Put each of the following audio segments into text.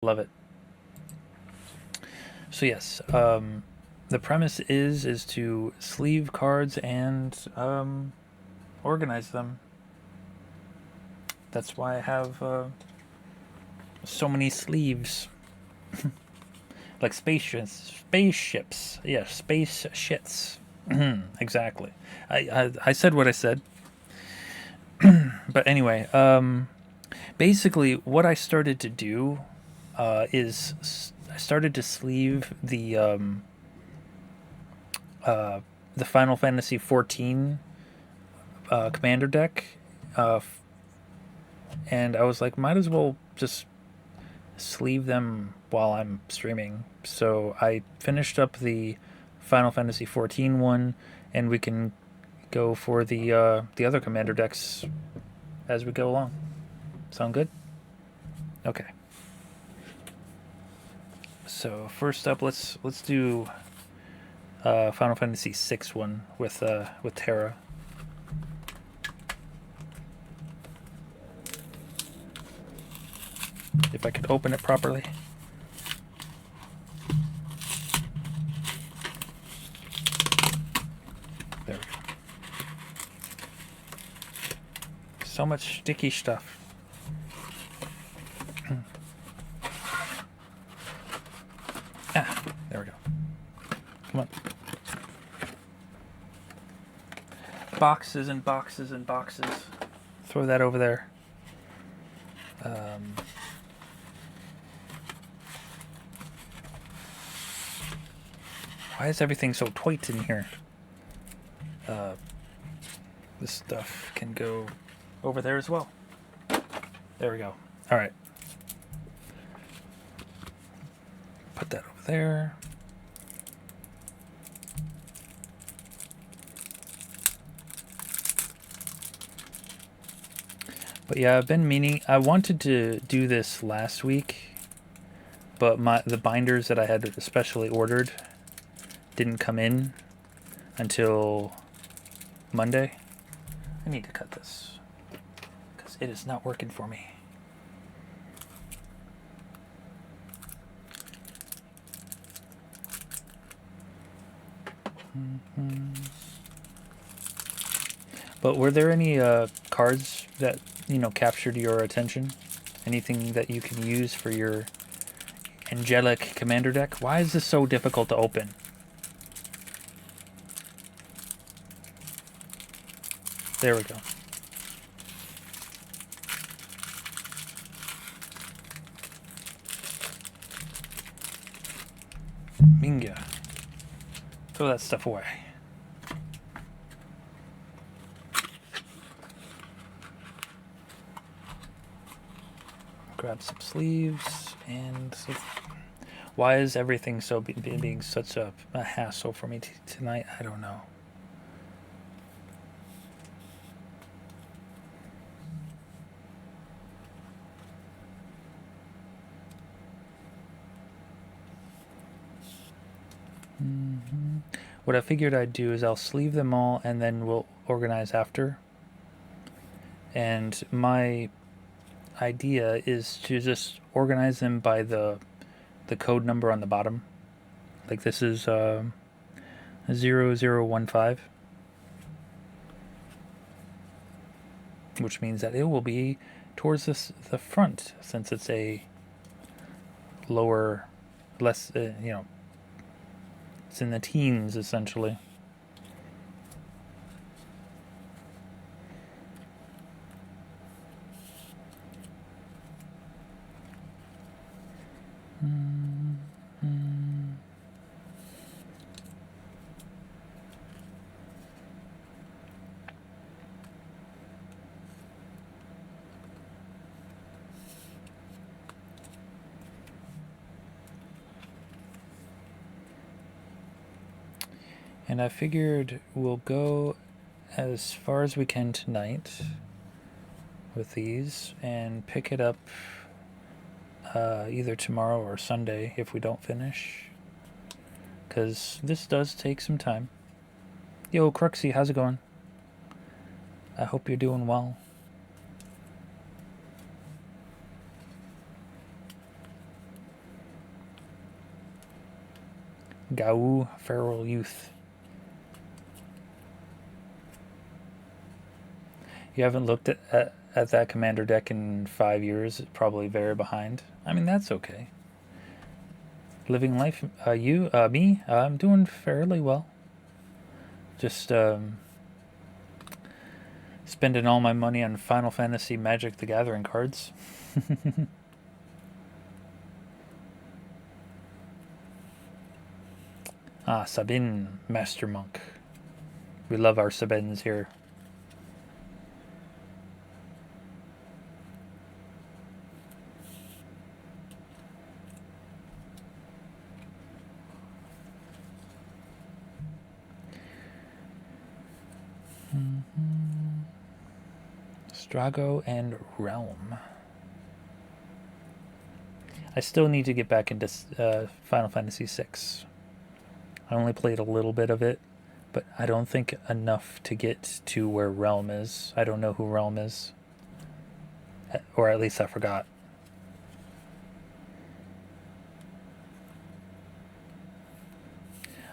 Love it. So yes, the premise is to sleeve cards and organize them. That's why I have so many sleeves, like spaceships. Spaceships, yeah, space shits. Exactly. I said what I said. But anyway, basically, what I started to do is I started to sleeve the Final Fantasy 14 commander deck, uh, and I was like, might as well just sleeve them while I'm streaming. So I finished up the Final Fantasy 14 one, and we can go for the other commander decks as we go along. Sound good? Okay. So first up, let's do Final Fantasy 6 one with Terra. If I could open it properly. There we go. So much sticky stuff. There we go. Come on. Boxes and boxes and boxes. Throw that over there. Why is everything so tight in here? This stuff can go over there as well. There we go. All right. Put that over there. But yeah, I've been meaning. I wanted to do this last week, but the binders that I had especially ordered didn't come in until Monday. I need to cut this because it is not working for me. But were there any cards that captured your attention? Anything that you can use for your angelic commander deck? Why is this so difficult to open? There we go. Minga. Throw that stuff away. Grab some sleeves and... Why is everything so being such a hassle for me tonight? I don't know. What I figured I'd do is I'll sleeve them all and then we'll organize after. And my idea is to just organize them by the code number on the bottom. Like this is 0015, which means that it will be towards the front since it's a lower, less, it's in the teens essentially. And I figured we'll go as far as we can tonight with these and pick it up either tomorrow or Sunday if we don't finish. Because this does take some time. Yo, Cruxy, how's it going? I hope you're doing well. Gau, Feral Youth. You haven't looked at that commander deck in 5 years, probably very behind. I mean, that's okay. Living life, me, I'm doing fairly well. Just spending all my money on Final Fantasy Magic the Gathering cards. Ah, Sabin, Master Monk. We love our Sabins here. Strago and Realm. I still need to get back into Final Fantasy VI. I only played a little bit of it, but I don't think enough to get to where Realm is. I don't know who Realm is. Or at least I forgot.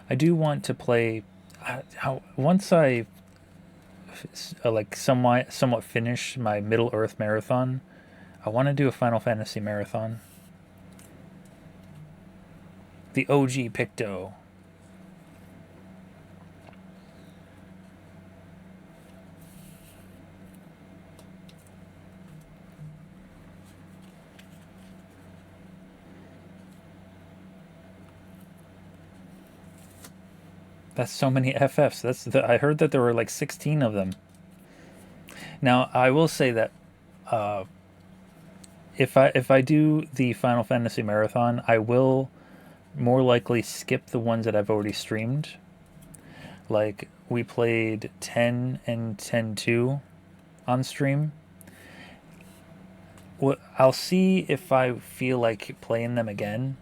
I do want to play... once I like somewhat finish my Middle Earth marathon, I want to do a Final Fantasy marathon. The OG Picto. That's so many FFs. I heard that there were like 16 of them. Now, I will say that if I do the Final Fantasy marathon, I will more likely skip the ones that I've already streamed. Like we played 10 and 10-2 on stream. Well, I'll see if I feel like playing them again.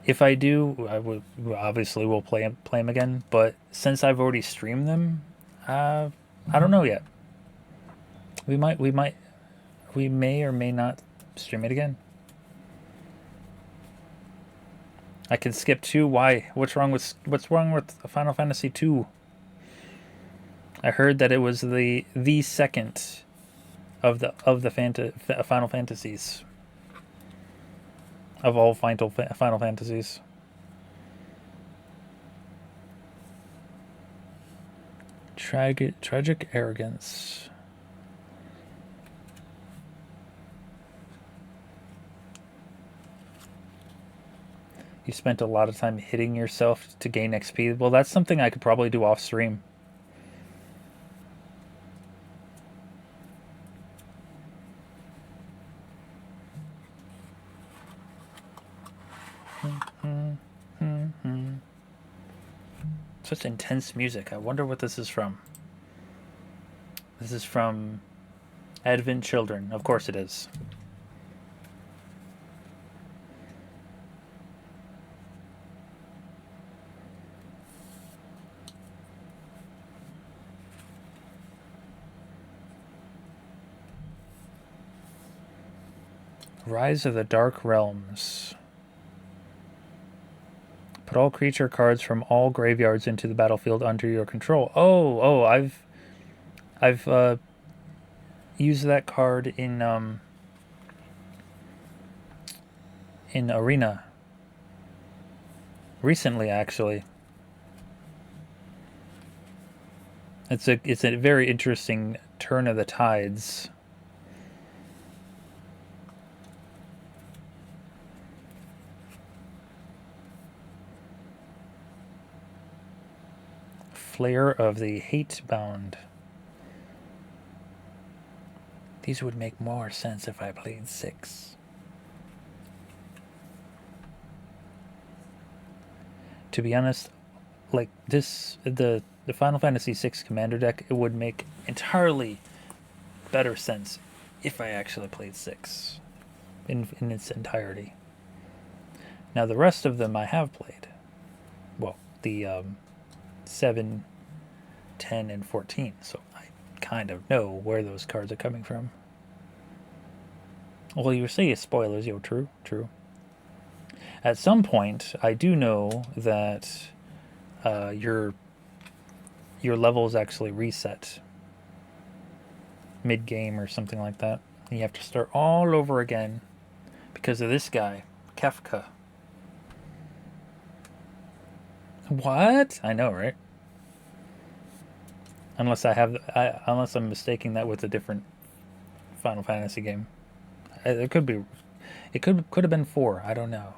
If I do, I will obviously will play them again. But since I've already streamed them, I don't know yet. We may or may not stream it again. I can skip 2. Why? What's wrong with Final Fantasy 2? I heard that it was the second of the Final Fantasies. Of all Final Fantasies. Tragic arrogance. You spent a lot of time hitting yourself to gain XP. Well, that's something I could probably do off stream. Such intense music. I wonder what this is from. This is from Advent Children. Of course it is. Rise of the Dark Realms. Put all creature cards from all graveyards into the battlefield under your control. Oh, I've used that card in Arena recently, actually. It's a very interesting turn of the tides. Flare of the Hatebound. These would make more sense if I played 6. To be honest, like this, the Final Fantasy VI Commander deck, it would make entirely better sense if I actually played 6 in its entirety. Now the rest of them I have played. Well, the 7, 10, and 14. So I kind of know where those cards are coming from. Well, you say spoilers, true. At some point, I do know that your levels actually reset mid-game or something like that. You have to start all over again because of this guy, Kefka. What? I know, right? Unless unless I'm mistaking that with a different Final Fantasy game. It could be. It could have been 4. I don't know.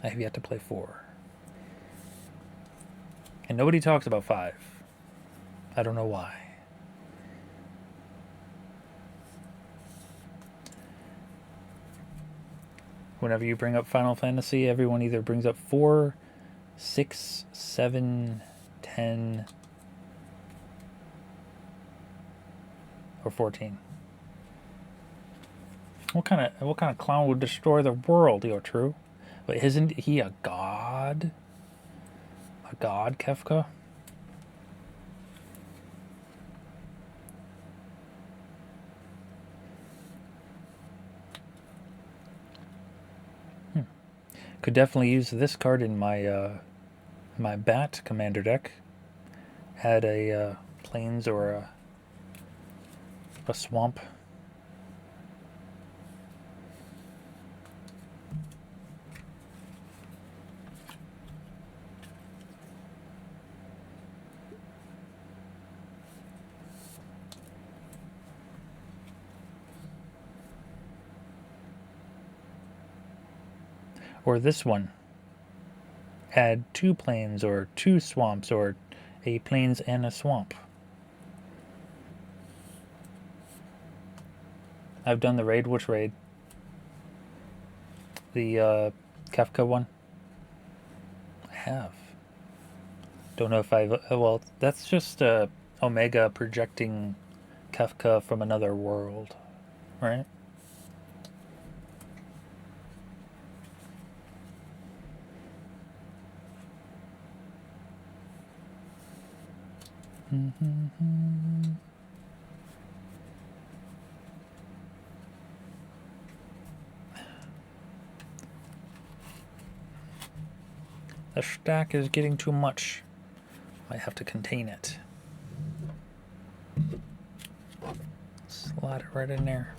I have yet to play 4. And nobody talks about 5. I don't know why. Whenever you bring up Final Fantasy, everyone either brings up 4, 6, 7, 10, or 14. What kind of clown would destroy the world, true? But isn't he a god? A god, Kefka? Could definitely use this card in my my Bat commander deck. Had a plains or a swamp. Or this one. Add 2 plains or 2 swamps or a plains and a swamp. I've done the raid. Which raid? The Kefka one? I have. Don't know if I've... well, that's just Omega projecting Kefka from another world, right? The stack is getting too much. Might have to contain it. Slide it right in there.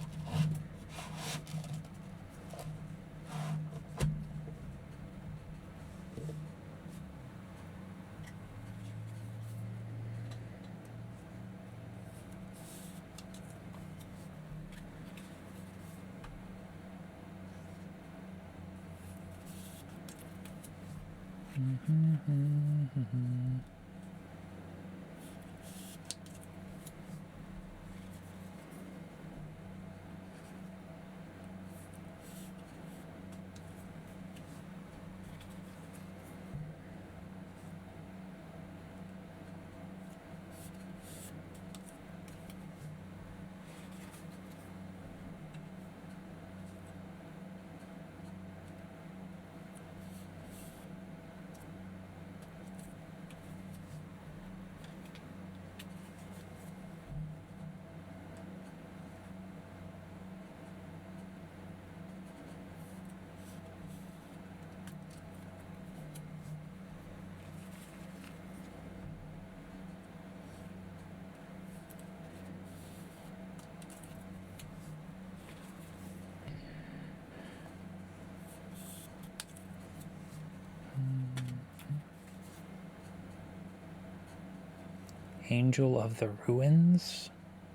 Angel of the Ruins?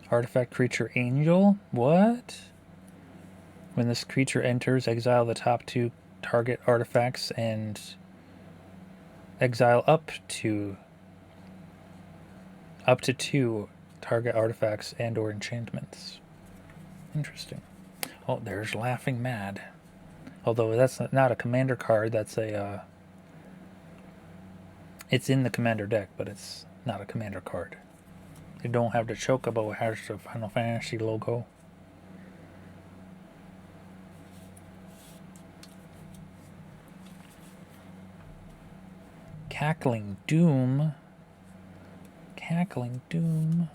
Artifact creature Angel? What? When this creature enters, exile the top 2 target artifacts and exile up to 2 target artifacts and or enchantments. Interesting. Oh, there's Laughing Mad. Although that's not a commander card, that's a... it's in the commander deck, but it's not a commander card. You don't have the Chocobo, it has the Final Fantasy logo. Cackling Doom. Cackling Doom.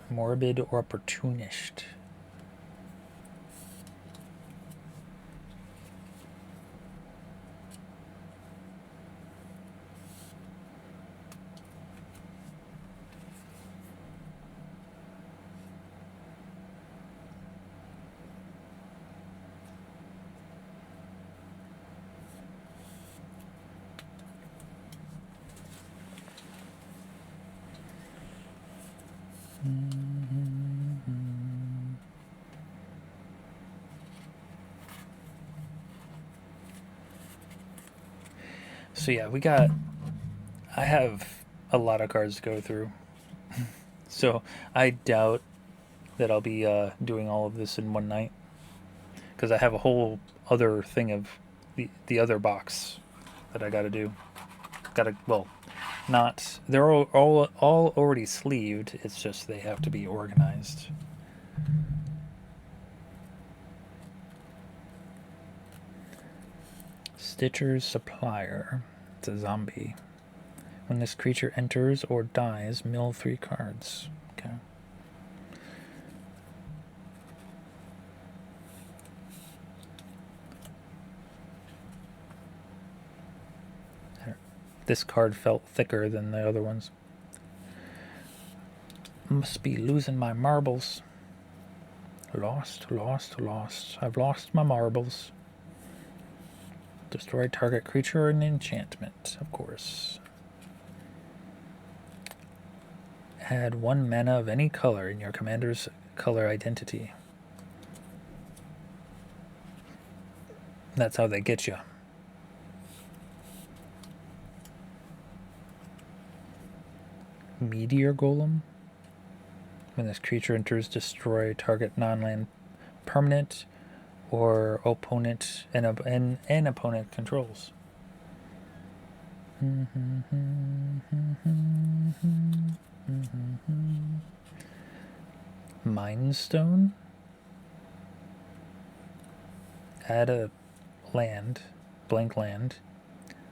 Morbid Opportunist. So yeah, I have a lot of cards to go through. So I doubt that I'll be doing all of this in one night, because I have a whole other thing of the other box that I got to do. Well, not they're all already sleeved. It's just they have to be organized. Stitcher's Supplier. It's a zombie. When this creature enters or dies, mill 3 cards. Okay. This card felt thicker than the other ones. Must be losing my marbles. Lost. I've lost my marbles. Destroy target creature or an enchantment, of course. Add 1 mana of any color in your commander's color identity. That's how they get you. Meteor Golem. When this creature enters, destroy target non-land permanent or opponent and opponent controls. Mindstone. Add a land, blank land.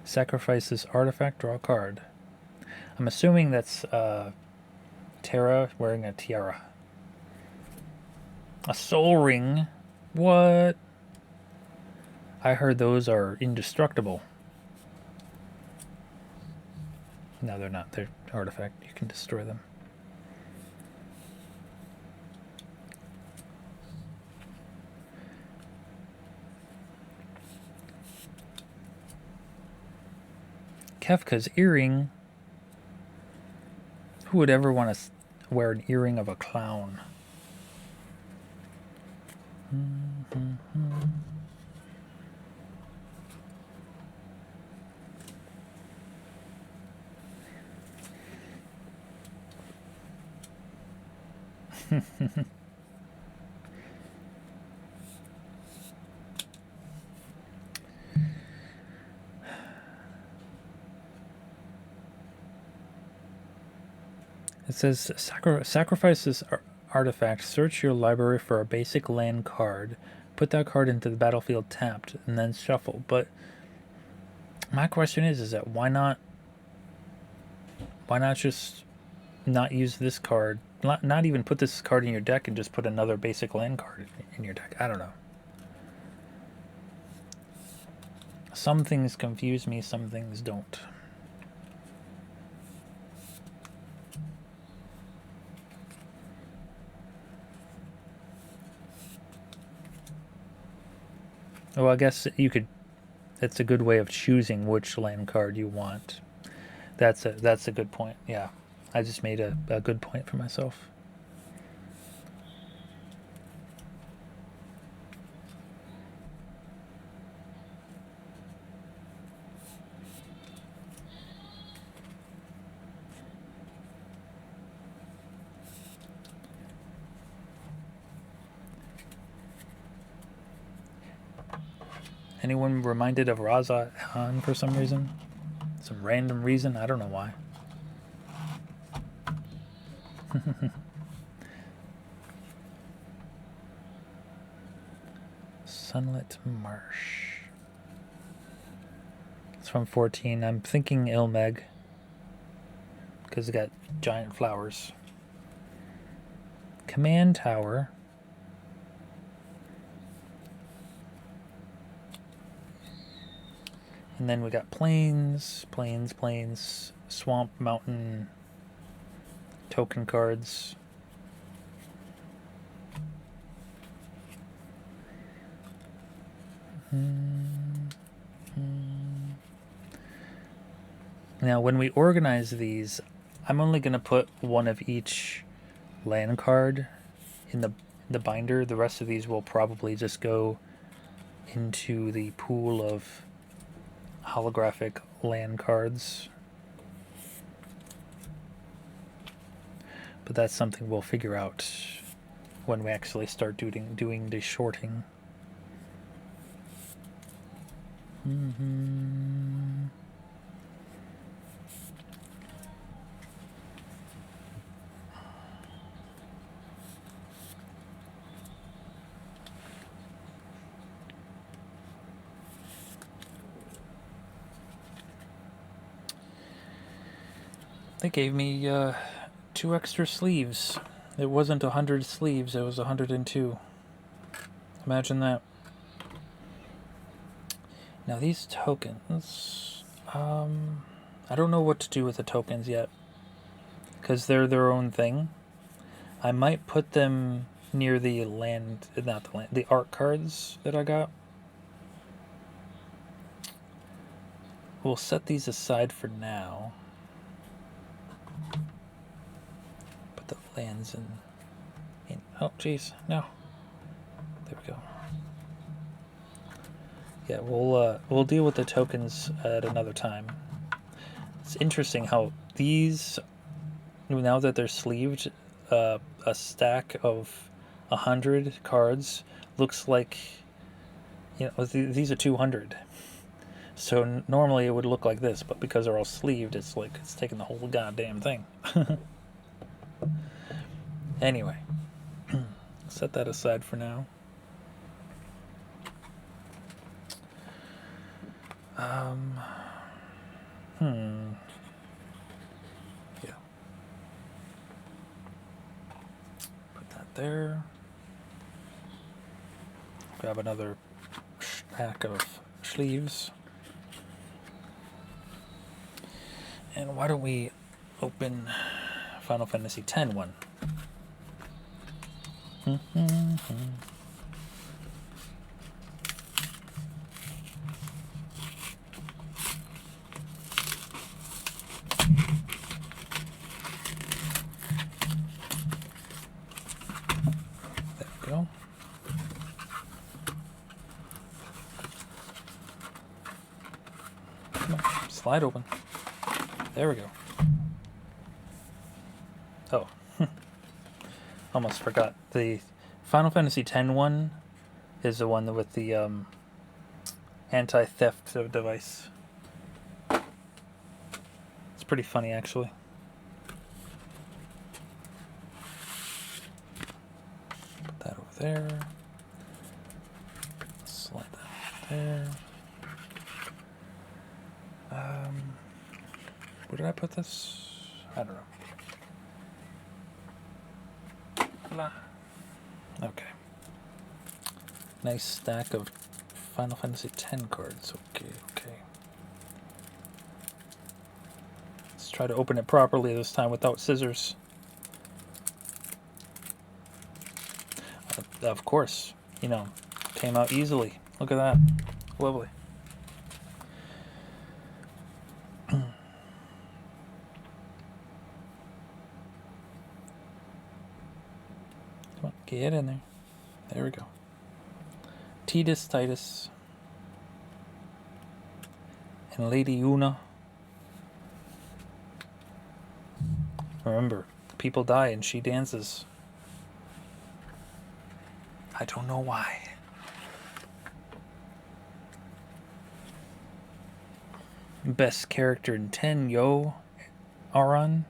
Sacrifice this artifact, draw a card. I'm assuming that's Terra wearing a tiara. A soul ring? What? I heard those are indestructible. No, they're not. They're artifact. You can destroy them. Kefka's earring. Who would ever want to wear an earring of a clown? It says, sacrifice this artifact, search your library for a basic land card, put that card into the battlefield tapped, and then shuffle. But my question is that why not just not use this card, not even put this card in your deck and just put another basic land card in your deck? I don't know. Some things confuse me, some things don't. Well, I guess you could. That's a good way of choosing which land card you want. That's a good point. Yeah, I just made a good point for myself. Anyone reminded of Raza Han for some reason? Some random reason? I don't know why. Sunlit Marsh. It's from 14. I'm thinking Ilmeg, because it got giant flowers. Command Tower. And then we got plains, swamp, mountain, token cards. Now, when we organize these, I'm only going to put one of each land card in the binder. The rest of these will probably just go into the pool of holographic land cards. But that's something we'll figure out when we actually start doing the shorting. They gave me 2 extra sleeves. It wasn't 100 sleeves, it was 102. Imagine that. Now these tokens, I don't know what to do with the tokens yet, because they're their own thing. I might put them near the the art cards that I got. We'll set these aside for now. Put the lands in. Oh, jeez, no. There we go. Yeah, we'll deal with the tokens at another time. It's interesting how these, now that they're sleeved, a stack of 100 cards looks like, these are 200. So normally it would look like this, but because they're all sleeved, it's like it's taking the whole goddamn thing. Anyway, set that aside for now. Yeah. Put that there. Grab another pack of sleeves. And why don't we open Final Fantasy X one? There we go. Come on, slide open. There we go. Oh, almost forgot. The Final Fantasy X one is the one with the anti-theft device. It's pretty funny, actually. Put that over there. Slide that there. Where did I put this? I don't know. Blah. Okay. Nice stack of Final Fantasy X cards. Okay. Let's try to open it properly this time without scissors. Of course, came out easily. Look at that. Lovely. Come on, get in there. There we go. Titus, and Lady Una. Remember, people die and she dances. I don't know why. Best character in 10, yo, Aran.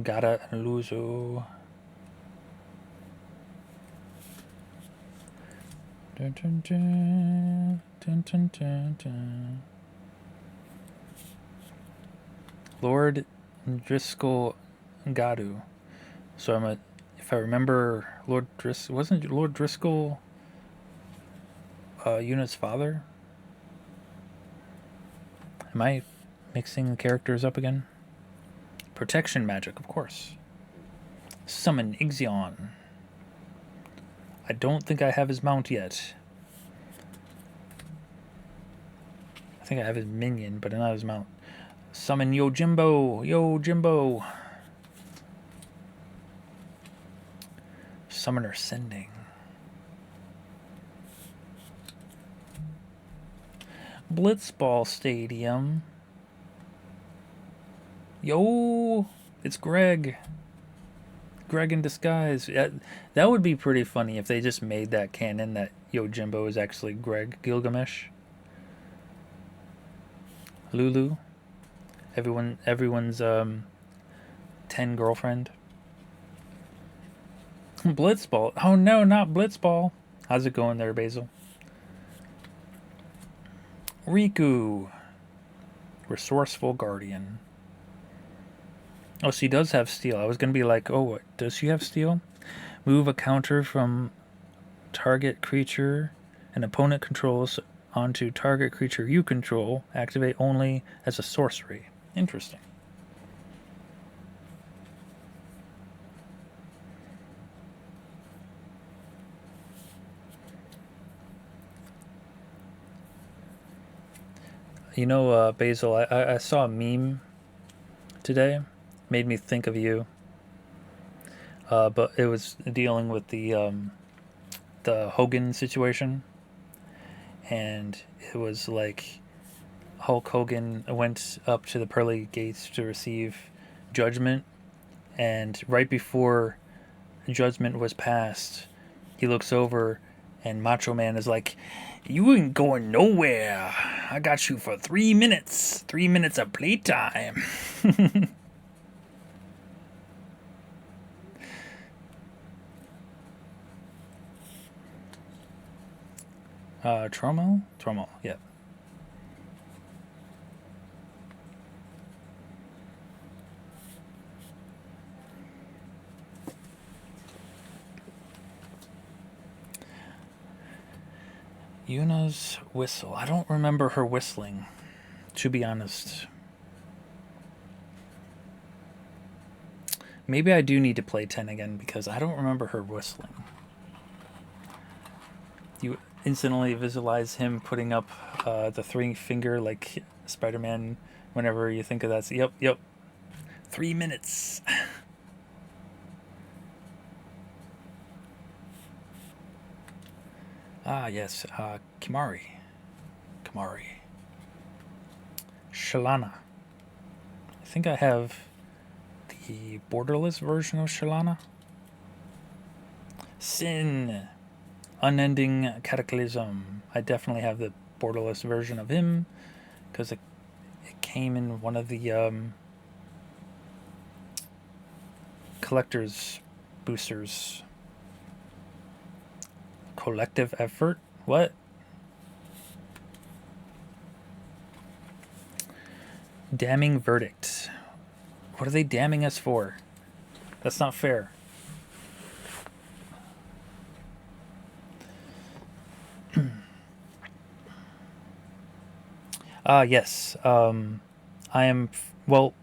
Gara and Luzo. Dun, dun, dun, dun, dun, dun, dun. Lord Driscoll Gadu. So if I remember, wasn't Lord Driscoll Yuna's father? Am I mixing characters up again? Protection magic, of course. Summon Ixion. I don't think I have his mount yet. I think I have his minion, but not his mount. Summon Yojimbo. Yojimbo. Summoner sending. Blitzball Stadium. Yo, it's Greg. Greg in disguise. That would be pretty funny if they just made that canon that Yojimbo is actually Greg Gilgamesh. Lulu. Everyone's 10 girlfriend. Blitzball. Oh no, not Blitzball. How's it going there, Basil? Riku. Resourceful Guardian. Oh, she does have steel. I was going to be like, oh, what? Does she have steel? Move a counter from target creature an opponent controls onto target creature you control. Activate only as a sorcery. Interesting. You know, Basil, I saw a meme today. Made me think of you. But it was dealing with the Hogan situation. And it was like Hulk Hogan went up to the pearly gates to receive judgment. And right before judgment was passed, he looks over and Macho Man is like, "You ain't going nowhere. I got you for 3 minutes. 3 minutes of playtime." Trommel? Trommel, yeah. Yuna's whistle. I don't remember her whistling, to be honest. Maybe I do need to play 10 again because I don't remember her whistling. You instantly visualize him putting up the 3 finger like Spider-Man whenever you think of that. Yep. 3 minutes. Yes. Kimari. Shalana. I think I have the borderless version of Shalana. Sin. Unending Cataclysm. I definitely have the borderless version of him because it came in one of the collector's boosters. Collective effort? What? Damning verdict. What are they damning us for? That's not fair. Yes. I am... Well,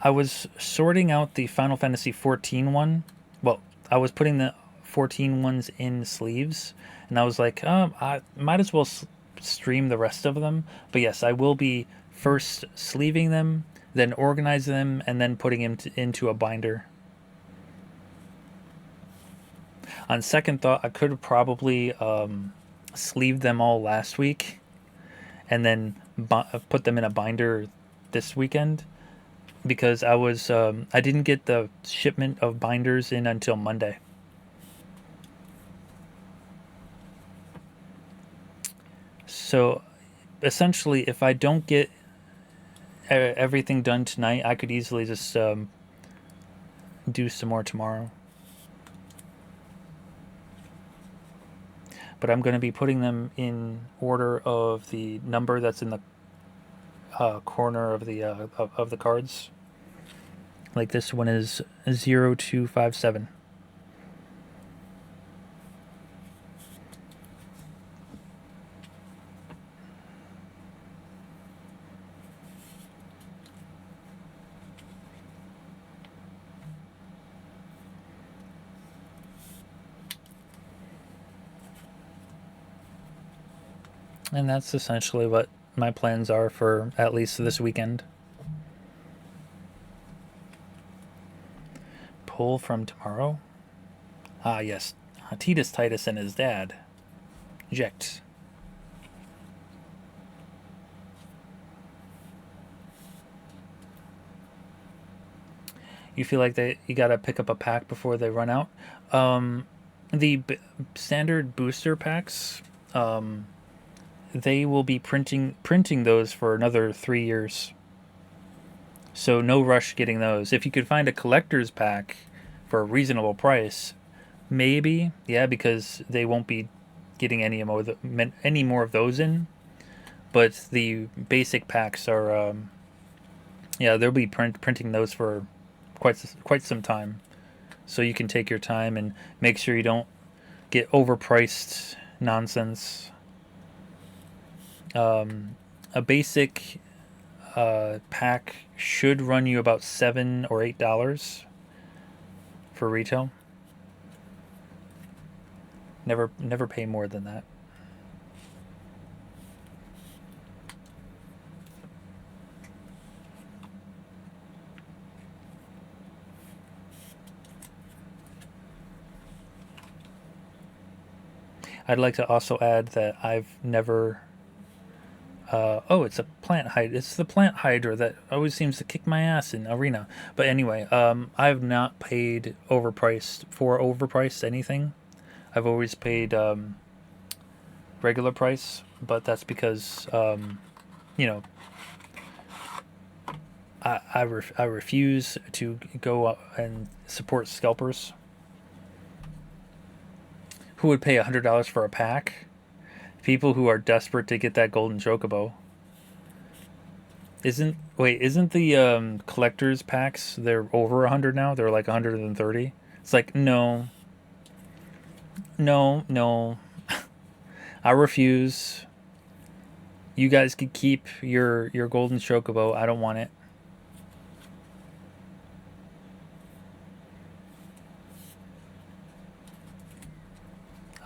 I was sorting out the Final Fantasy 14 one. Well, I was putting the 14 ones in sleeves. And I was like, I might as well stream the rest of them. But yes, I will be first sleeving them, then organize them, and then putting them into a binder. On second thought, I could have probably sleeved them all last week and then put them in a binder this weekend because I didn't get the shipment of binders in until Monday. So essentially, if I don't get everything done tonight, I could easily just do some more tomorrow. But I'm going to be putting them in order of the number that's in the corner of the cards. Like this one is 0257. And that's essentially what my plans are for at least this weekend. Pull from tomorrow? Ah, yes. Titus Titus and his dad. Eject. You feel like you gotta pick up a pack before they run out. The standard booster packs, they will be printing those for another 3 years. So no rush getting those. If you could find a collector's pack for a reasonable price, maybe, yeah, because they won't be getting any more of those in. But the basic packs are, yeah, they'll be printing those for quite some time. So you can take your time and make sure you don't get overpriced nonsense. A basic pack should run you about $7 or $8 for retail. Never pay more than that. I'd like to also add that I've never. Oh, it's a plant hydra. It's the plant hydra that always seems to kick my ass in arena. But anyway, I've not paid overpriced anything. I've always paid regular price, but that's because you know I refuse to go and support scalpers. Who would pay $100 for a pack? People who are desperate to get that golden chocobo. Isn't the collector's packs? They're over 100 now. They're like 130. It's like no. I refuse. You guys could keep your golden chocobo. I don't want it.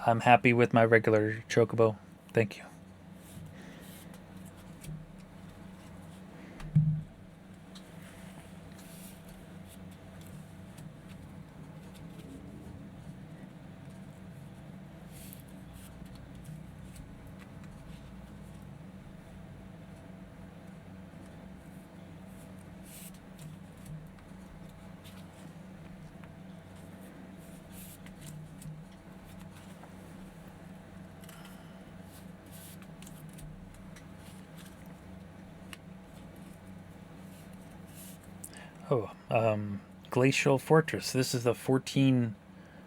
I'm happy with my regular chocobo. Thank you. Oh, Glacial Fortress. This is the 14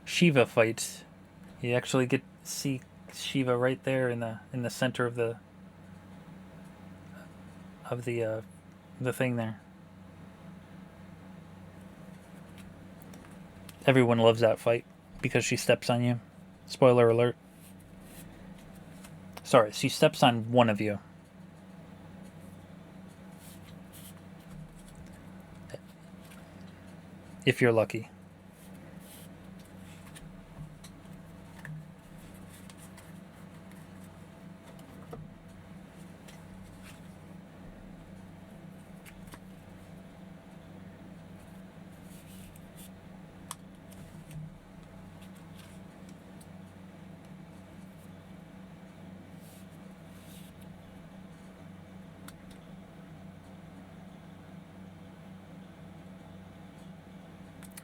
Shiva fight. You actually get to see Shiva right there in the center of the thing there. Everyone loves that fight because she steps on you. Spoiler alert. Sorry, she steps on one of you. If you're lucky.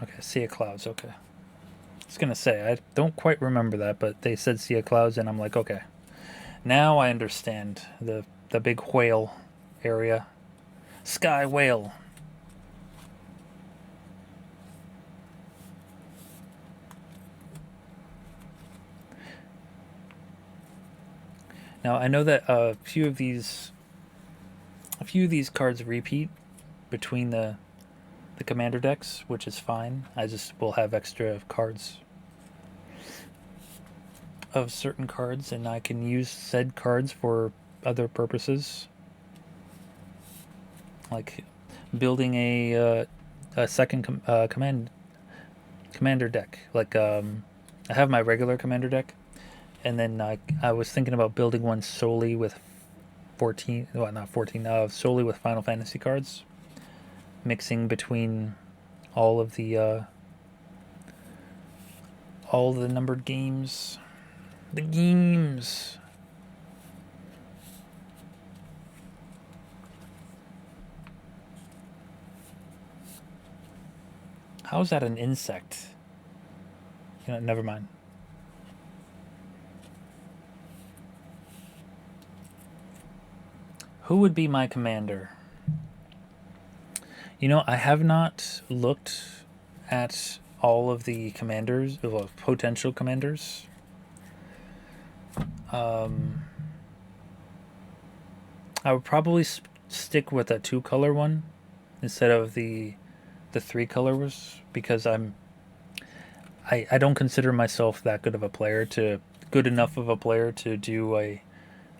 Okay, Sea of Clouds, okay. I was gonna say, I don't quite remember that, but they said Sea of Clouds, and I'm like, okay. Now I understand the big whale area. Sky whale. Now I know that a few of these cards repeat between the commander decks, which is fine. I just will have extra cards of certain cards, and I can use said cards for other purposes, like building a second commander deck. Like I have my regular commander deck, and then I was thinking about building one solely with 14, well, not 14, solely with Final Fantasy cards, mixing between all of the all the numbered games. The games. How is that an insect? You know, never mind. Who would be my commander? You know, I have not looked at all of the commanders, well, potential commanders. I would probably stick with a 2-color one instead of the 3 colors, because I don't consider myself that good enough of a player to do a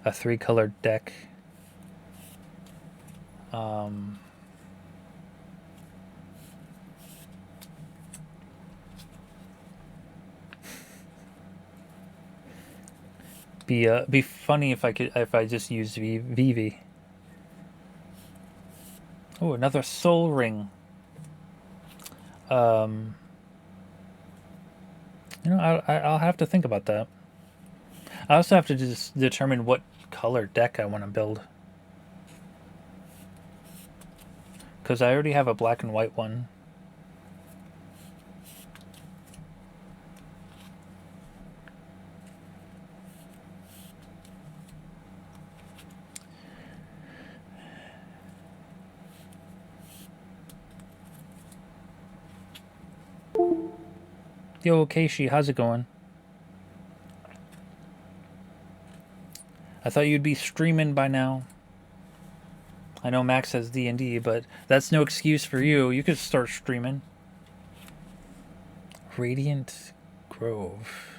3-color deck. Be funny if I just used Vivi. Oh, another soul ring. You know, I'll have to think about that. I also have to just determine what color deck I want to build, because I already have a black and white one. Yo, Keishi, how's it going? I thought you'd be streaming by now. I know Max has D&D, but that's no excuse for you. You could start streaming. Radiant Grove.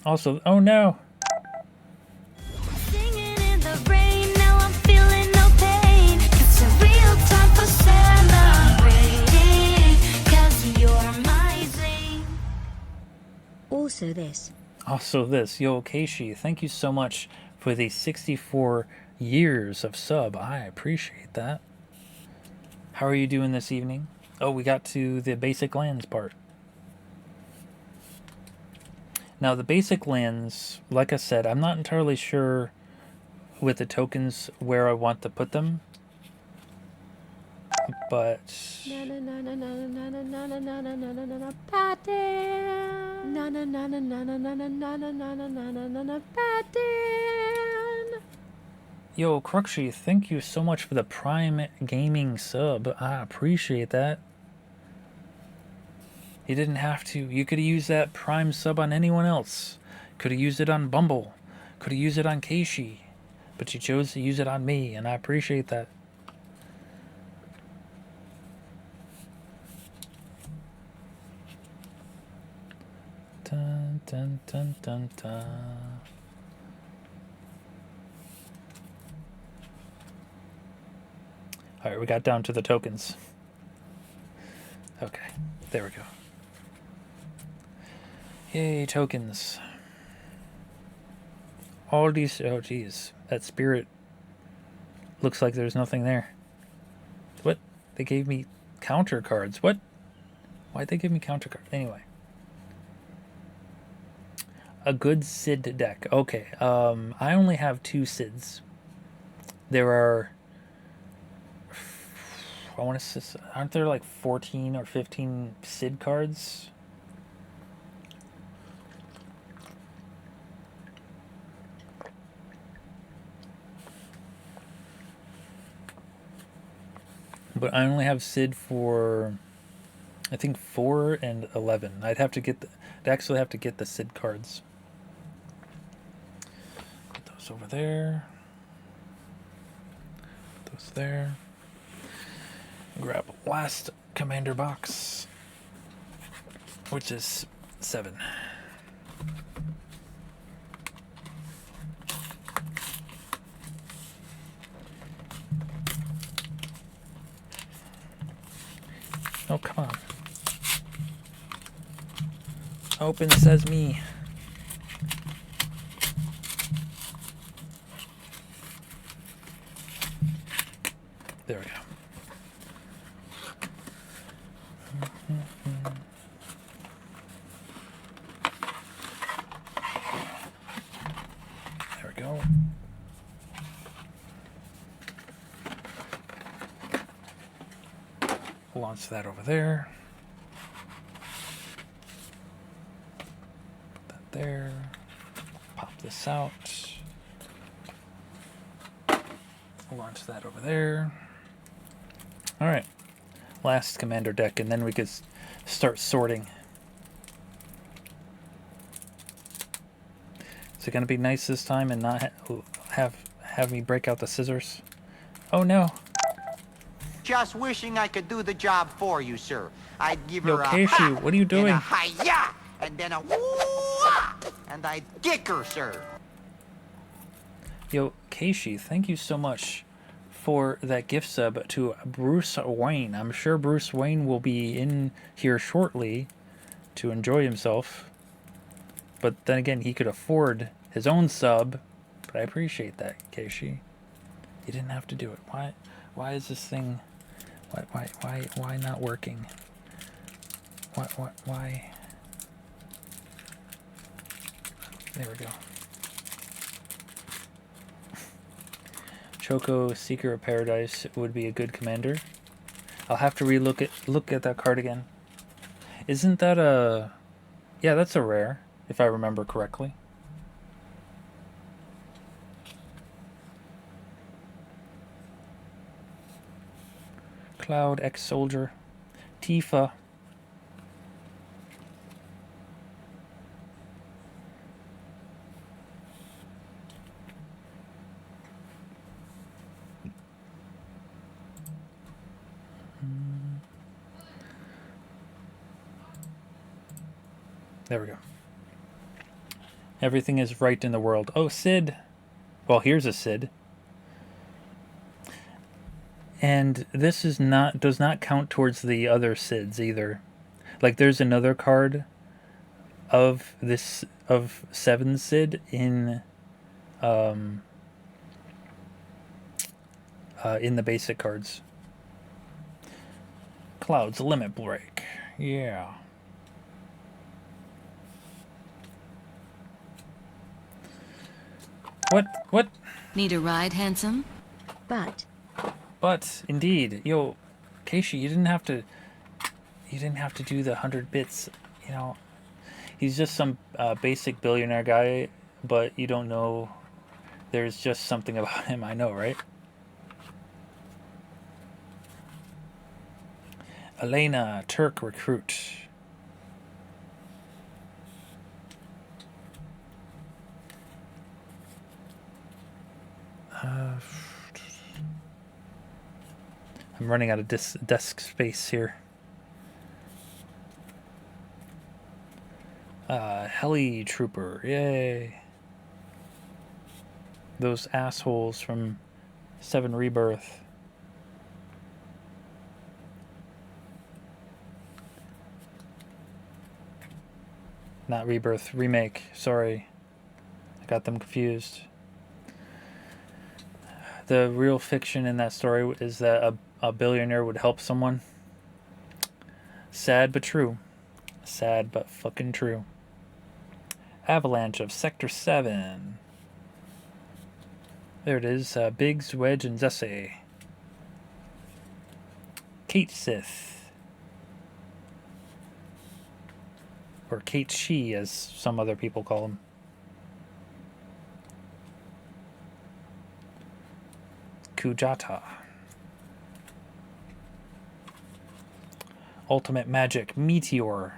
Also, oh no! Also this. Yo, Keishi, thank you so much for the 64 years of sub. I appreciate that. How are you doing this evening? Oh, we got to the basic lands part. Now, the basic lands, like I said, I'm not entirely sure with the tokens where I want to put them. But yo, Cruxy, thank you so much for the Prime Gaming sub. I appreciate that. You didn't have to. You could have used that Prime sub on anyone else. Could have used it on Bumble. Could have used it on Keishi. But you chose to use it on me, and I appreciate that. Dun, dun, dun, dun, dun. Alright, we got down to the tokens. Okay, there we go. Yay, tokens. All these... Oh, geez. That spirit looks like there's nothing there. What? They gave me counter cards. What? Why'd they give me counter cards? Anyway. A good Sid deck. Okay, I only have 2 Sids. There are... I want to... Aren't there like 14 or 15 Sid cards? But I only have Sid for, I think, 4 and 11. I'd have to get I'd actually have to get the Sid cards. Put those over there. Put those there. Grab last commander box, which is 7. Oh, come on. Open sesame. There we go. Launch that over there. That there. Pop this out. Launch that over there. All right. Last commander deck, and then we could start sorting. Is it going to be nice this time and not have me break out the scissors? Oh no. Just wishing I could do the job for you, sir. I'd give her a Keishi, ha, what are you doing? and a hi-ya, and then a woo-ah, and I'd kick her, sir. Yo, Keishi, thank you so much for that gift sub to Bruce Wayne. I'm sure Bruce Wayne will be in here shortly to enjoy himself. But then again, he could afford his own sub. But I appreciate that, Keishi. You didn't have to do it. Why is this thing... Why not working? Why? There we go. Choco, Seeker of Paradise would be a good commander. I'll have to look at that card again. Isn't that a... Yeah, that's a rare, if I remember correctly. Cloud, ex-soldier, Tifa. There we go. Everything is right in the world. Oh, Sid. Well, here's a Sid. And this is does not count towards the other Sids either. Like there's another card of 7 Sid in the basic cards. Cloud's Limit Break. Yeah. What? Need a ride, handsome? But indeed, yo, Keishi, you didn't have to do the 100 bits, you know. He's just some basic billionaire guy, but you don't know. There's just something about him, I know, right? Elena, Turk recruit. I'm running out of desk space here. Heli Trooper, yay. Those assholes from 7 Rebirth. Not Rebirth, Remake, sorry. I got them confused. The real fiction in that story is that a billionaire would help someone. Sad but true. Sad but fucking true. Avalanche of Sector 7. There it is. Biggs, Wedge, and Zesse. Kate Sith. Or Kate She, as some other people call him. Kujata. Ultimate Magic Meteor.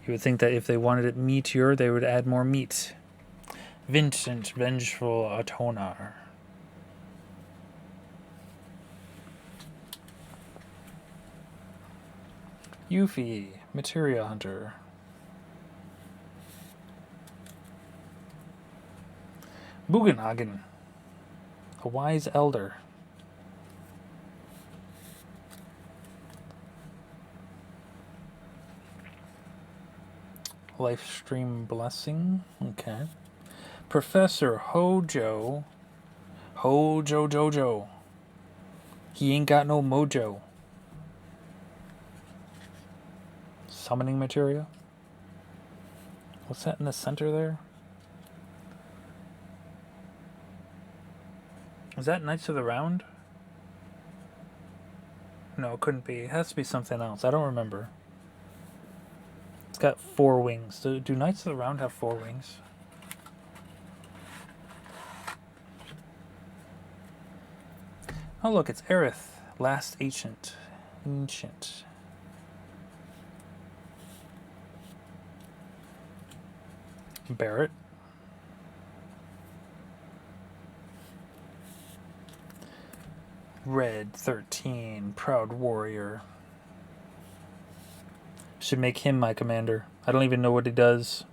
You would think that if they wanted it Meteor, they would add more meat. Vincent Vengeful Atonar. Yuffie, Materia Hunter. Bugenhagen, a wise elder. Lifestream Blessing, okay. Professor Hojo Jojo. He ain't got no mojo. Summoning materia. What's that in the center there? Is that Knights of the Round? No, it couldn't be. It has to be something else. I don't remember. It's got 4 wings. Do Knights of the Round have 4 wings? Oh, look, it's Aerith, last ancient. Ancient. Barrett. Red 13, proud warrior. Should make him my commander. I don't even know what he does.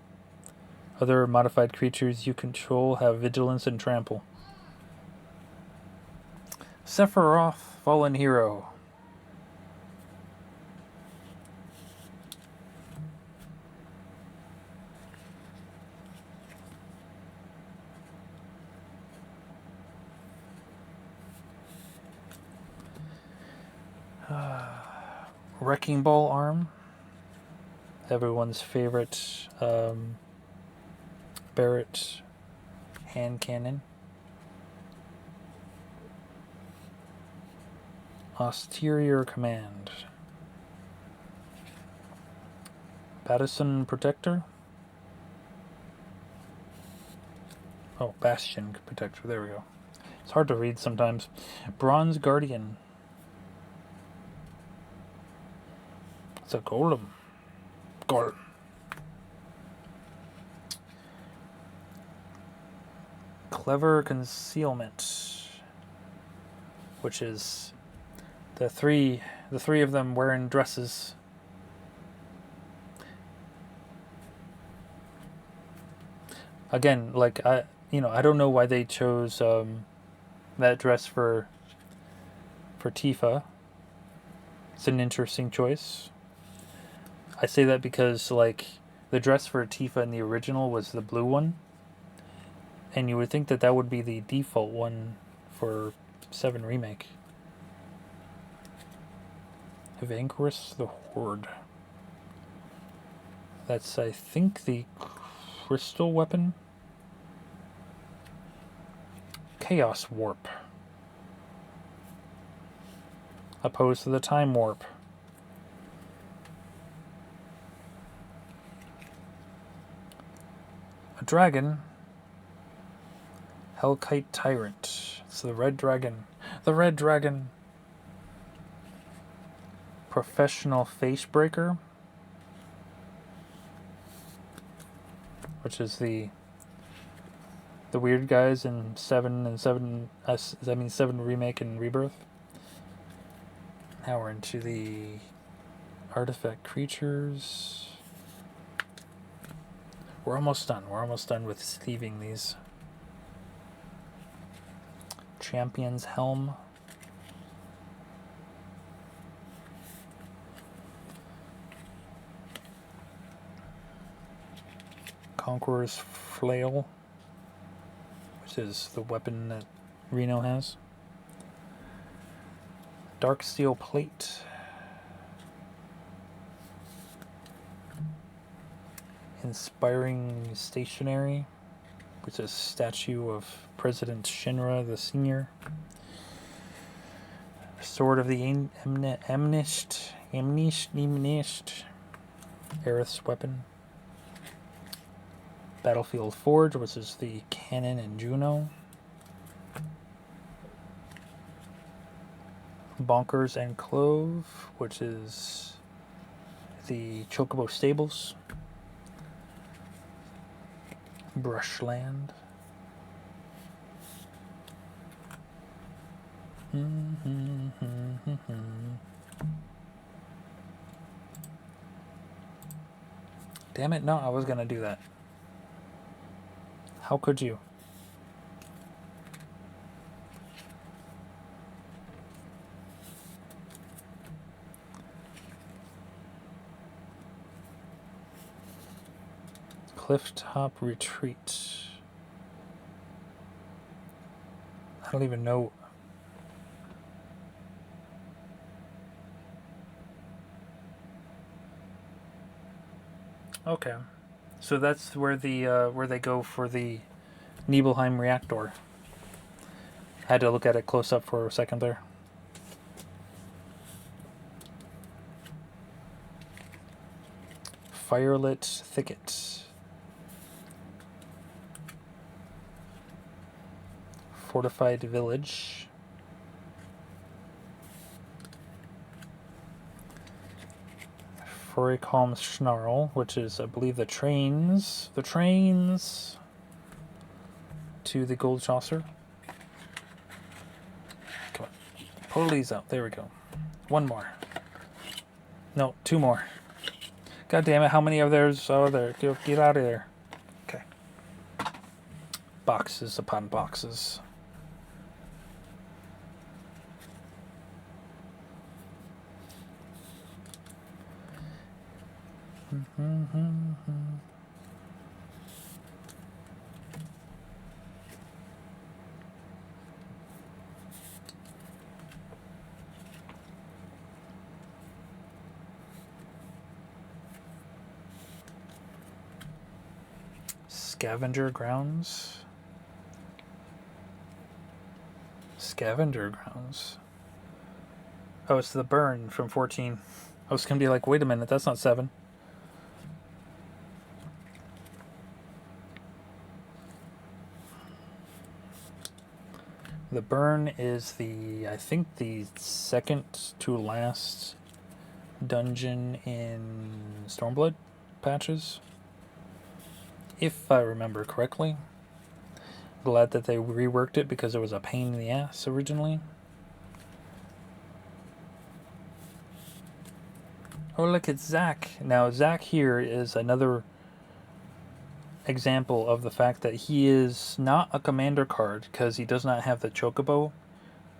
Other modified creatures you control have vigilance and trample. Sephiroth, fallen hero. Wrecking Ball arm. Everyone's favorite Barrett hand cannon. Austerior command. Bastion protector. Oh, Bastion protector. There we go. It's hard to read sometimes. Bronze Guardian. It's a golem. Golem. Clever concealment, which is the three of them wearing dresses. Again, like I don't know why they chose that dress for Tifa. It's an interesting choice. I say that because, like, the dress for Tifa in the original was the blue one. And you would think that would be the default one for 7 Remake. Vanquish the Horde. That's, I think, the crystal weapon. Chaos Warp. Opposed to the Time Warp. A dragon. Hellkite Tyrant. It's the red dragon. The red dragon. Professional Face Breaker. Which is the weird guys in 7 Remake and Rebirth. Now we're into the artifact creatures. We're almost done. We're almost done with sleeving these. Champion's Helm. Conqueror's Flail, which is the weapon that Reno has. Dark Steel Plate. Inspiring Stationery, which is a statue of President Shinra the Senior. Sword of the Amnished. Aerith's weapon. Battlefield Forge, which is the cannon and Juno. Bonkers and Clove, which is the Chocobo Stables. Brushland. Damn it, no, I was gonna do that. How could you? Clifftop Retreat. I don't even know. Okay. So that's where where they go for the Nibelheim reactor. I had to look at it close up for a second there. Firelit thicket. Fortified village. Furicalm Schnarl, which is, I believe, the trains to the Gold Chaucer. Come on. Pull these out. There we go. One more. No, two more. God damn it, how many of theirs are there? Get out of there. Okay. Boxes upon boxes. Scavenger grounds. Scavenger grounds. Oh, it's the burn from 14. I was gonna be like, wait a minute, that's not 7. The burn is I think the second to last dungeon in Stormblood patches, if I remember correctly. Glad that they reworked it because it was a pain in the ass originally. Oh, look, it's Zack. Now, Zack here is another example of the fact that he is not a commander card because he does not have the chocobo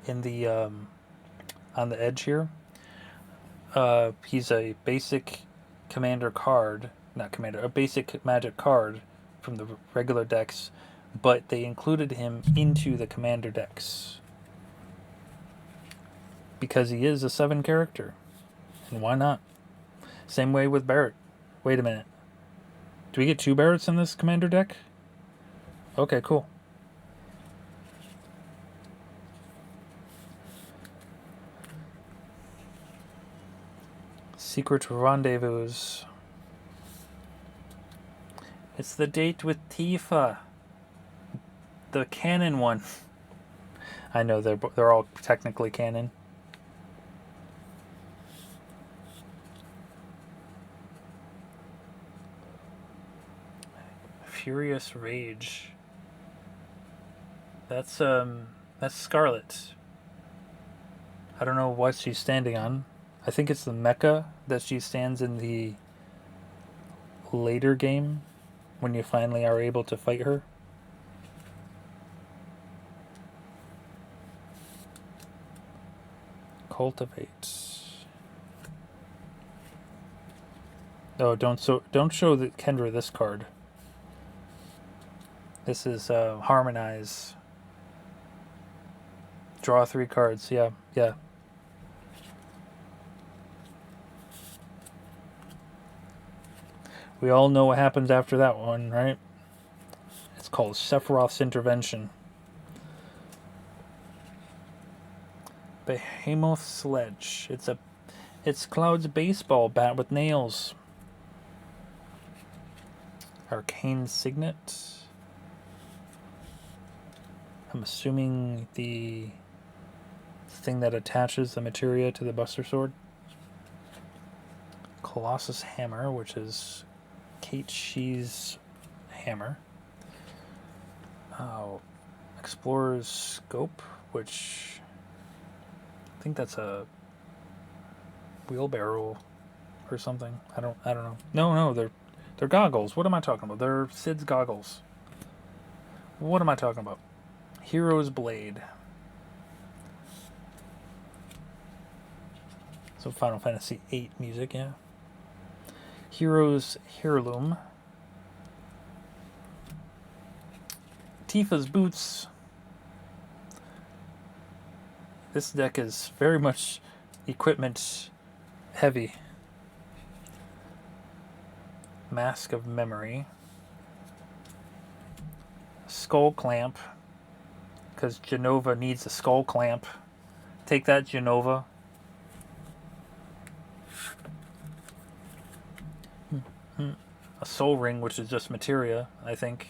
in the on the edge here. He's a basic commander card, not commander, a basic magic card from the regular decks, but they included him into the commander decks because he is a 7 character, and why not? Same way with Barrett. Wait a minute. Do we get 2 Barretts in this commander deck? Okay, cool. Secret rendezvous. It's the date with Tifa. The canon one. I know they're all technically canon. Furious Rage. That's Scarlet. I don't know what she's standing on. I think it's the mecha that she stands in the later game when you finally are able to fight her. Cultivate. Oh, don't show the Kendra this card. This is Harmonize. Draw 3 cards. Yeah. We all know what happens after that one, right? It's called Sephiroth's Intervention. Behemoth Sledge. It's Cloud's baseball bat with nails. Arcane Signet. I'm assuming the thing that attaches the materia to the Buster Sword. Colossus Hammer, which is Kate Shee's hammer. Oh, Explorer's Scope, which I think that's a wheelbarrow or something. I don't know. No, they're goggles. What am I talking about? They're Sid's goggles. What am I talking about? Hero's Blade. So Final Fantasy VIII music, yeah. Hero's Heirloom. Tifa's Boots. This deck is very much equipment heavy. Mask of Memory. Skull Clamp, because Genova needs a skull clamp. Take that, Genova. A Soul Ring, which is just materia, I think.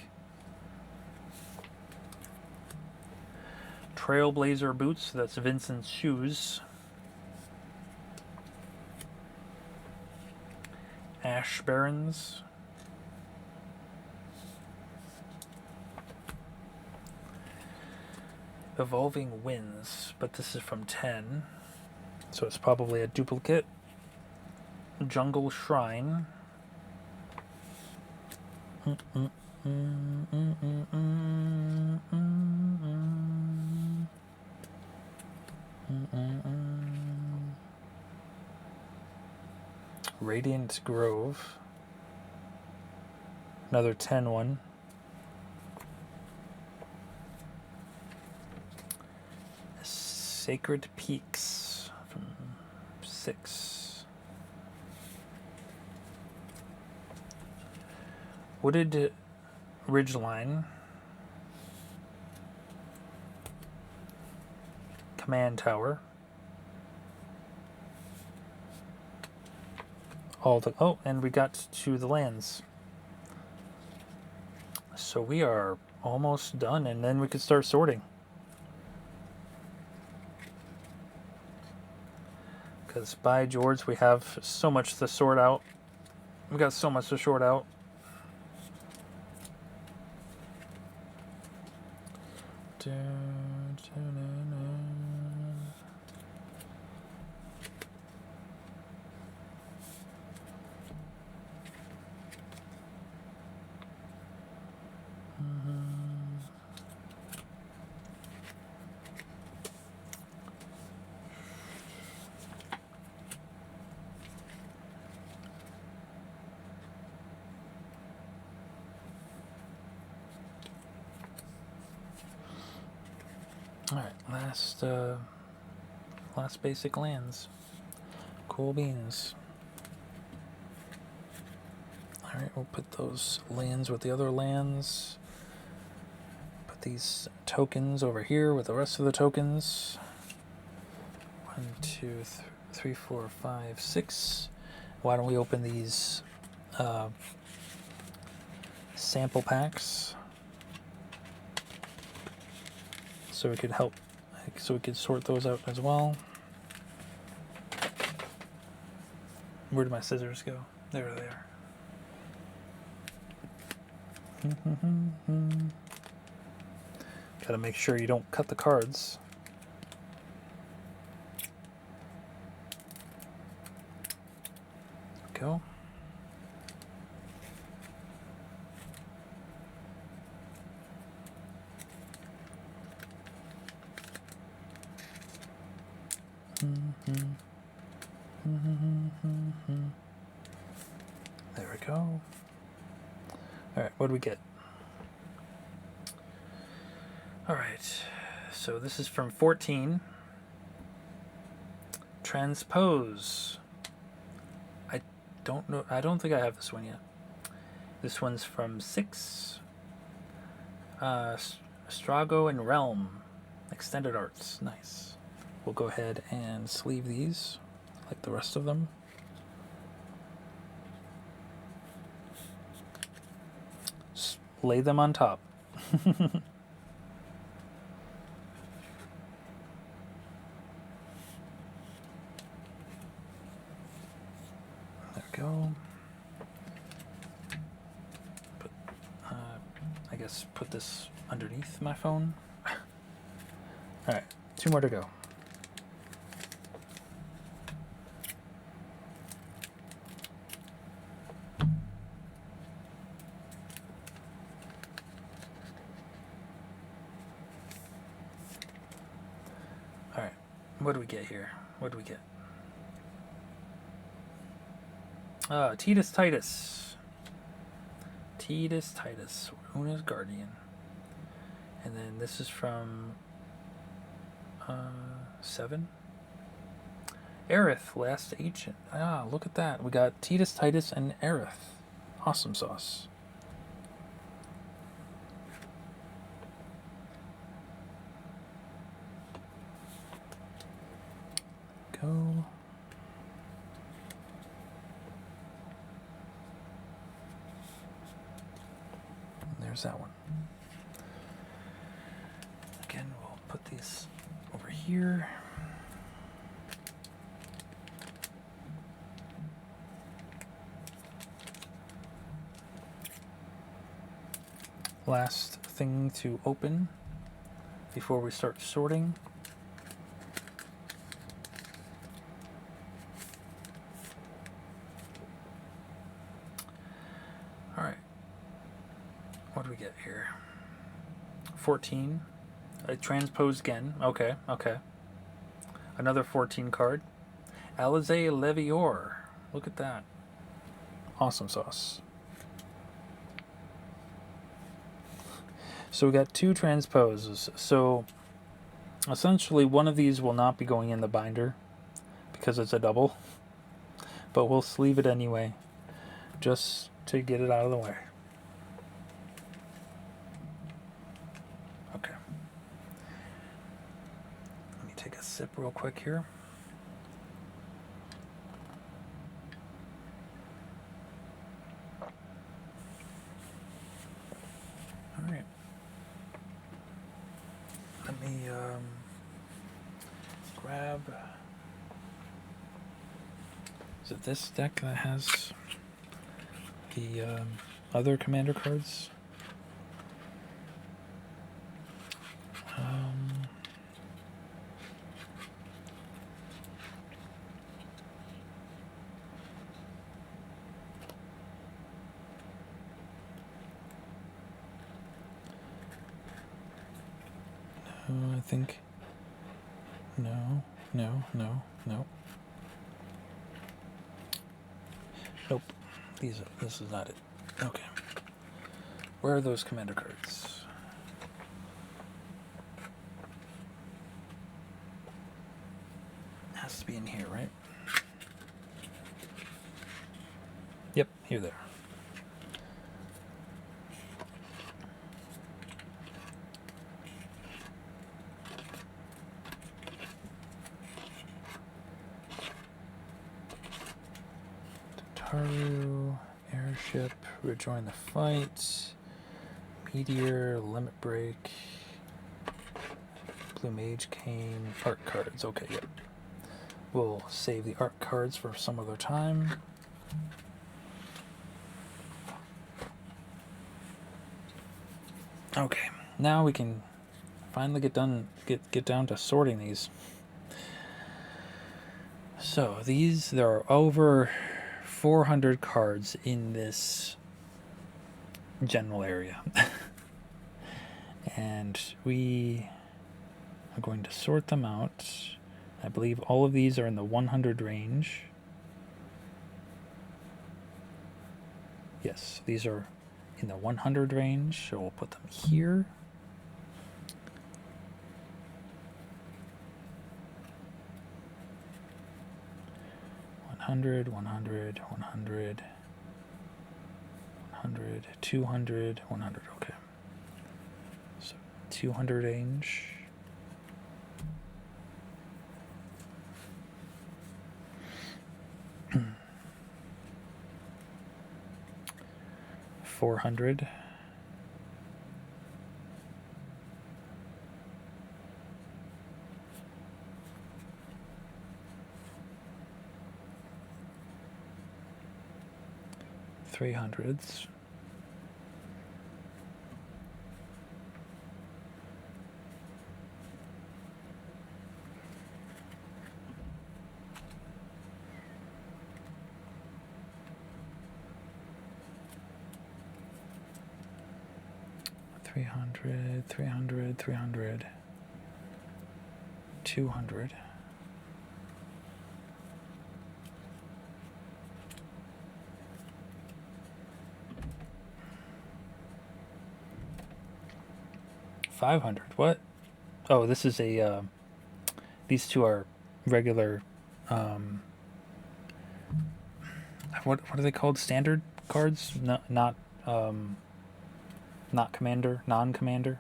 Trailblazer Boots, that's Vincent's shoes. Ash Barrens. Evolving Winds, but this is from 10, so it's probably a duplicate. Jungle Shrine. Radiant Grove. Another 10 one. Sacred Peaks from 6. Wooded Ridgeline. Command Tower. Oh, and we got to the lands. So we are almost done, and then we could start sorting. Because by George, we have so much to sort out. We got so much to sort out. Alright, last basic lands. Cool beans. Alright, we'll put those lands with the other lands. Put these tokens over here with the rest of the tokens. 1, 2, 3, 4, 5, 6. Why don't we open these sample packs? So we could sort those out as well. Where did my scissors go? There they are. Gotta make sure you don't cut the cards. There we go. There we go. Alright, what do we get? Alright, so this is from 14. Transpose. I don't know, I don't think I have this one yet. This one's from 6. Strago and Realm. Extended Arts. Nice. We'll go ahead and sleeve these like the rest of them. Just lay them on top. There we go. I guess put this underneath my phone. Alright, 2 more to go. Alright, what do we get here? What do we get? Titus Titus. Titus Titus, Una's Guardian. And then this is from 7. Aerith, Last Ancient. Ah, look at that. We got Titus Titus and Aerith Awesome sauce. Go. There's that one. Again, we'll put these over here. Last thing to open before we start sorting. All right. What do we get here? 14. I transposed again. Okay, okay. Another 14 card. Alizé Levior. Look at that. Awesome sauce. So we got 2 transposes. So essentially one of these will not be going in the binder because it's a double. But we'll sleeve it anyway, just to get it out of the way. Okay. Let me take a sip real quick here. All right. Let me grab. Is it this deck that has the other commander cards? I think. No. Nope. This is not it. Okay. Where are those commander cards? Has to be in here, right? Yep, here they are. Taru, airship, rejoin the fight, meteor, limit break, blue mage cane, art cards. Okay, yep. We'll save the art cards for some other time. Okay, now we can finally get down to sorting these. So there are over 400 cards in this general area. And we are going to sort them out. I believe all of these are in the 100 range. Yes, these are in the 100 range, so we'll put them here. $100, $100, $100, $100, $200, $100. Okay. So 200 range. $400. $300s. $300, 200. $500. What? Oh, this is a. These two are regular. What are they called? Standard cards, not commander, non-commander.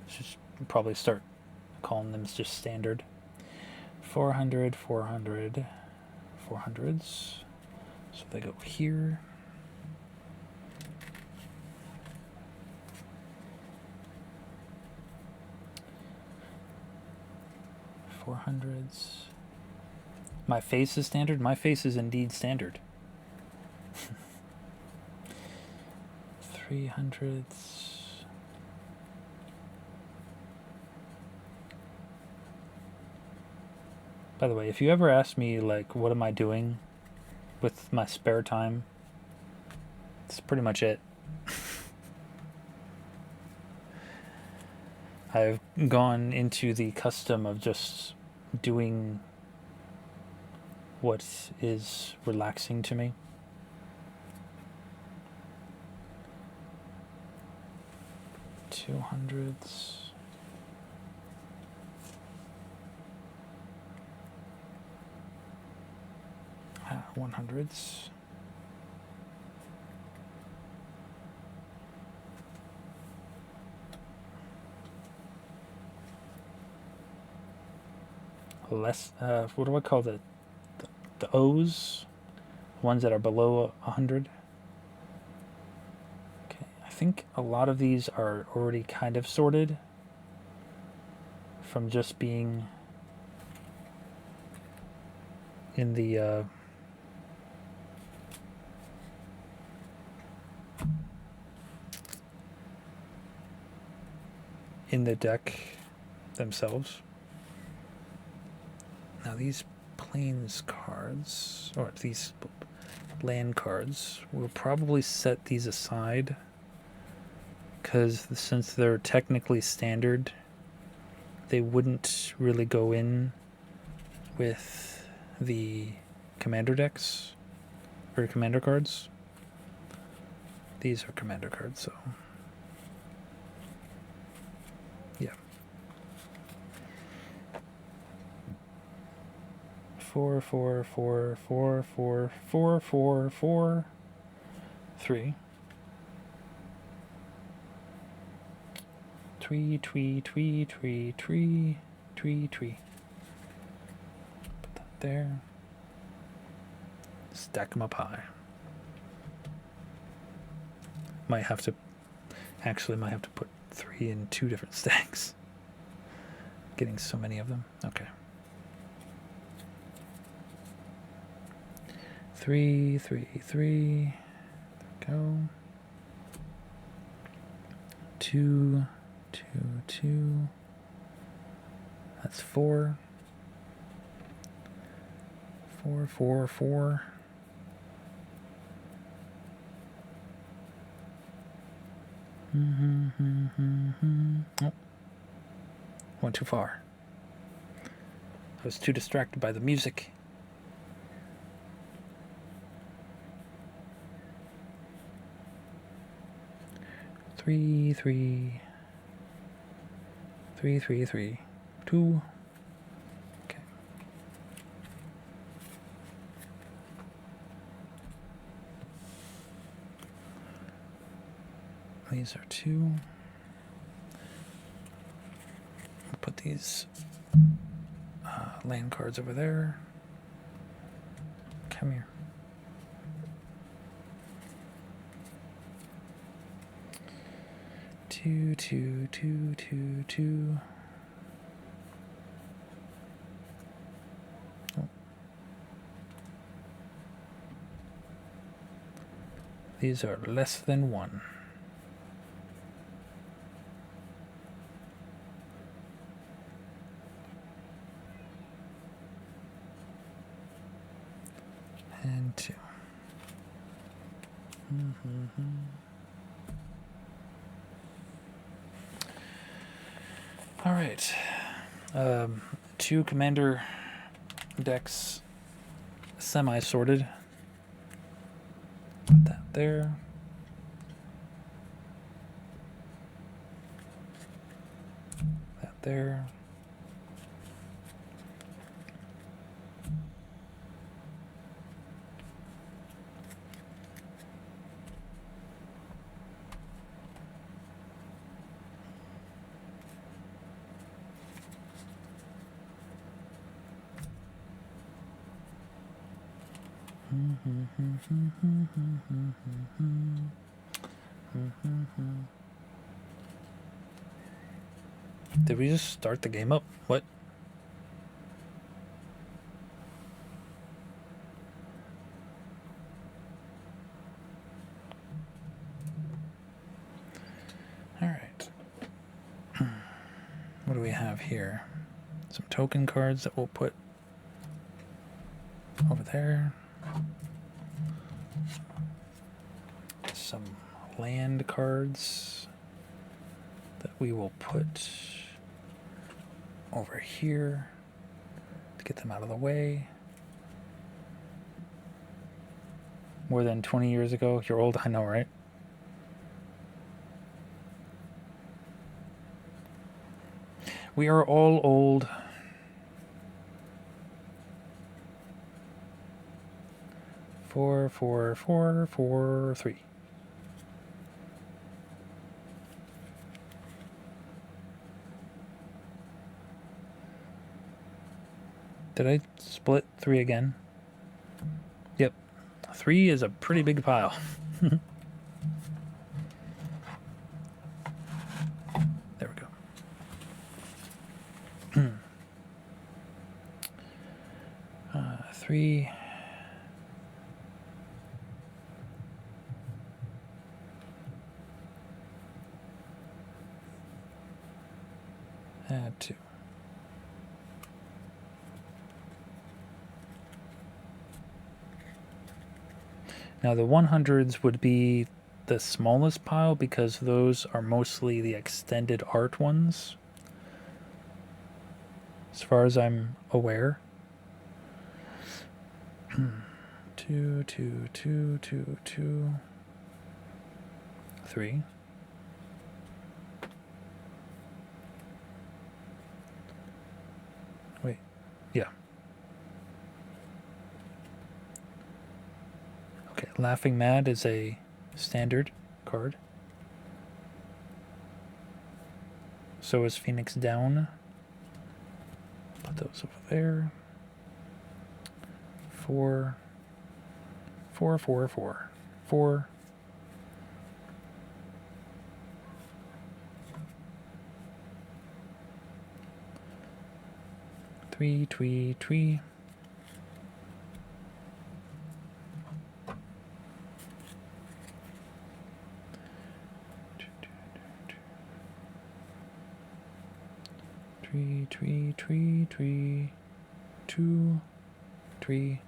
Should probably start calling them just standard. 400, 400, 400s. So they go here. $400s. My face is standard? My face is indeed standard. 300s. By the way, if you ever ask me, like, what am I doing with my spare time, it's pretty much it. I've gone into the custom of just doing what is relaxing to me. $200s. 100s. Less, what do I call the O's? Ones that are below 100. Okay, I think a lot of these are already kind of sorted from just being in the deck themselves. Now these plains cards, or these land cards, we'll probably set these aside because since they're technically standard, they wouldn't really go in with the commander decks or commander cards. These are commander cards, so yeah. 4, 4, 4, 4, 4, 4, 4, 4, 3. Tree, tree, tree, tree, tree, tree, tree. Put that there. Stack them up high. Might have to put 3 in 2 different stacks. Getting so many of them. Okay. 3, 3, 3. There we go. 2, 2, 2. That's 4. 4, 4, 4. Oh. Went too far. I was too distracted by the music. Three, 3, 3, 3, 2. Okay. These are 2. I'll put these land cards over there. Come here. Two, 2, 2, 2, 2. Oh. These are less than 1. And 2. All right. 2 commander decks semi-sorted. Put that there. That there. Did we just start the game up? What? Alright. What do we have here? Some token cards that we'll put over there. Some land cards that we will put over here to get them out of the way. More than 20 years ago. You're old, I know, right? We are all old. Four, 3. Did I split 3 again? Yep. 3 is a pretty big pile. There we go. 3. Add 2. Now the 100s would be the smallest pile because those are mostly the extended art ones, as far as I'm aware. 2, 2, 2, 2, 2, 3. Wait, yeah. Okay, Laughing Mad is a standard card. So is Phoenix Down. Put those over there. 4, 4, 4, 4, 4. Twee, twee, twee. Twee, twee, twee, twee. 2, 3.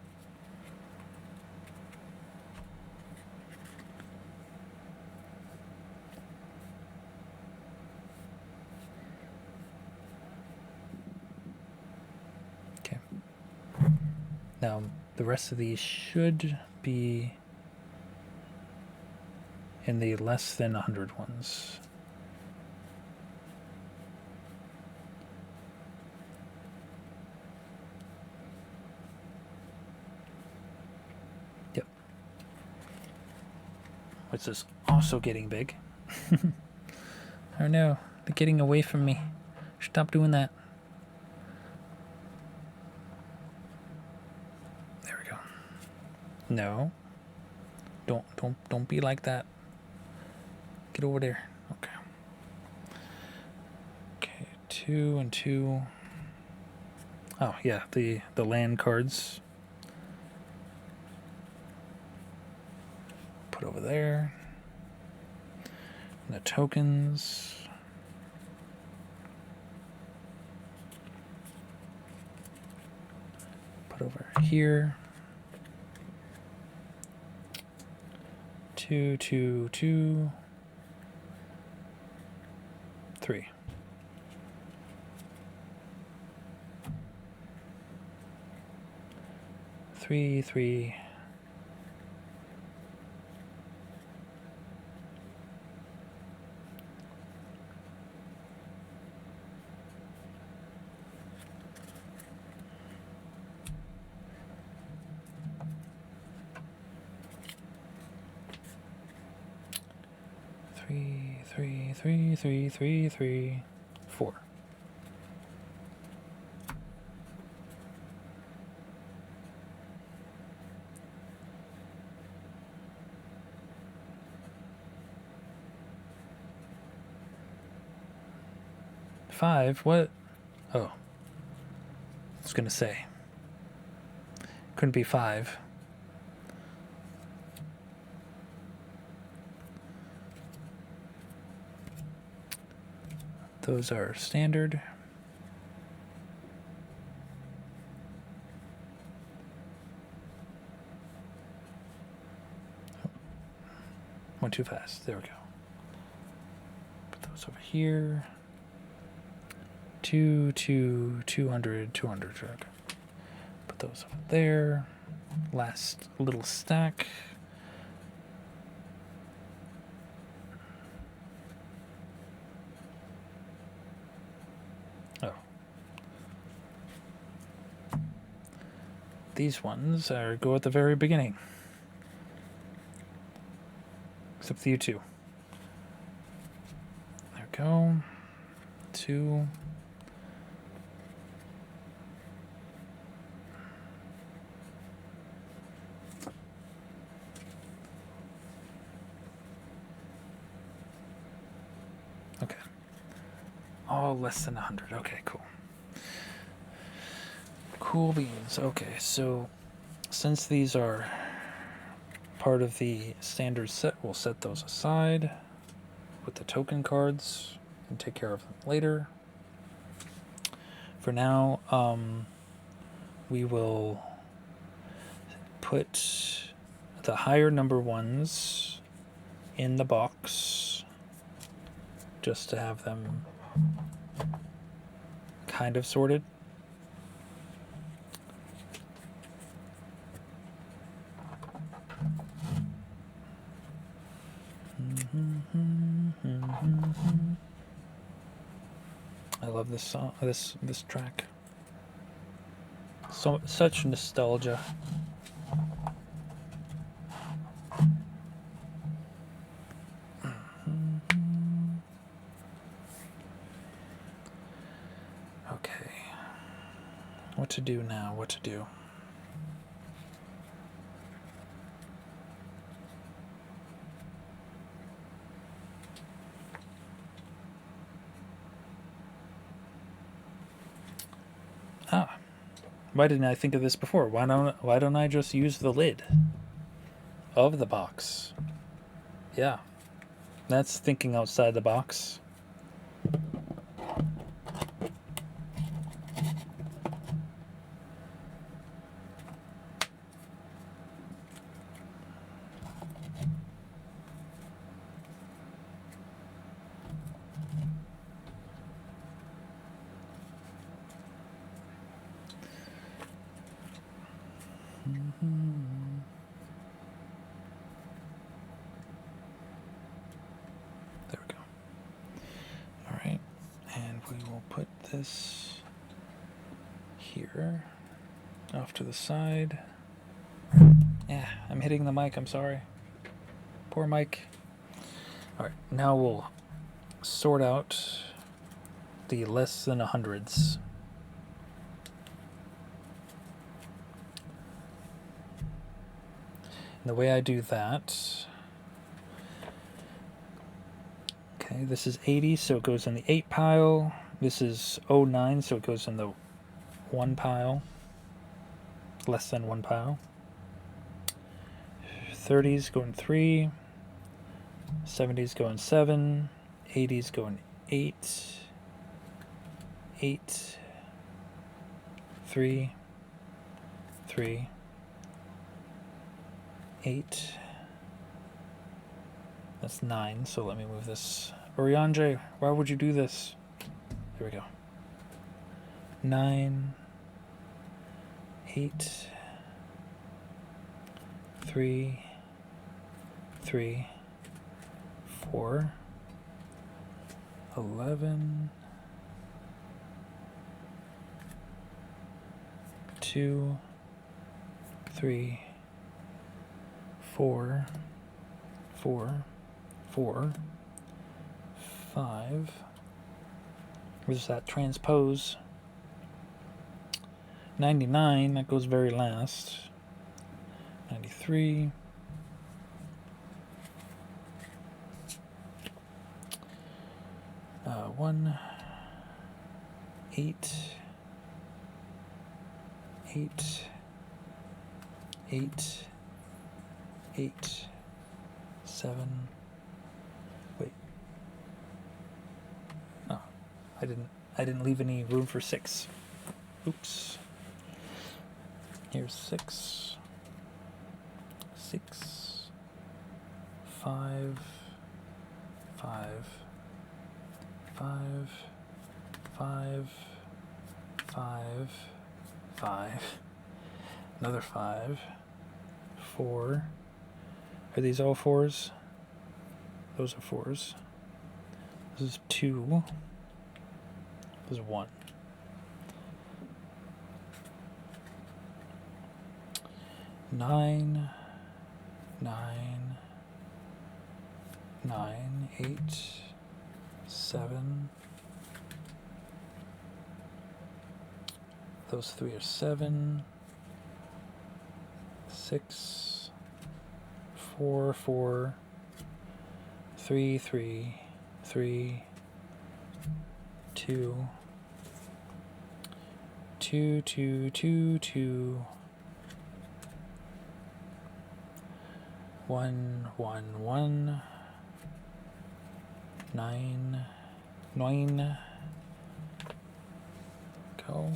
Okay. Now, the rest of these should be in the less than 100 ones. Yep. Which is also getting big. Oh no, they're getting away from me. Stop doing that. There we go. No. Don't be like that. Get over there. Okay. Okay, 2 and 2. Oh yeah, the land cards. Put over there. And the tokens. Put over here. 2, 2, 2, 3. 3, 3. 3, 3, 3, 3, 3, 3, 4. 5? What? Oh. I was gonna say. Couldn't be 5. Those are standard. Went too fast. There we go. Put those over here. 200, 200. Okay. Put those over there. Last little stack. Oh. These ones go at the very beginning. Except for you two. There we go. 2. Okay. All less than 100. Okay, cool. Cool beans. Okay, so since these are part of the standard set, we'll set those aside with the token cards and take care of them later. For now, we will put the higher number ones in the box just to have them kind of sorted. I love this song, this track. Such nostalgia. Okay. What to do now? What to do? Ah, why didn't I think of this before? Why don't I just use the lid of the box? Yeah, that's thinking outside the box. There we go. All right, and we will put this here, off to the side. Yeah, I'm hitting the mic, I'm sorry. Poor mic. All right, now we'll sort out the less than 100s. And the way I do that, okay, this is 80, so it goes in the 8 pile. This is 09, so it goes in the 1 pile, less than 1 pile. 30s go in 3, 70s go in 7, 80s go in 8, 8, 3, 3, 8. That's 9, so let me move this. Orianjay, why would you do this? Here we go. 9, 8, 3, 3, 4, 11, 2, 3, 4, 4, 4, 5. Where's that transpose? 99, that goes very last. 93. 1, 8, 8, 8, 8, 7. Wait. Oh, I didn't leave any room for 6. Oops. Here's 6. 6, 5, 5, 5, 5, 5, 5, another 5, 4. Are these all 4s? Those are 4s. This is 2. This is 1. 9, 9, 9, 8, 7. Those 3 are 7. 6, 4, 4, 3, 3, 3, 2, 2, 2, 2, 2, 1, 1, 1, 9, 9. Go.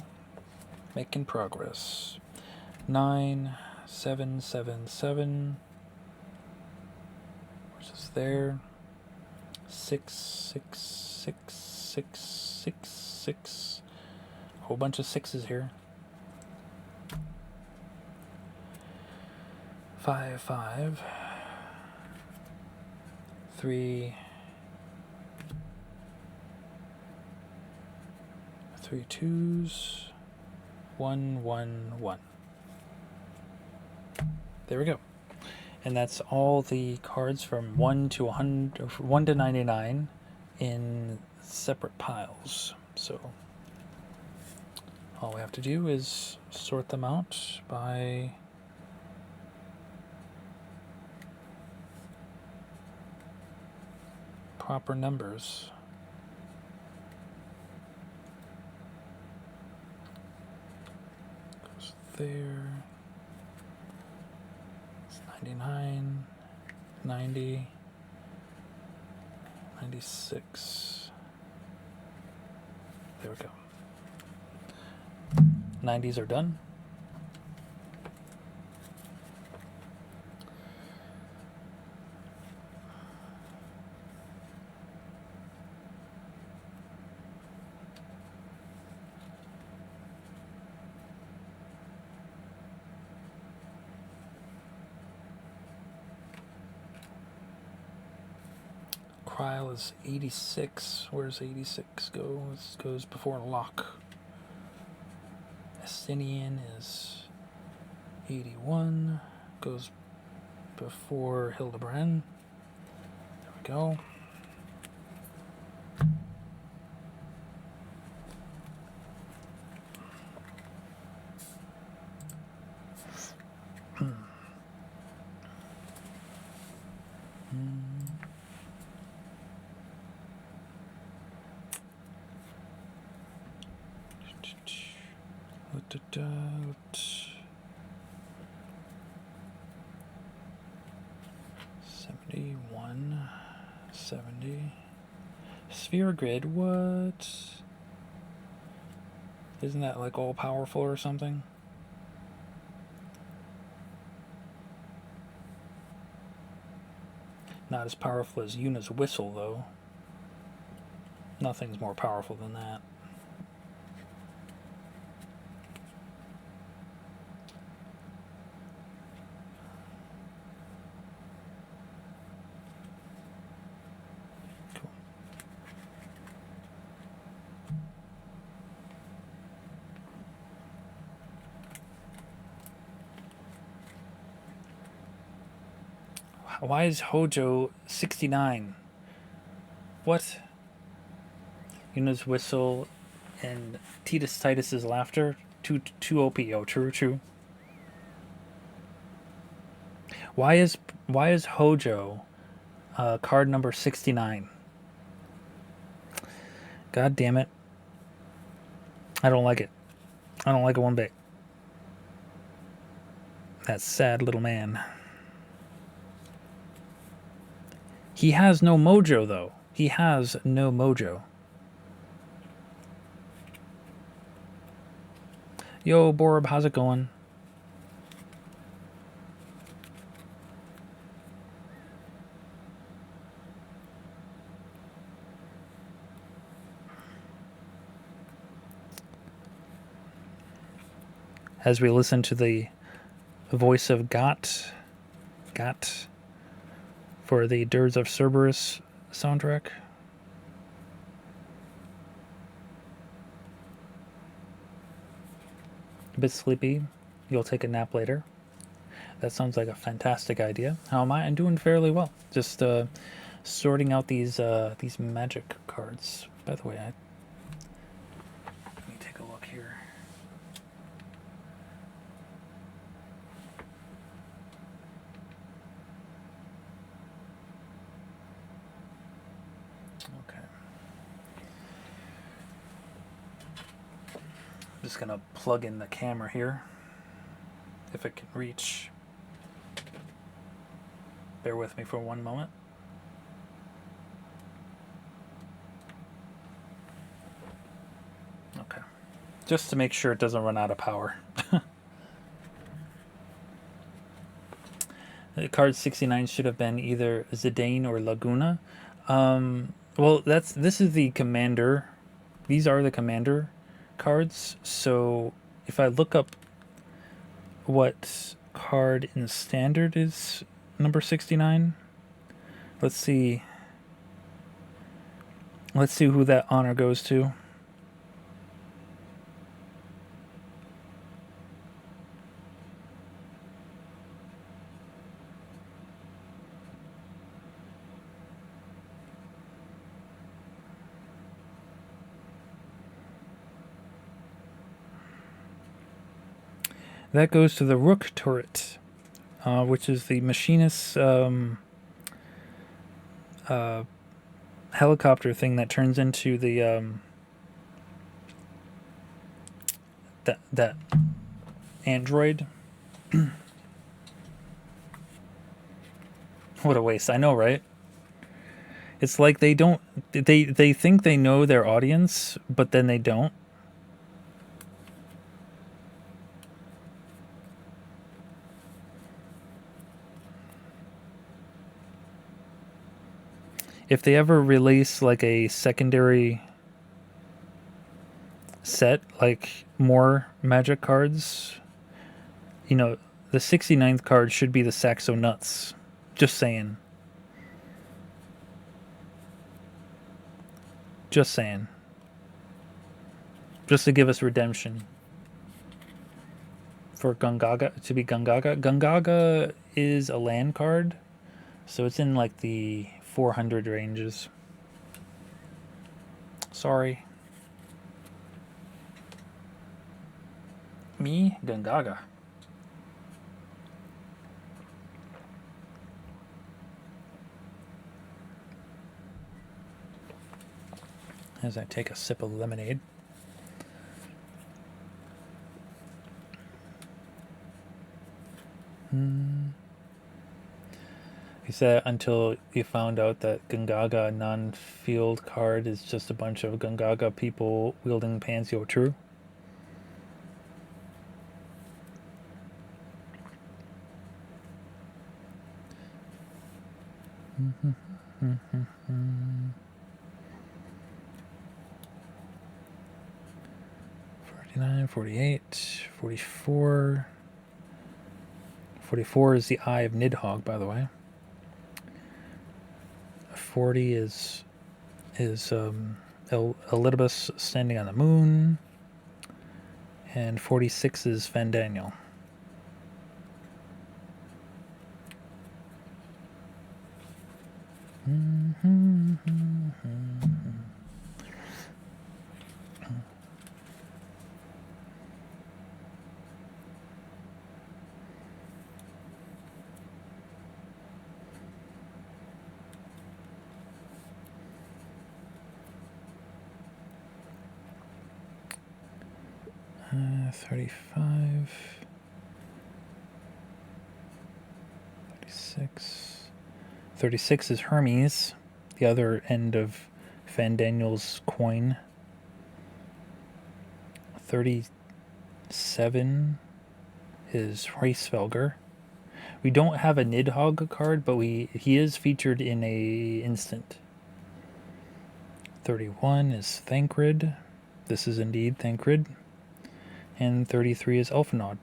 Making progress. 9, 7, 7, 7. Where's this there? 6, 6, 6, 6, 6, 6. A whole bunch of 6s here. 5, 5. 3, 3 2s. 1, 1, 1. There we go. And that's all the cards from 1 to 100, 1 to 99 in separate piles. So all we have to do is sort them out by proper numbers. Goes there. 99, 90, 96. There we go. 90s are done. Cryle is 86. Where's 86 go? This goes before lock. Estinian is 81. Goes before Hildebrand. There we go. Sphere grid, what? Isn't that like all powerful or something? Not as powerful as Yuna's whistle, though. Nothing's more powerful than that. Why is Hojo 69? What? Yuna's whistle and Titus Titus's laughter? Too OP. Oh, true. Why is Hojo card number 69? God damn it. I don't like it. I don't like it one bit. That sad little man. He has no mojo, though. He has no mojo. Yo, Borb, how's it going? As we listen to the voice of Got for the Dirge of Cerberus soundtrack. A bit sleepy. You'll take a nap later. That sounds like a fantastic idea. How am I? I'm doing fairly well. Just sorting out these magic cards. By the way, let me take a look here. Okay. I'm just gonna plug in the camera here, if it can reach. Bear with me for one moment. Okay. Just to make sure it doesn't run out of power. Card 69 should have been either Zidane or Laguna. Well, this is the commander. These are the commander cards. So if I look up what card in standard is number 69, let's see who that honor goes to. That goes to the Rook turret, which is the machinist's helicopter thing that turns into the that android. What a waste! I know, right? It's like they think they know their audience, but then they don't. If they ever release like a secondary set, like more magic cards, you know, the 69th card should be the Saxo Nuts. Just saying. Just saying. Just to give us redemption. For Gungaga to be Gungaga. Gungaga is a land card, so it's in like the 400 ranges. Sorry. Me? Gungaga. As I take a sip of lemonade. He said until you found out that Gungaga non-field card is just a bunch of Gungaga people wielding Pansio. True? $49, $48, $44. 44 is the Eye of Nidhogg, by the way. 40 is Elidibus standing on the moon, and 46 is Fandaniel. 35. 36. 36 is Hermes, the other end of Fandaniel's coin. 37 is Hraesvelgr. We don't have a Nidhogg card, but he is featured in a instant. 31 is Thancred. This is indeed Thancred. And 33 is Elfinod.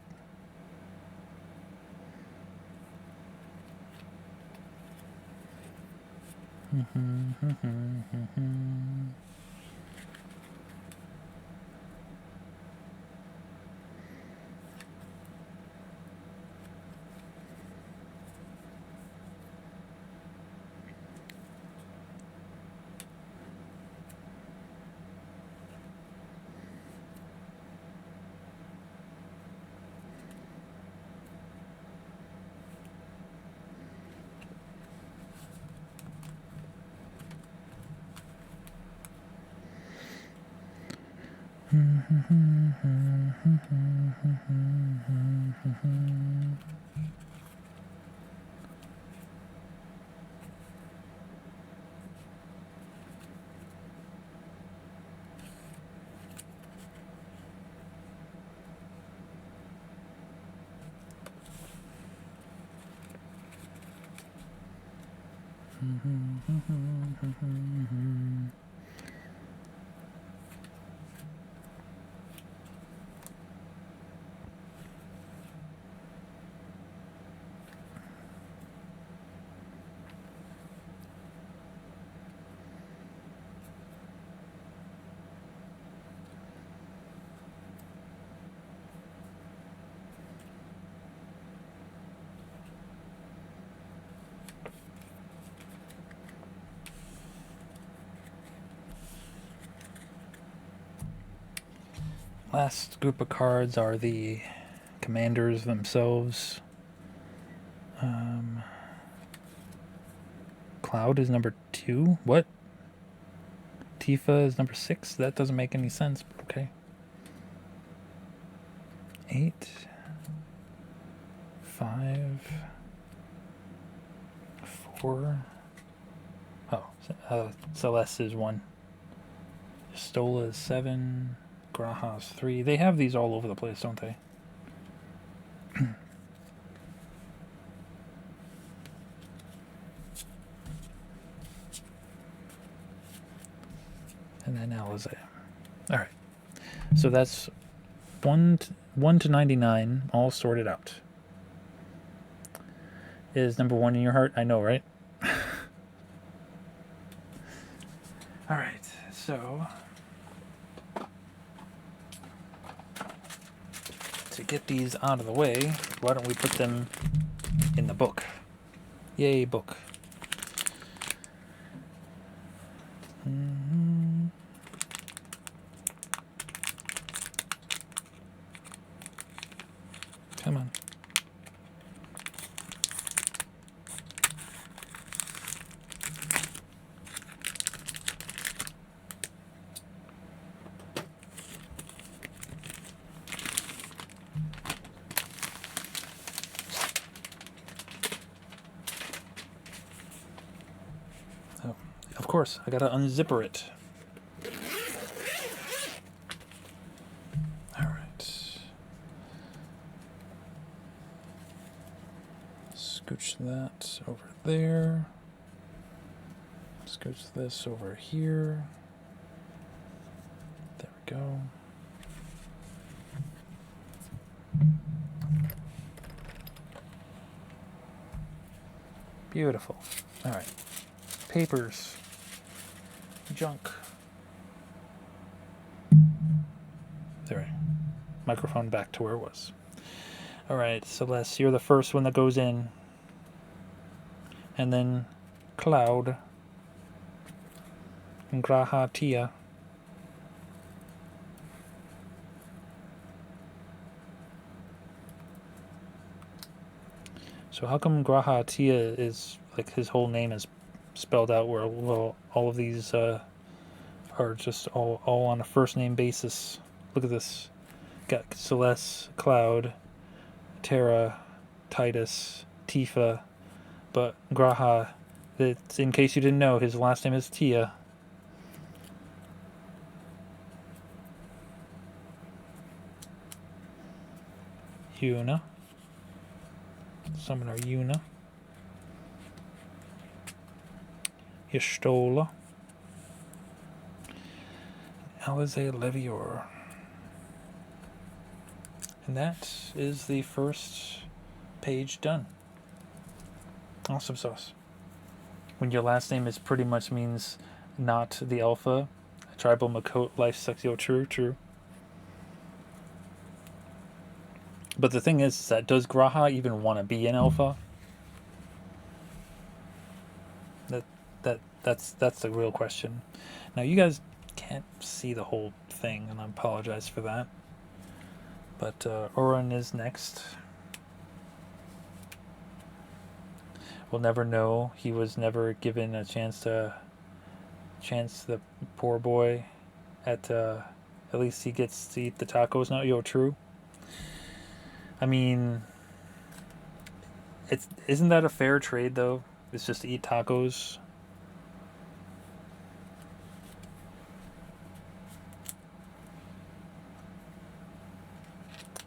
Last group of cards are the commanders themselves. Cloud is number 2. What? Tifa is number 6? That doesn't make any sense, but okay. 8. 5. 4. Oh, Celeste is 1. Stola is 7. Graha's 3. They have these all over the place, don't they? And then Alizé. Alright. So that's 1 to 99, all sorted out. Is number 1 in your heart? I know, right? Alright, so to get these out of the way, why don't we put them in the book? Yay, book. Come on. Oh, of course, I gotta unzipper it. Scooch that over there. Scooch this over here. There we go. Beautiful. All right. Papers. Junk. There. Microphone back to where it was. All right, Celeste, you're the first one that goes in. And then Cloud, and Graha Tia. So how come Graha Tia is, like, his whole name is spelled out where all of these are just all on a first name basis? Look at this. got Celeste, Cloud, Terra, Titus, Tifa, but Graha, that's, in case you didn't know, his last name is Tia. Yuna. Summoner Yuna. Y'shtola. Alize Levior. And that is the first page done. Awesome sauce. When your last name is pretty much means not the alpha. Tribal Makot life sexio true. But the thing is that does Graha even want to be an alpha? That's the real question. Now you guys can't see the whole thing, and I apologize for that. But Oren is next. We'll never know. He was never given a chance, the poor boy. At least he gets to eat the tacos now. Yo, true. I mean, isn't that a fair trade though? It's just to eat tacos.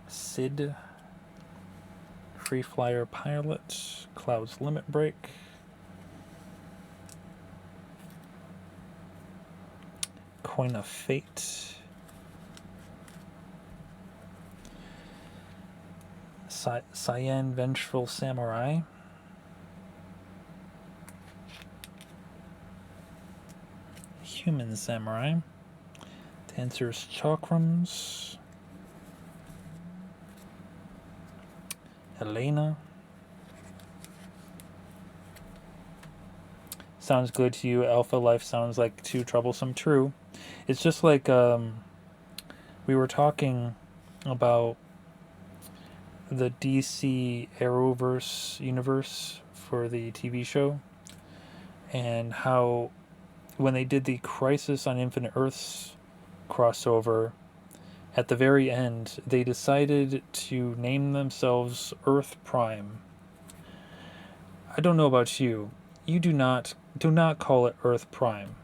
Sid, Free Flyer Pilot, Cloud's Limit Break, Coin of Fate, Cyan Vengeful Samurai, Human Samurai, Dancer's Chakrams, Elena. Sounds good to you. Alpha life sounds like too troublesome. True. It's just like we were talking about the DC Arrowverse universe for the TV show, and how when they did the Crisis on Infinite Earths crossover, at the very end, they decided to name themselves Earth Prime. I don't know about you. You do not call it Earth Prime.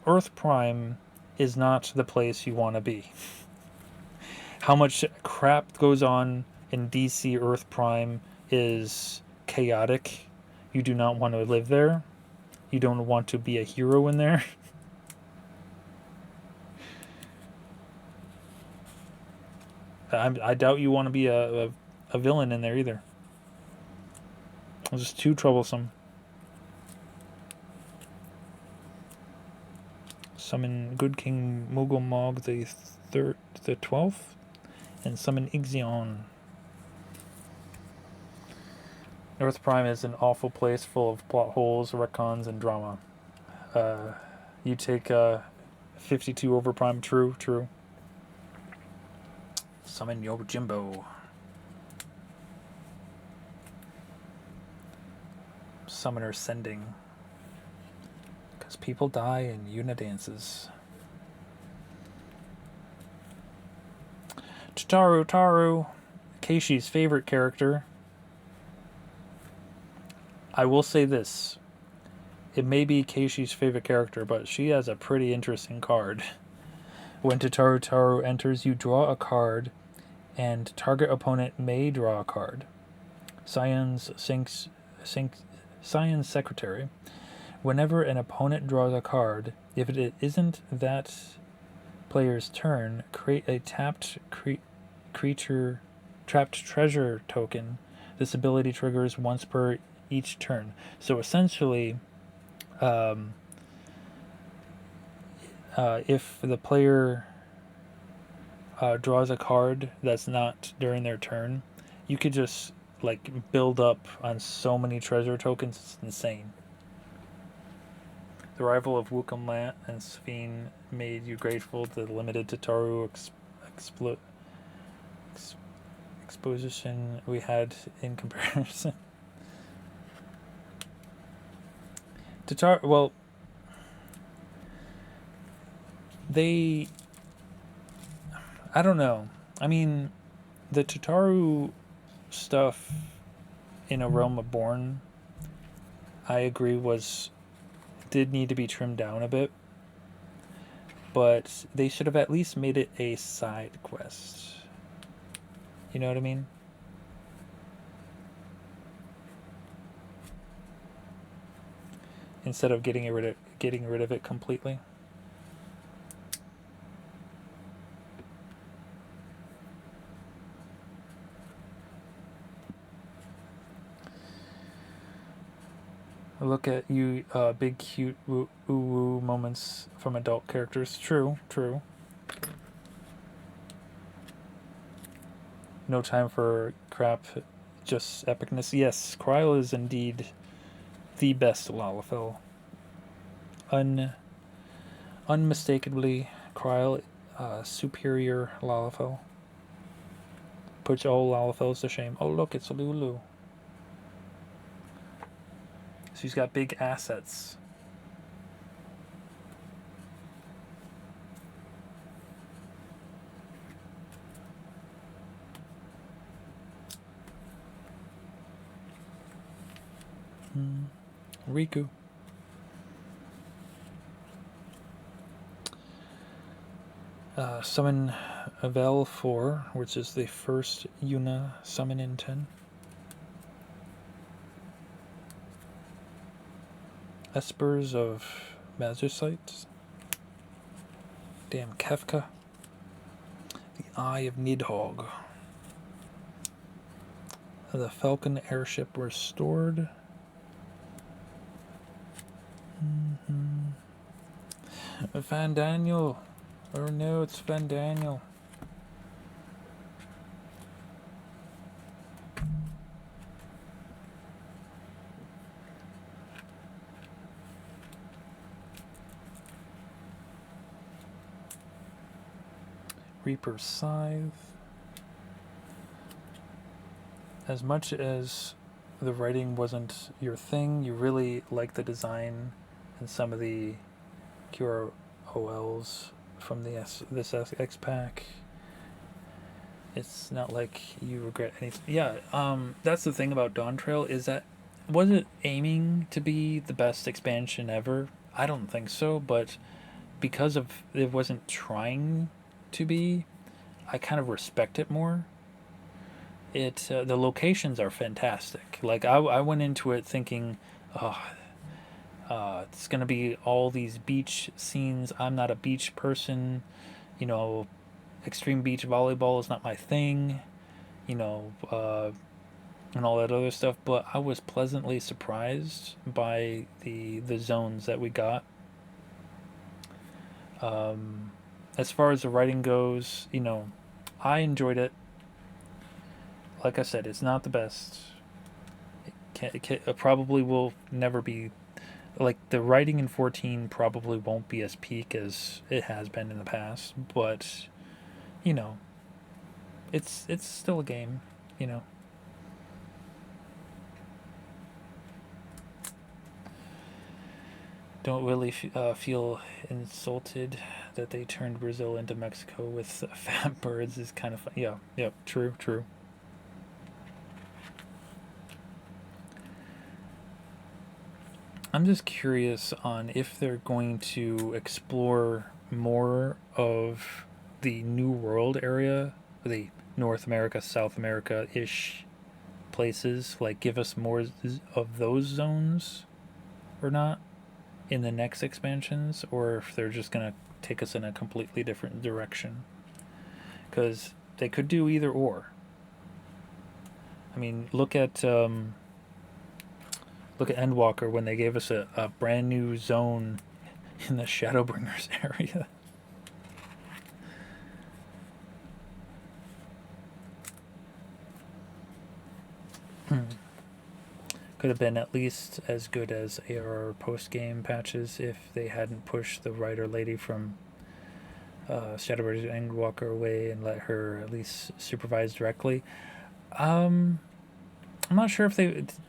Earth Prime is not the place you want to be. How much crap goes on in DC Earth Prime is chaotic. You do not want to live there. You don't want to be a hero in there. I doubt you want to be a villain in there either. It's just too troublesome. Summon Good King Mogulmog the 12th, and summon Ixion. Earth Prime is an awful place full of plot holes, retcons, and drama. You take 52 over Prime. True. Summon Yojimbo. Summoner Sending. Because people die in Yuna dances. Taru. Keishi's favorite character. I will say this. It may be Keishi's favorite character, but she has a pretty interesting card. When Taru enters, you draw a card, and target opponent may draw a card. Cyan's Secretary. Whenever an opponent draws a card, if it isn't that player's turn, create a trapped treasure token. This ability triggers once per each turn. So essentially, if the player draws a card that's not during their turn, you could just build up on so many treasure tokens. It's insane. The arrival of Wukong Lant and Sphene made you grateful to the limited Tataru exposition we had in comparison. Well, I don't know. I mean, the Tataru stuff in A Realm Reborn, I agree, did need to be trimmed down a bit, but they should have at least made it a side quest. You know what I mean? Instead of getting rid of it completely. Look at you, big cute woo woo moments from adult characters. True, true. No time for crap, just epicness. Yes, Kryl is indeed the best Lalafell. Unmistakably, Kryl, superior Lalafell. Puts all Lalafells to shame. Oh, look, it's Lulu. She's got big assets. Riku. Summon Avel 4, which is the first Yuna summon in 10. Espers of Magicite. Damn Kefka. The Eye of Nidhogg. The Falcon airship restored. Van Daniel. Oh no, it's Van Daniel. Reaper's Scythe. As much as the writing wasn't your thing, you really like the design and some of the QROLs from this X pack. It's not like you regret anything. Yeah, that's the thing about Dawn Trail, is that, was it aiming to be the best expansion ever? I don't think so, but because of it wasn't trying to be, I kind of respect it more. The locations are fantastic. Like I went into it thinking, oh, it's gonna be all these beach scenes. I'm not a beach person, you know. Extreme beach volleyball is not my thing, you know, and all that other stuff. But I was pleasantly surprised by the zones that we got. As far as the writing goes, you know, I enjoyed it. Like I said, it's not the best. It probably will never be, like, the writing in 14 probably won't be as peak as it has been in the past, but you know, it's still a game, you know. Don't really feel insulted that they turned Brazil into Mexico with fat birds. Is kind of fun. Yeah, yeah, true, true. I'm just curious on if they're going to explore more of the New World area, the North America, South America ish places. Like, give us more of those zones or not in the next expansions, or if they're just going to take us in a completely different direction. Because they could do either or. I mean, look at Endwalker when they gave us a brand new zone in the Shadowbringers area. Could have been at least as good as ARR post-game patches if they hadn't pushed the writer lady from Shadowbringers Endwalker away and let her at least supervise directly. I'm not sure if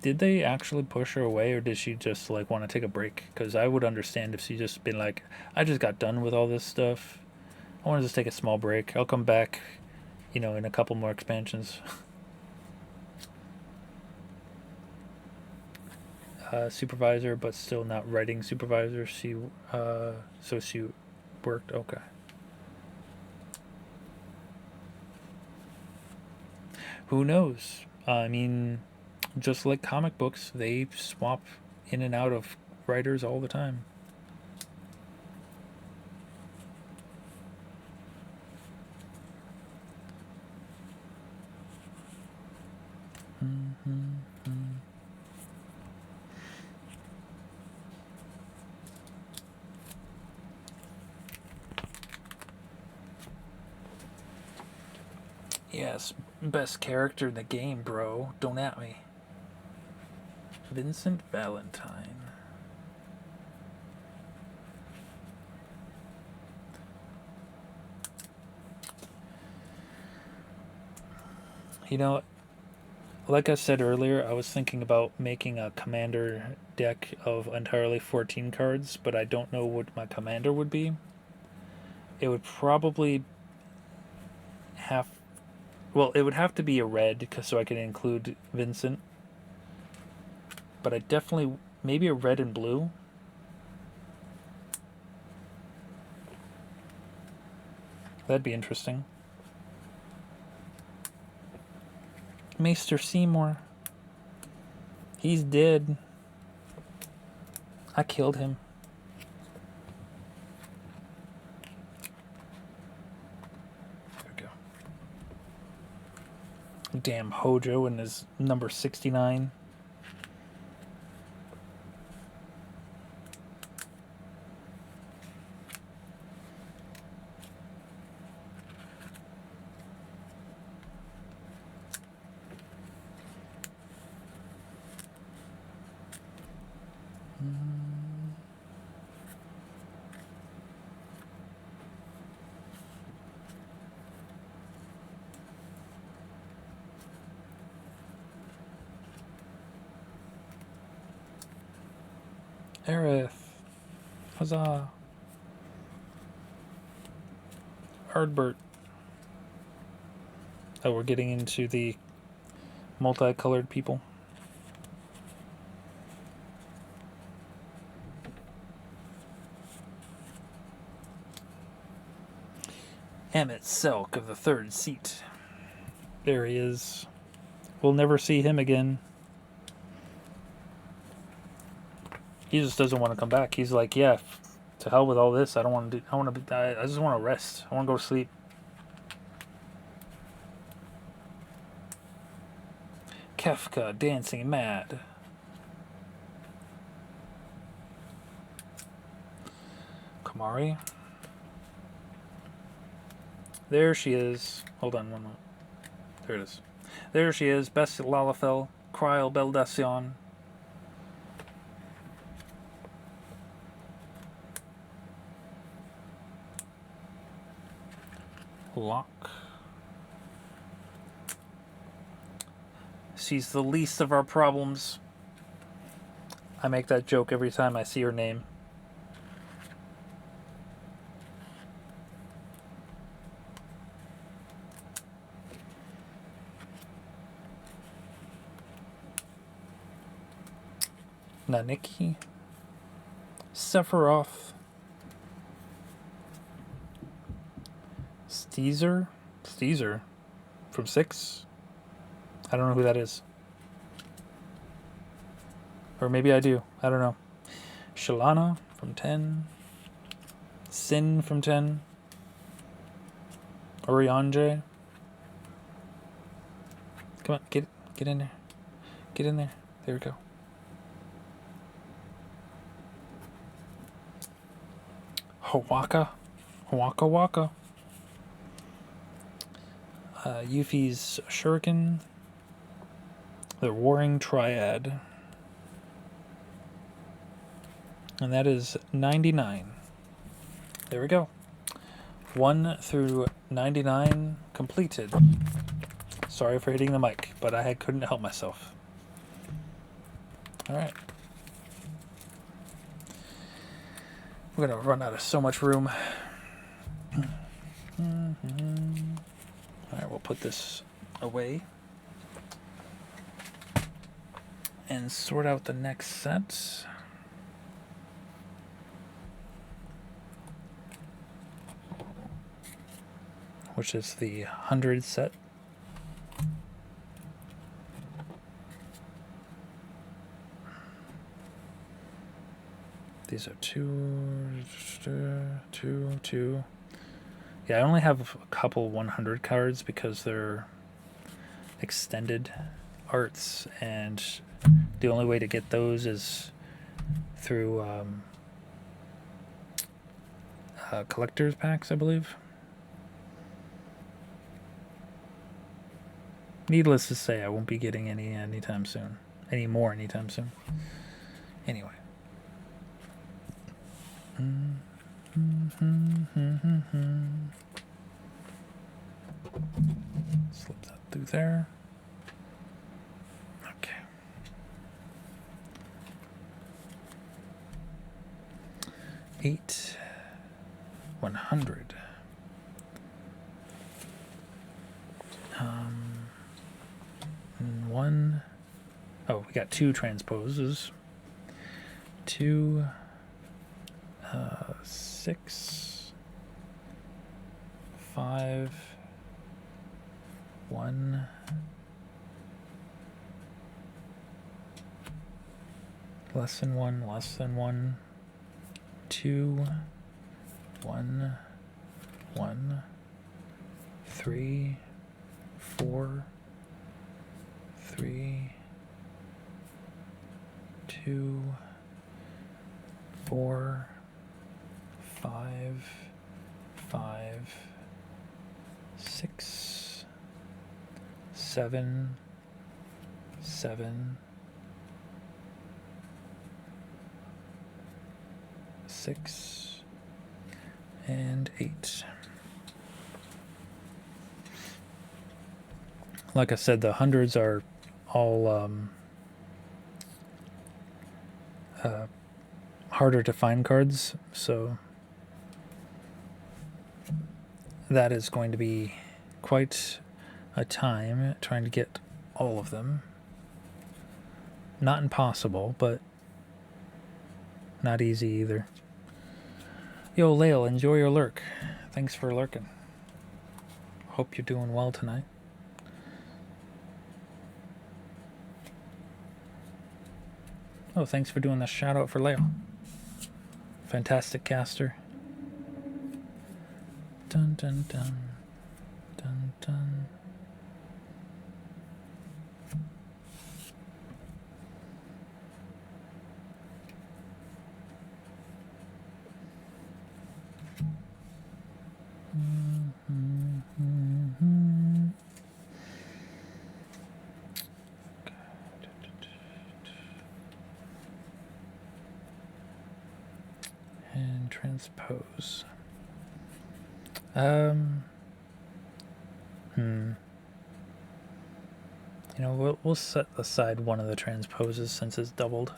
they actually push her away, or did she just like want to take a break? Because I would understand if she just been like, I just got done with all this stuff. I want to just take a small break. I'll come back, you know, in a couple more expansions. Supervisor, but still not writing supervisor. So she worked. Okay. Who knows? I mean, just like comic books, they swap in and out of writers all the time. Yes, best character in the game, bro. Don't at me. Vincent Valentine. You know, like I said earlier, I was thinking about making a commander deck of entirely 14 cards, but I don't know what my commander would be. It would probably have... Well, it would have to be a red, so I could include Vincent. But I definitely... Maybe a red and blue. That'd be interesting. Maester Seymour. He's dead. I killed him. There we go. Damn Hojo and his number 69. Aerith. Huzzah. Ardbert. Oh, we're getting into the multicolored people. Emmett Selk of the third seat. There he is. We'll never see him again. He just doesn't want to come back. He's like, yeah, to hell with all this. I don't want to do. I just want to rest. I want to go to sleep. Kefka dancing mad. Kamari. There she is. Hold on one moment. There it is. There she is. Best Lalafell. Cryle Beldacion. Lock. She's the least of our problems. I make that joke every time I see her name. Naniki. Sephiroth. Steezer from 6. I don't know who that is. Or maybe I do. I don't know. Shalana from 10. Sin from 10. Oriange. Come on, get in there. Get in there. There we go. Hawaka. Waka. Yuffie's Shuriken. The Warring Triad. And that is 99. There we go. 1 through 99 completed. Sorry for hitting the mic, but I couldn't help myself. Alright. We're going to run out of so much room. Alright, we'll put put this away and sort out the next set. Which is the 100 set. These are two. Yeah, I only have a couple 100 cards because they're extended arts, and the only way to get those is through collector's packs, I believe. Needless to say, I won't be getting any anytime soon. Any more anytime soon. Anyway. Slip that through there. Okay. Eight. 100. One. Oh, we got two transposes. 2, 6, 5, 1, less than 1, less than 1, 2, 1, 1, 3, 4, 3, 2, 4, 5, 5, 6, 7, 7, 6, and 8. Like I said, the hundreds are all harder to find cards, so that is going to be quite a time trying to get all of them. Not impossible, but not easy either. Yo, Lael, enjoy your lurk. Thanks for lurking. Hope you're doing well tonight. Oh, thanks for doing the shout out for Lael. Fantastic caster. Dun dun dun. Dun dun. And transpose. You know, we'll set aside one of the transposes since it's doubled.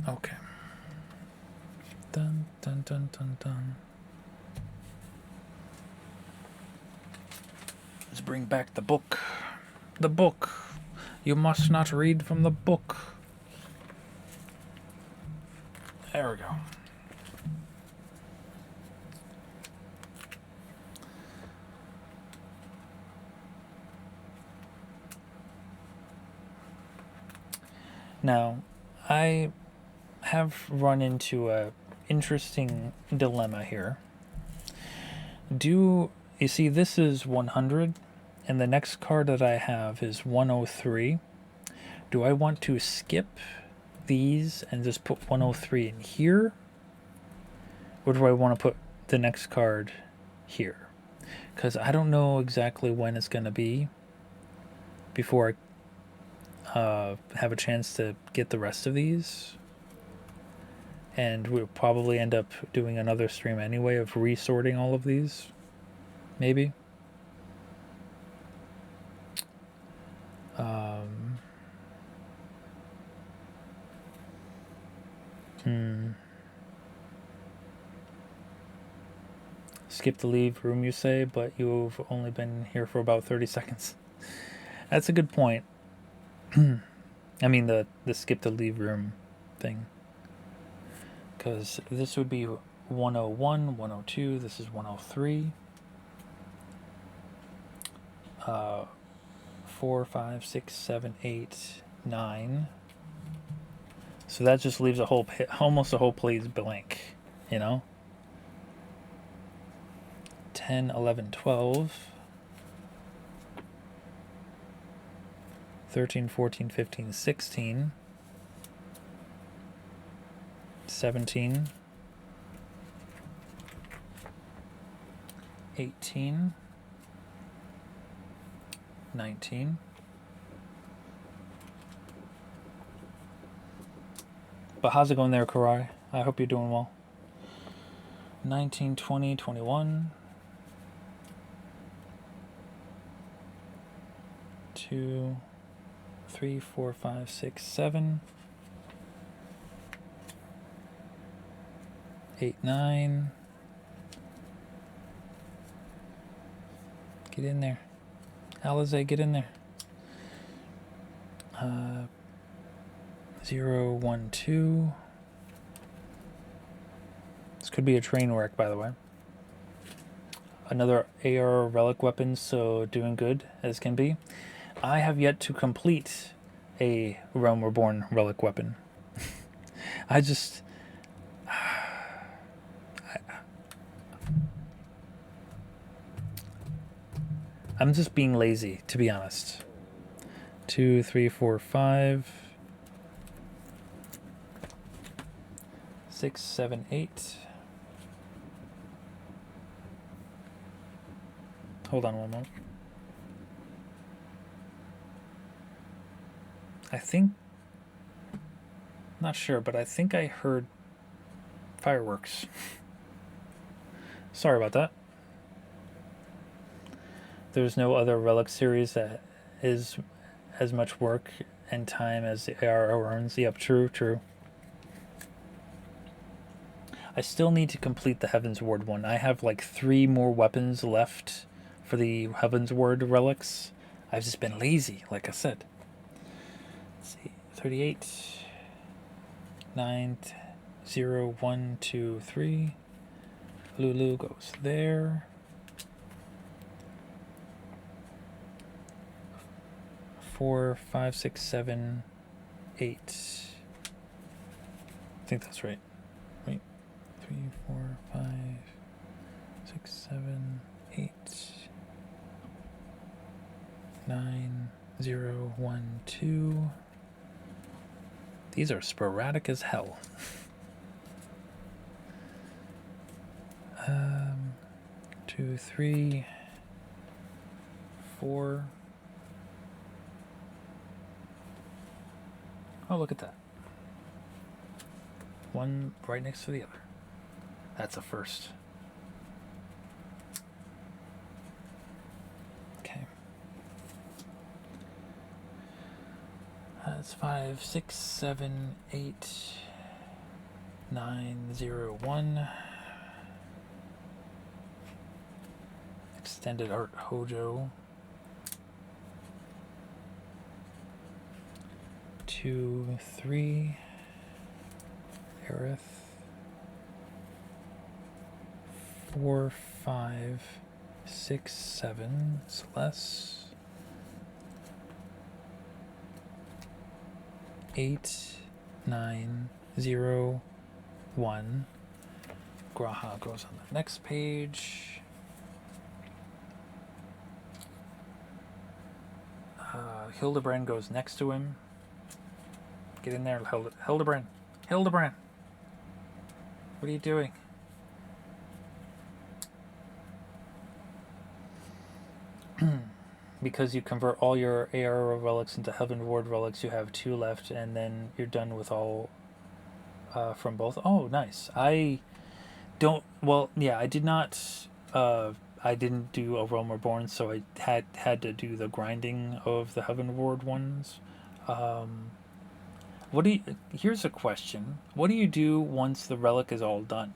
Okay. Dun dun dun dun dun. Let's bring back the book. The book. You must not read from the book. There we go. Now, I have run into a interesting dilemma here. You see, this is 100, and the next card that I have is 103. Do I want to skip these and just put 103 in here? Or do I want to put the next card here? Because I don't know exactly when it's going to be before I have a chance to get the rest of these. And we'll probably end up doing another stream anyway of resorting all of these. Maybe. Skip the leave room, you say, but you've only been here for about 30 seconds. That's a good point. I mean, the skip the leave room thing. Because this would be 101, 102, this is 103. 4, 5, 6, 7, 8, 9. So that just leaves almost a whole page blank, you know? 10, 11, 12. 13, 14, 15, 16. 17. 18. 19. But how's it going there, Karai? I hope you're doing well. 19, 20, 21. 2, 3, 4, 5, 6, 7. 8, 9. Get in there. Alize, get in there. 0, 1, 2. This could be a train wreck, by the way. Another AR relic weapon, so doing good as can be. I have yet to complete a Realm Reborn relic weapon. I just... I'm just being lazy, to be honest. 2, 3, 4, 5. 6, 7, 8. Hold on one moment. I think... Not sure, but I think I heard fireworks. Sorry about that. There's no other relic series that is as much work and time as the AR earns. Yep, true. I still need to complete the Heaven's Ward one. I have like 3 more weapons left for the Heaven's Ward relics. I've just been lazy, like I said. Let's see, 38, 9, 0, 1, 2, 3. Lulu goes there. 4, 5, 6, 7, 8. I think that's right. Wait. 3, 4, 5, 6, 7, 8. 9, 0, 1, 2. These are sporadic as hell. 2, 3, 4. Oh, look at that. One right next to the other. That's a first. Okay. That's 5, 6, 7, 8, 9, 0, 1. Extended Art Hojo. 2, 3. Aerith. 4, 5, 6, 7. Celeste. 8, 9, 0, 1. Graha goes on the next page. Hildebrand goes next to him. Get in there, Hildebrand. Hildebrand! What are you doing? Because you convert all your AR relics into Heaven Ward relics, you have 2 left, and then you're done with all from both. Oh, nice. I did not... I didn't do a Realm Reborn, so I had to do the grinding of the Heaven Ward ones. What do you? Here's a question. What do you do once the relic is all done?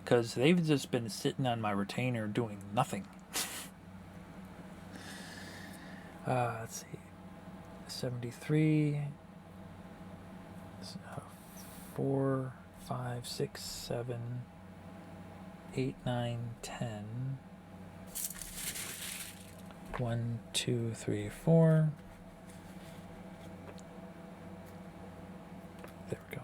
Because they've just been sitting on my retainer doing nothing. Let's see. 73. 4, 5, 6, 7, 8, 9, 10. 1, 2, 3, 4. There we go.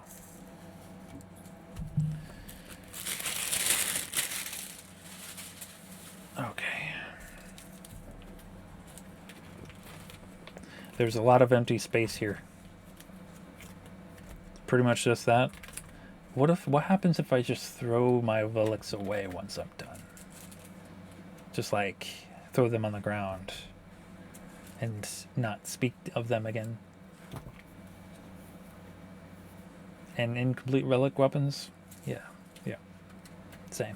Okay. There's a lot of empty space here. Pretty much just that. What happens if I just throw my relics away once I'm done? Just like throw them on the ground and not speak of them again. And incomplete relic weapons? Yeah. Same.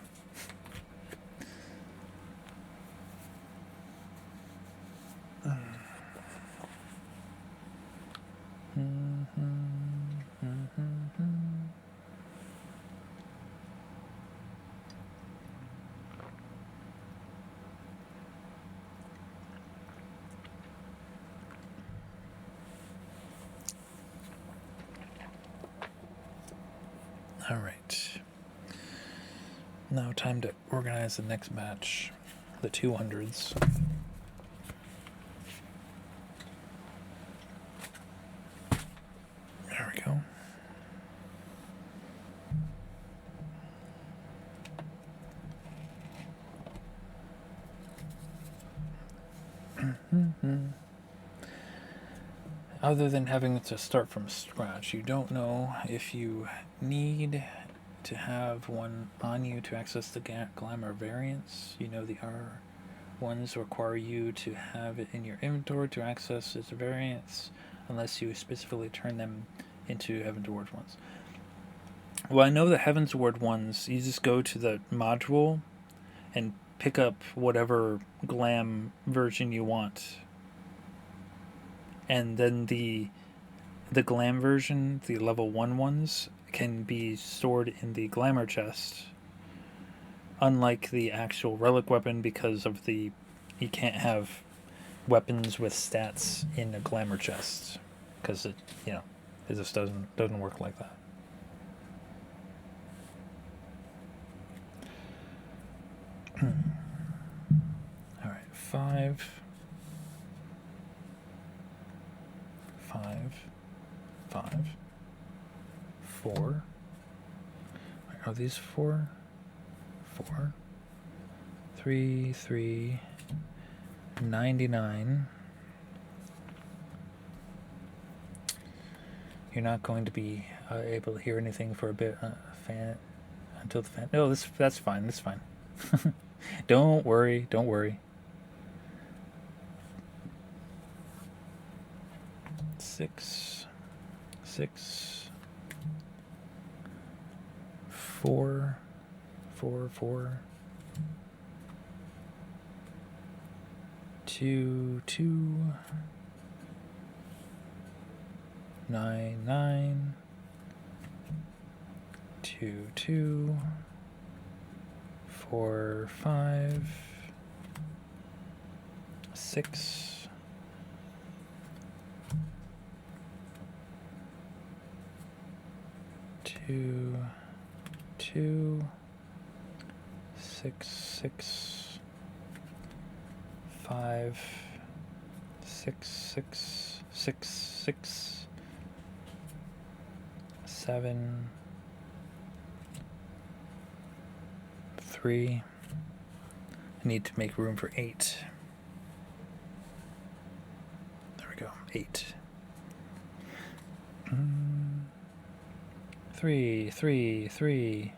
All right. Now time to organize the next match. The 200s. There we go. Other than having to start from scratch, you don't know if you need to have one on you to access the glamour variants. You know the R ones require you to have it in your inventory to access its variants, unless you specifically turn them into Heavenward ones. Well, I know the Heavenward ones, you just go to the module and pick up whatever glam version you want. And then the glam version, the level 1 ones, can be stored in the glamour chest. Unlike the actual relic weapon, because of the you can't have weapons with stats in a glamour chest, because it just doesn't work like that. All right, 5. 4. Are these 4? 4. 3, 3. 99. You're not going to be able to hear anything for a bit. Until the fan. No, that's fine. That's fine. Don't worry. 6, 4, 4. 2, 9, 9. 2, 4, 5. 6. 2, 6. 5, 6. 7, 3. I need to make room for 8. There we go. 8. 3.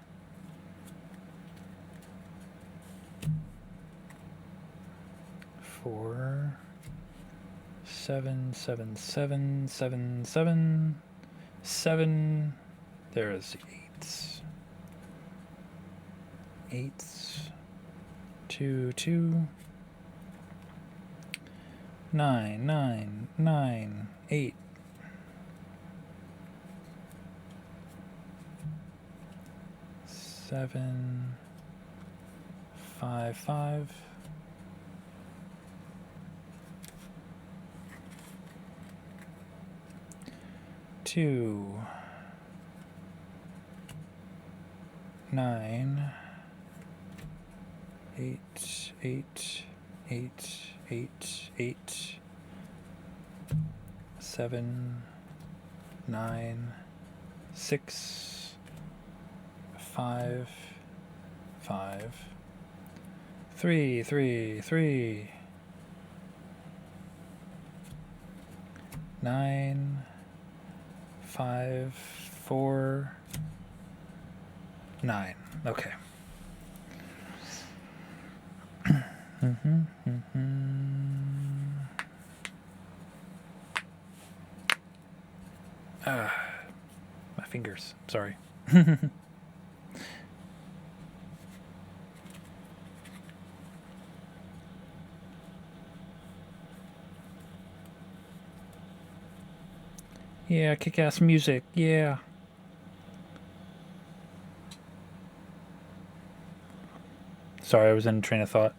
4. 7. 7. There's 8s. 8s. 2. 9. 8. 7, 5, 5. 2, 9, 8, 8, 8, 8, 8, 7, 9, 6, 5, 5, 3, 3, 3, 9, 5, 4, 9. Okay. My fingers. Sorry. Yeah, kick-ass music. Yeah. Sorry, I was in a train of thought.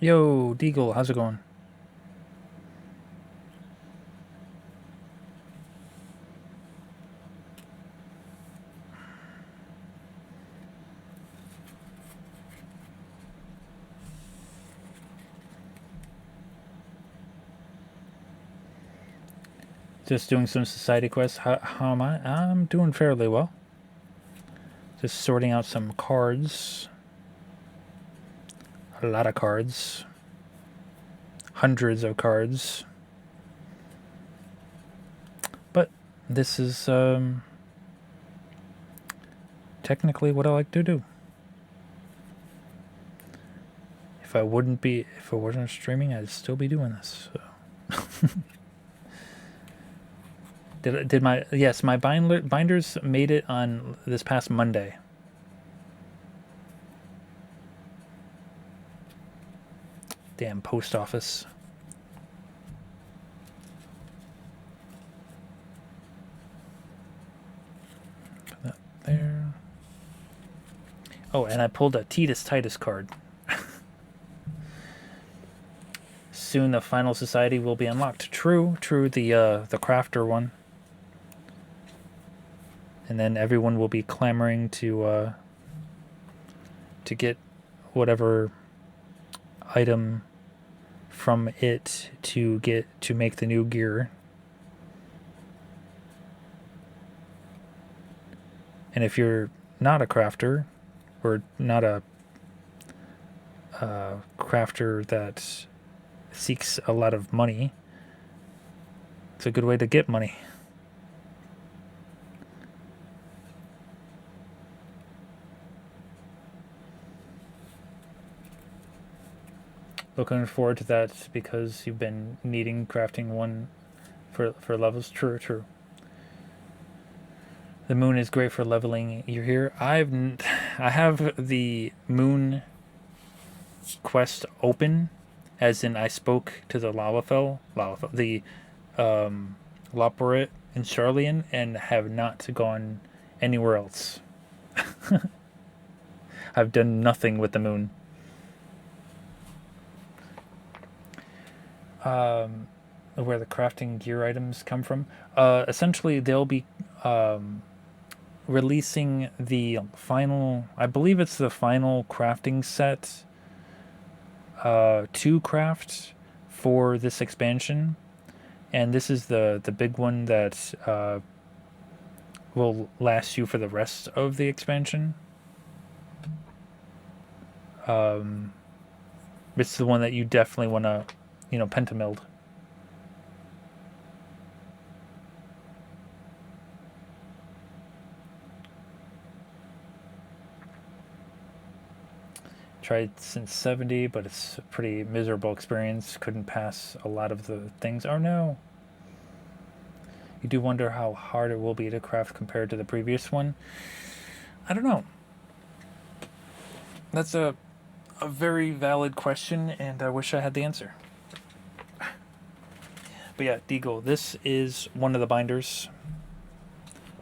Yo, Deagle, how's it going? Just doing some society quests. How am I? I'm doing fairly well. Just sorting out some cards. A lot of cards. Hundreds of cards. But this is technically what I like to do. If I wasn't streaming, I'd still be doing this. So. My binders made it on this past Monday. Damn post office. Put that there. Oh, and I pulled a Titus card. Soon the final society will be unlocked. True, the crafter one. And then everyone will be clamoring to get whatever item from it to make the new gear. And if you're not a crafter, or not a crafter that seeks a lot of money, it's a good way to get money. Looking forward to that because you've been needing crafting one for levels. True. The moon is great for leveling. You're here. I have the moon quest open, as in I spoke to the the Loporit and Charlian, and have not gone anywhere else. I've done nothing with the moon. Where the crafting gear items come from. Essentially, they'll be releasing the final, I believe it's the final crafting set to craft for this expansion. And this is the big one that will last you for the rest of the expansion. It's the one that you definitely want to, pentamild. Tried since 70, but it's a pretty miserable experience. Couldn't pass a lot of the things. Oh no! You do wonder how hard it will be to craft compared to the previous one. I don't know. That's a very valid question, and I wish I had the answer. But yeah, Deagle, this is one of the binders.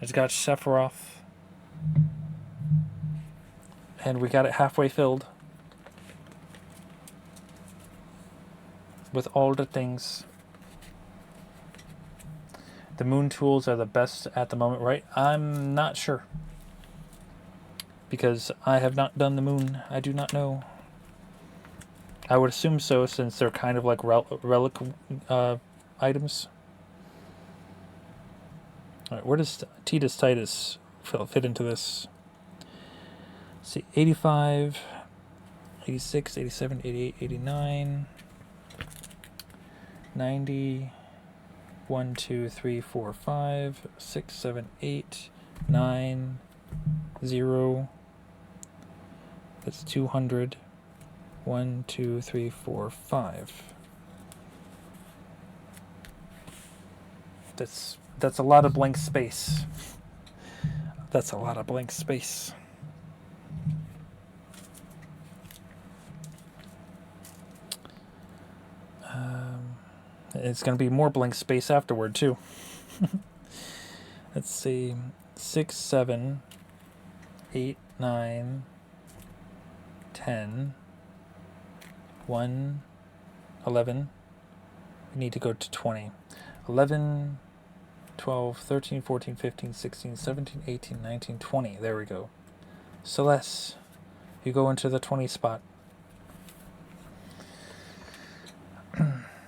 It's got Sephiroth. And we got it halfway filled. With all the things. The moon tools are the best at the moment, right? I'm not sure. Because I have not done the moon. I do not know. I would assume so, since they're kind of like relic items. Alright, where does Titus fit into this? Let's see, 85, 86, 87, 88, 89, 90, 1, 2, 3, 4, 5, 6, 7, 8, 9, 0. That's 200. 1, 2, 3, 4, 5. That's a lot of blank space. That's a lot of blank space. It's going to be more blank space afterward, too. Let's see. 6, 7, 8, 9, 10, 1, 11. We need to go to 20. 11, 12, 13, 14, 15, 16, 17, 18, 19, 20. There we go. Celeste, you go into the 20 spot.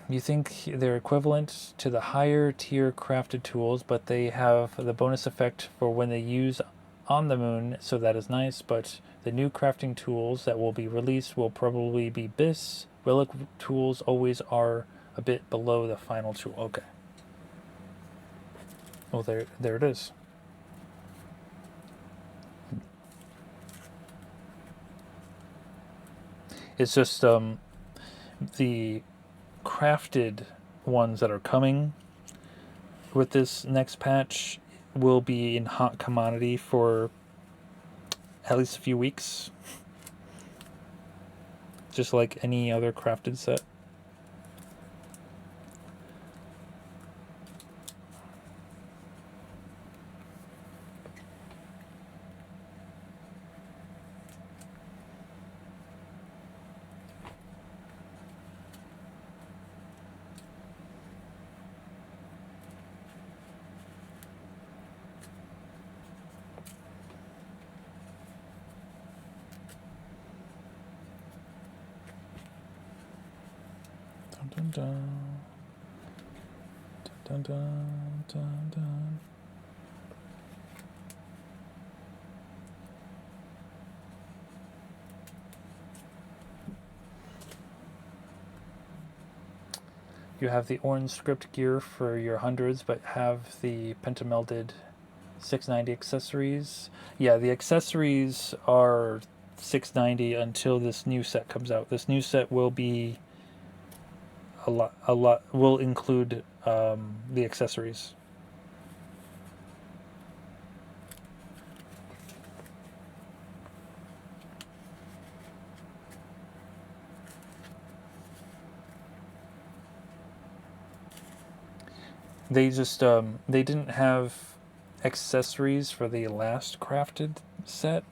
You think they're equivalent to the higher tier crafted tools, but they have the bonus effect for when they use on the moon, so that is nice, but the new crafting tools that will be released will probably be BIS. Relic tools always are a bit below the final tool. Okay. Well, there it is. It's just the crafted ones that are coming with this next patch will be in hot commodity for at least a few weeks. Just like any other crafted set. Dun, dun, dun, dun, dun, dun. You have the orange script gear for your hundreds, but have the pentamelded 690 accessories. Yeah, the accessories are 690 until this new set comes out. This new set will be a lot will include the accessories. They just they didn't have accessories for the last crafted set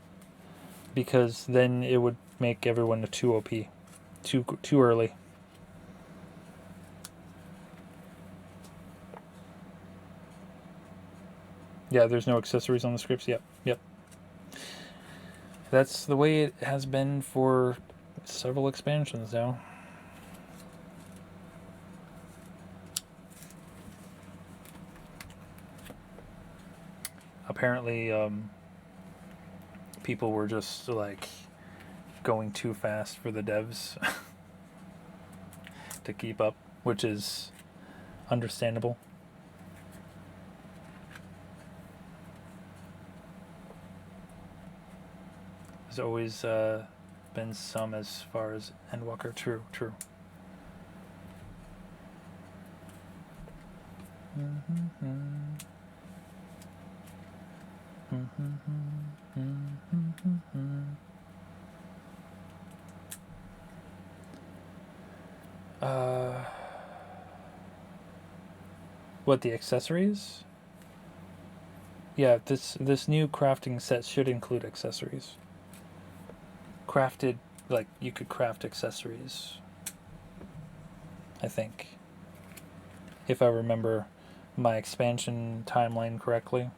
because then it would make everyone a too OP, too early. Yeah, there's no accessories on the scripts. Yep. That's the way it has been for several expansions now. Apparently, people were just like going too fast for the devs to keep up, which is understandable. There's always been some as far as Endwalker. True. What, the accessories? Yeah, this new crafting set should include accessories. Crafted, like, you could craft accessories, I think, if I remember my expansion timeline correctly.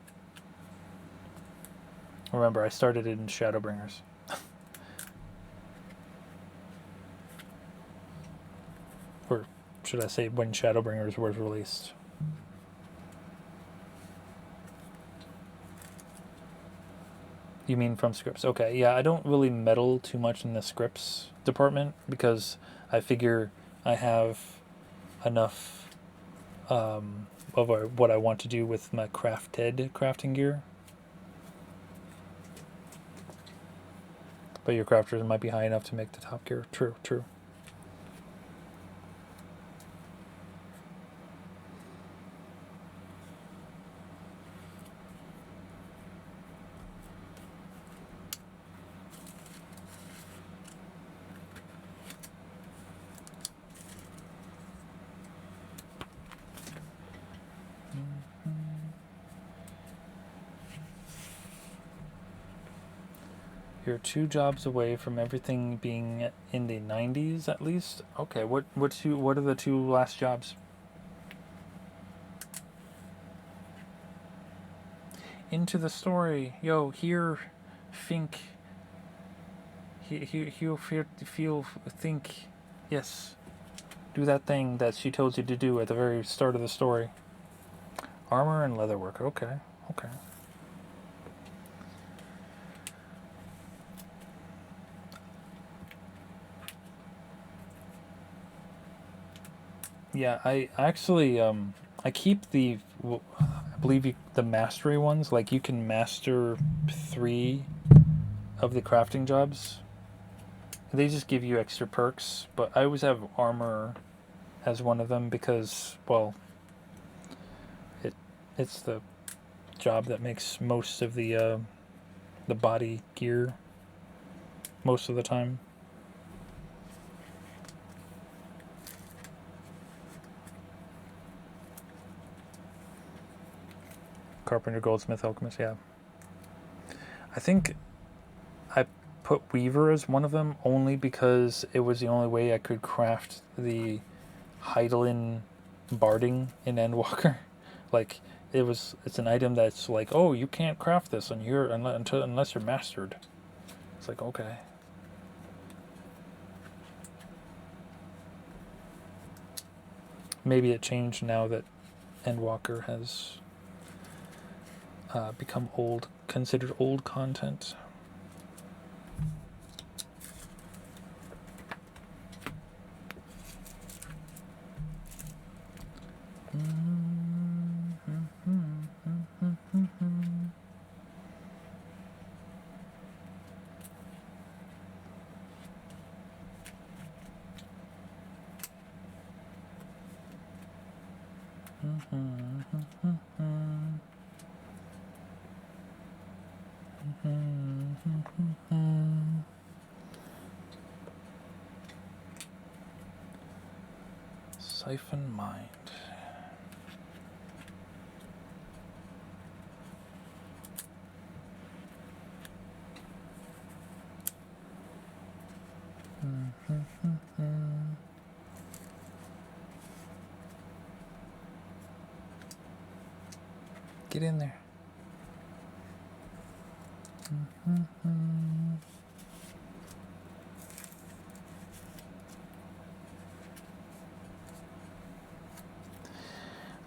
Remember, I started in Shadowbringers. Or should I say when Shadowbringers was released? You mean from scripts? Okay, yeah, I don't really meddle too much in the scripts department because I figure I have enough of what I want to do with my crafted crafting gear. But your crafters might be high enough to make the top gear. True. You're 2 jobs away from everything being in the 90s at least. Okay, what are the 2 last jobs? Into the story. Yo, here, think. He'll feel, think. Yes. Do that thing that she told you to do at the very start of the story. Armor and leatherwork. Okay. Yeah, I actually I keep I believe the mastery ones. Like you can master 3 of the crafting jobs. They just give you extra perks, but I always have armor as one of them because, well, it's the job that makes most of the body gear most of the time. Carpenter, goldsmith, alchemist, yeah. I think I put Weaver as one of them only because it was the only way I could craft the Heidelin barding in Endwalker. Like it's an item that's like, oh, you can't craft this unless you're mastered. It's like, okay. Maybe it changed now that Endwalker has become considered old content. Siphon Mind. Get in there. I'm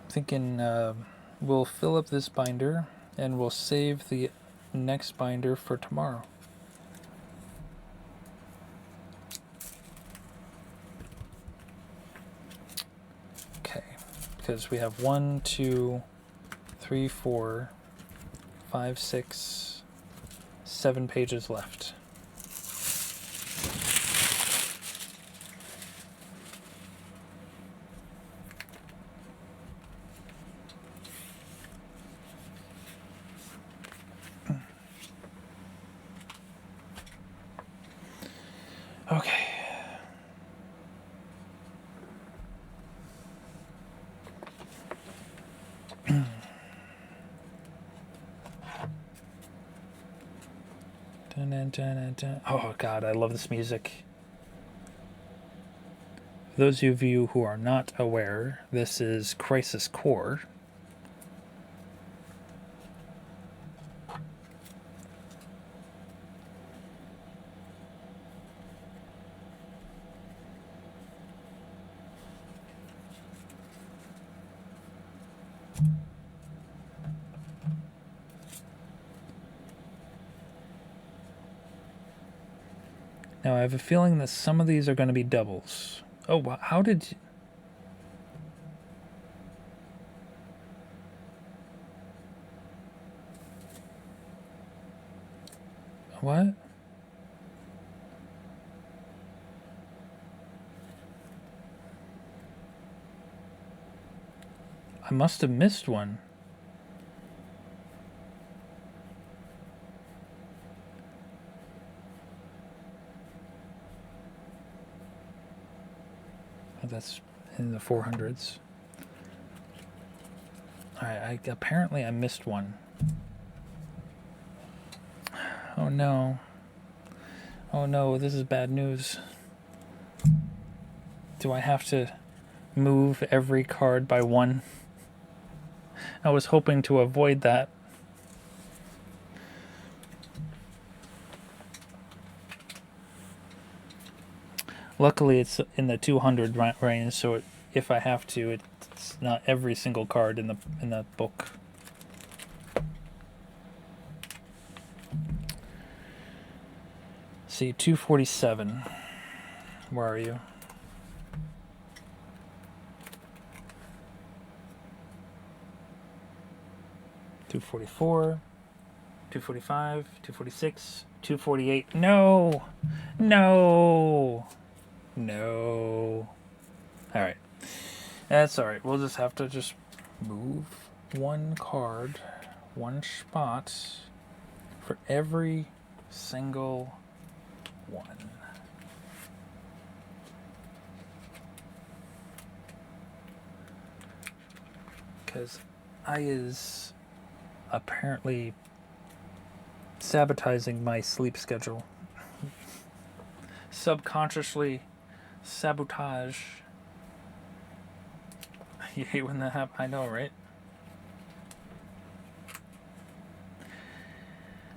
thinking we'll fill up this binder and we'll save the next binder for tomorrow. Okay, because we have 1, 2, 3, 4, 5, 6, 7 pages left. Okay. Dun, dun, dun, dun. Oh God, I love this music. For those of you who are not aware, this is Crisis Core. Now I have a feeling that some of these are going to be doubles. Oh, how did you... What? I must have missed one. Oh, that's in the 400s. Alright, apparently I missed one. Oh no. Oh no, this is bad news. Do I have to move every card by 1? I was hoping to avoid that. Luckily, it's in the 200 range, so if I have to, it's not every single card in the book. See, 247. Where are you? 244, 245, 246, 248. No! No! No. Alright. That's alright. We'll just have to just move one card, one spot for every single one. Because I is apparently sabotaging my sleep schedule. Subconsciously sabotage. You hate when that happens? I know, right?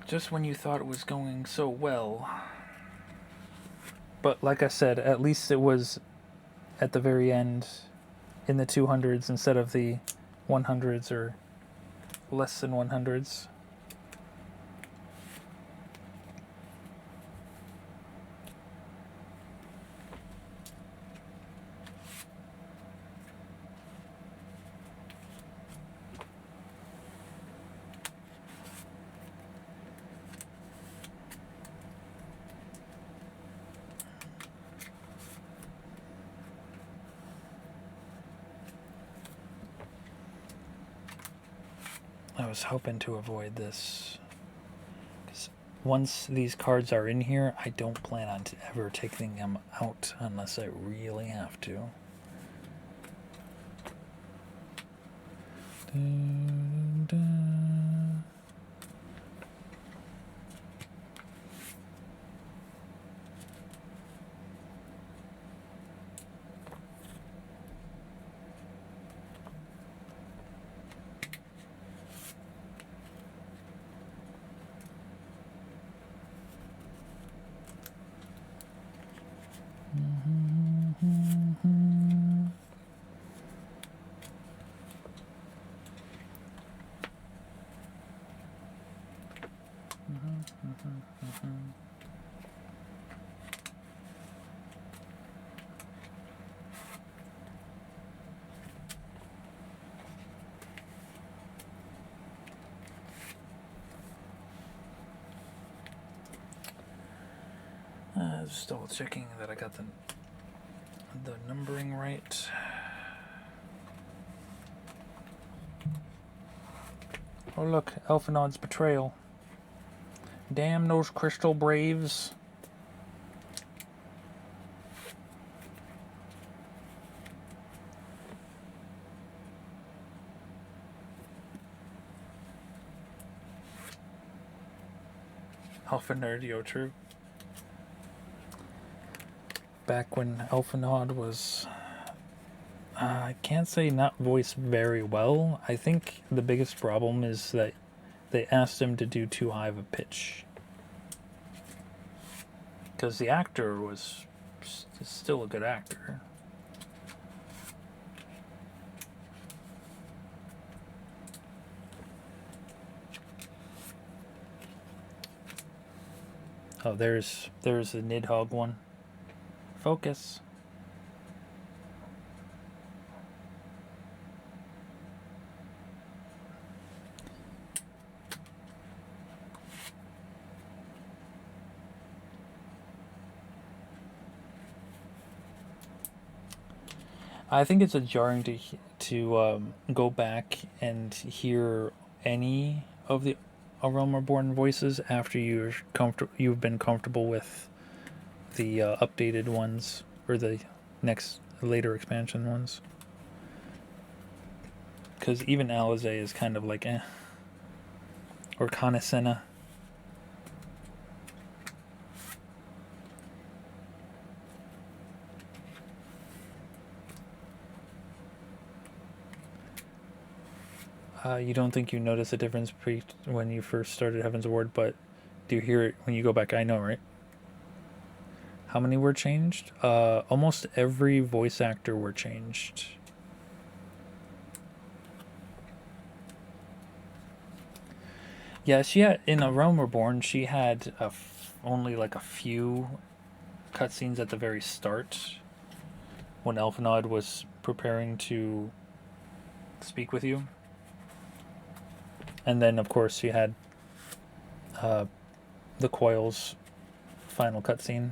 Just when you thought it was going so well. But like I said, at least it was at the very end in the 200s instead of the 100s or less than 100s. I was hoping to avoid this. Because once these cards are in here, I don't plan on ever taking them out unless I really have to. Dun, dun. Just double checking that I got the numbering right. Oh look, Elfinod's betrayal. Damn those crystal braves. Elfinardio, true. Back when Elfinod was, I can't say not voiced very well. I think the biggest problem is that they asked him to do too high of a pitch. Because the actor was still a good actor. Oh, there's the Nidhogg one. Focus. I think it's jarring to go back and hear any of the A Realm Reborn voices after you've been comfortable with the updated ones or the next later expansion ones. Because even Alize is kind of like eh. Or Kanesena. You don't think you notice a difference when you first started Heaven's Ward, but do you hear it when you go back? I know, right? How many were changed? Almost every voice actor were changed. Yeah, she had, in A Realm Reborn, she had only like a few cutscenes at the very start when Elfinod was preparing to speak with you. And then, of course, you had the Coils final cutscene.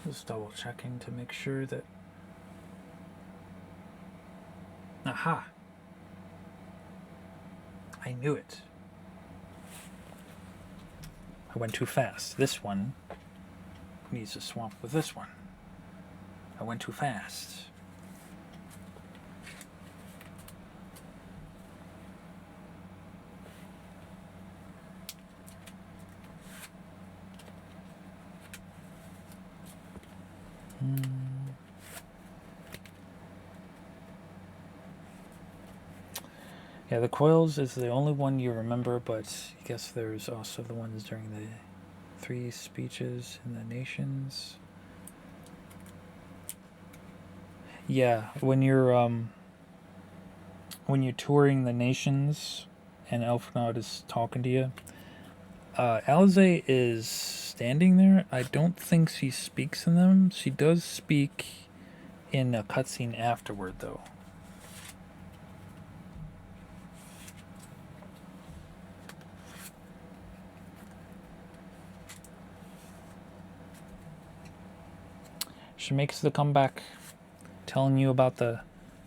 Just double checking to make sure that... Aha! I knew it. I went too fast. This one needs to swap with this one. I went too fast. Yeah, the Coils is the only one you remember, but I guess there's also the ones during the 3 speeches in the nations. Yeah, when you're touring the nations and Elfnaud is talking to you, Alize is standing there. I don't think she speaks in them. She does speak in a cutscene afterward, though. She makes the comeback, telling you about the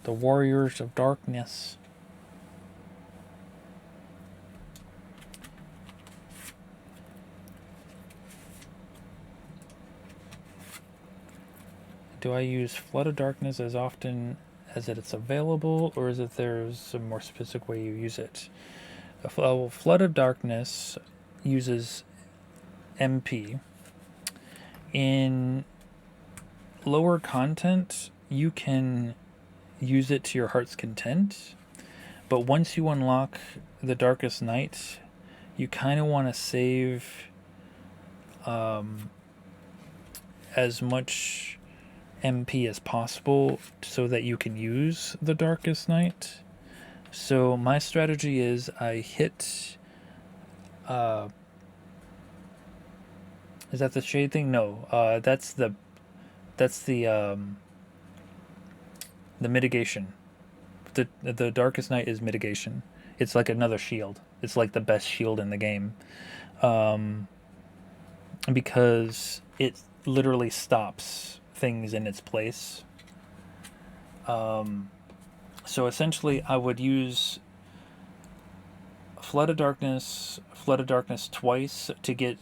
warriors of darkness. Do I use Flood of Darkness as often as it's available, or is it there's a more specific way you use it? Flood of Darkness uses MP. In lower content, you can use it to your heart's content, but once you unlock the Darkest Night, you kind of want to save as much MP as possible so that you can use the Darkest Night. So my strategy is I hit is that the shade thing? No, that's the mitigation. The Darkest Night is mitigation. It's like another shield. It's like the best shield in the game, because it literally stops things in its place. So essentially, I would use Flood of Darkness twice to get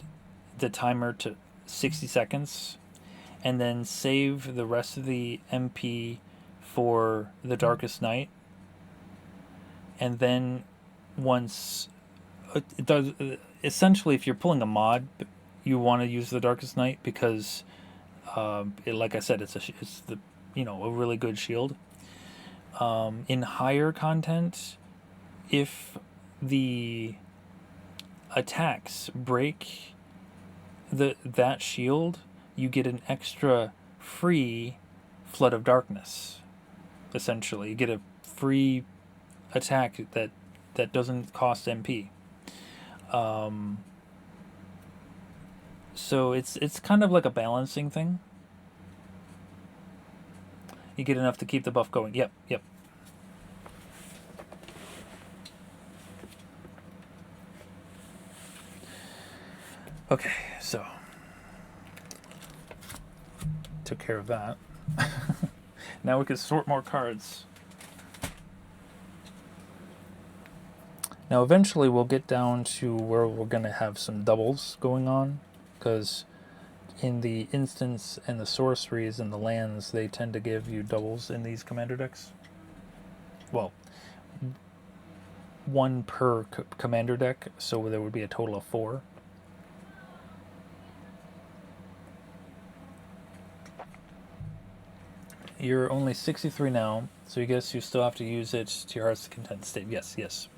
the timer to 60 seconds, and then save the rest of the MP for the Darkest Night. And then once it does, essentially, if you're pulling a mod, you want to use the Darkest Night because, like I said, it's the a really good shield. In higher content, if the attacks break that shield, you get an extra free Flood of Darkness. Essentially, you get a free attack that doesn't cost MP. So it's kind of like a balancing thing. You get enough to keep the buff going. Yep. Okay, so took care of that. Now we can sort more cards. Now eventually we'll get down to where we're going to have some doubles going on, because in the instance and the sorceries and the lands, they tend to give you doubles in these commander decks. Well, one per commander deck, so there would be a total of 4. You're only 63 now, so I guess you still have to use it to your heart's content state. Yes.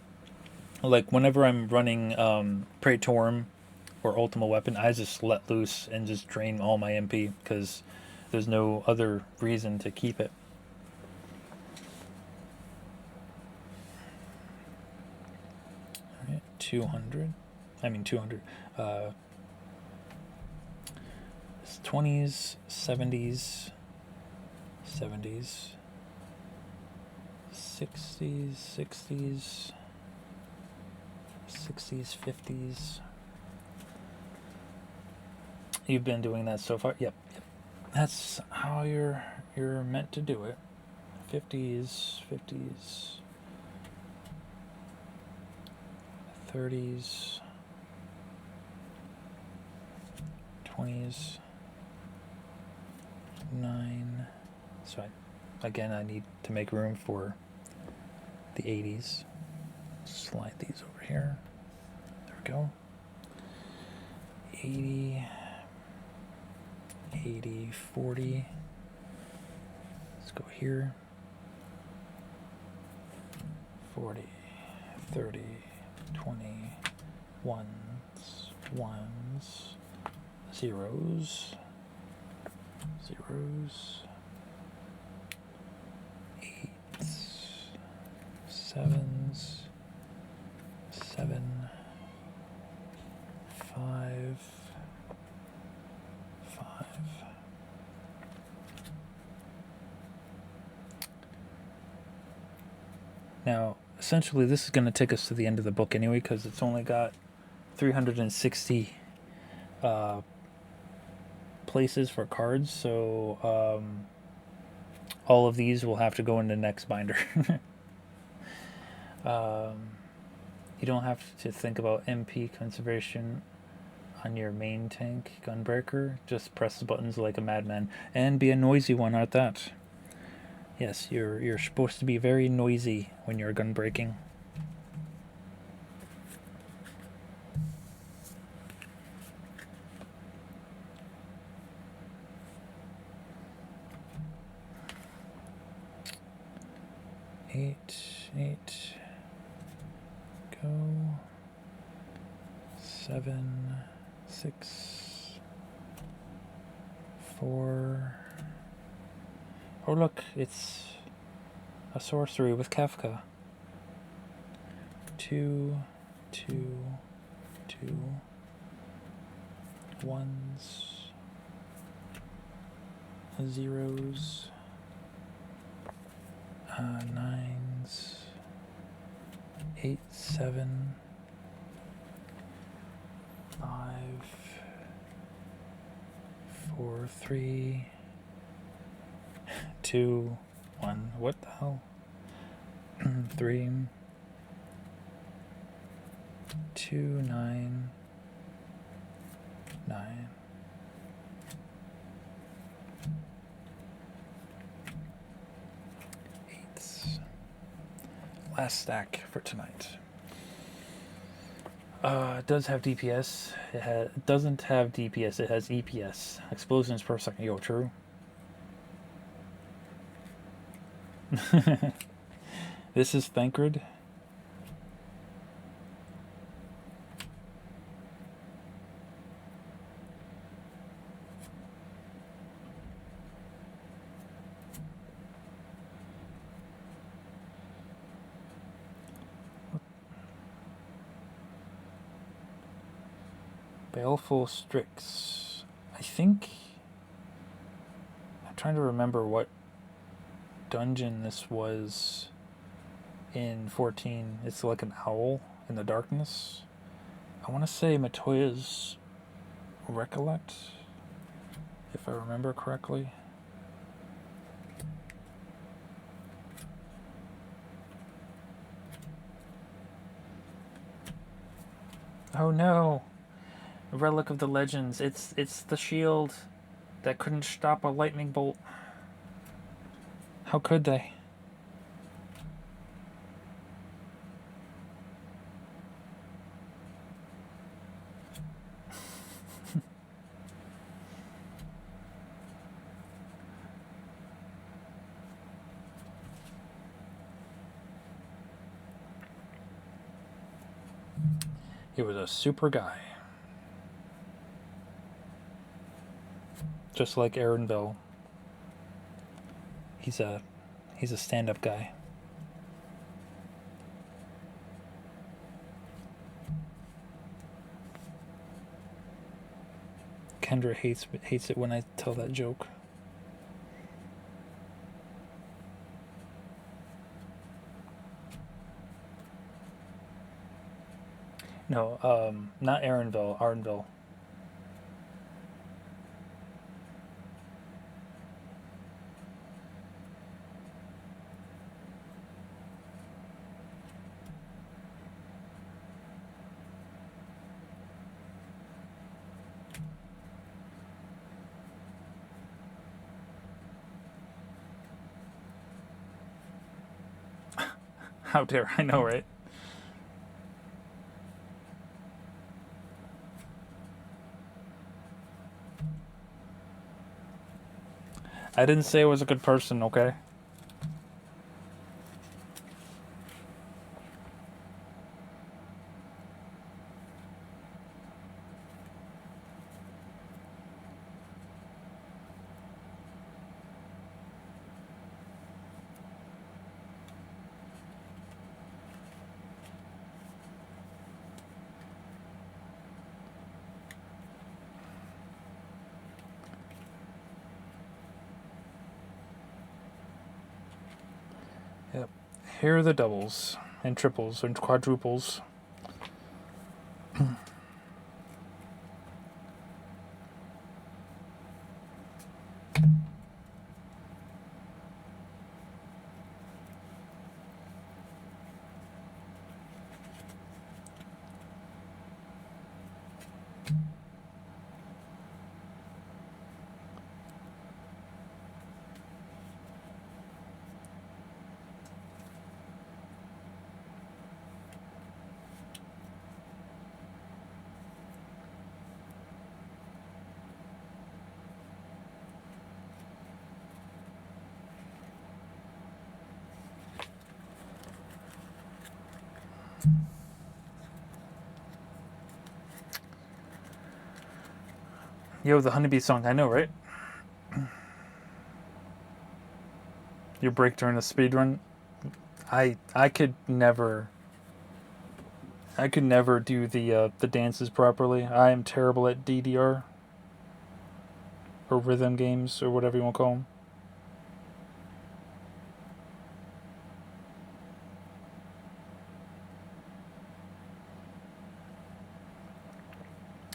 Like whenever I'm running Praetorium or Ultima Weapon, I just let loose and just drain all my MP because there's no other reason to keep it. All right, 200. I mean 200. It's 20s, 70s, 70s, 60s, 60s, 60s, 50s. You've been doing that so far? Yep. That's how you're meant to do it. 50s, 50s, 30s, 20s, 9. So I need to make room for the 80s. Slide these over here. There we go. 80, 80, 40. Let's go here. 40, 30, 20, ones, zeros, eights, sevens, 7, 5, 5. Now, essentially, this is going to take us to the end of the book anyway, because it's only got 360 places for cards, so all of these will have to go in the next binder. You don't have to think about MP conservation on your main tank gunbreaker. Just press the buttons like a madman and be a noisy one at that. Yes, you're supposed to be very noisy when you're gun breaking. Eight. Go. 7, 6, 4. Oh look, it's a sorcery with Kafka. 2, 1s, zeros, 9s, 8, 7, 5, 4, 3, 2, 1. What the hell? 3, 2, 9, 9. Eights. Last stack for tonight. It does have DPS. It doesn't have DPS. It has EPS. Explosions per second. Yo, true. This is Thancred. Baleful Strix. I think... I'm trying to remember what dungeon this was in 14. It's like an owl in the darkness. I want to say Matoya's Recollect, if I remember correctly. Oh no! A relic of the legends. It's the shield that couldn't stop a lightning bolt. How could they? He was a super guy. Just like Aaron Bell. He's a stand-up guy. Kendra hates it when I tell that joke. No, not Aaronville, Ardenville. How dare I know, right? I didn't say I was a good person, okay? Yep. Here are the doubles and triples and quadruples. Yo, the Honeybee song, I know, right? Your break during the speed run. I could never do the dances properly. I am terrible at DDR or rhythm games or whatever you want to call them.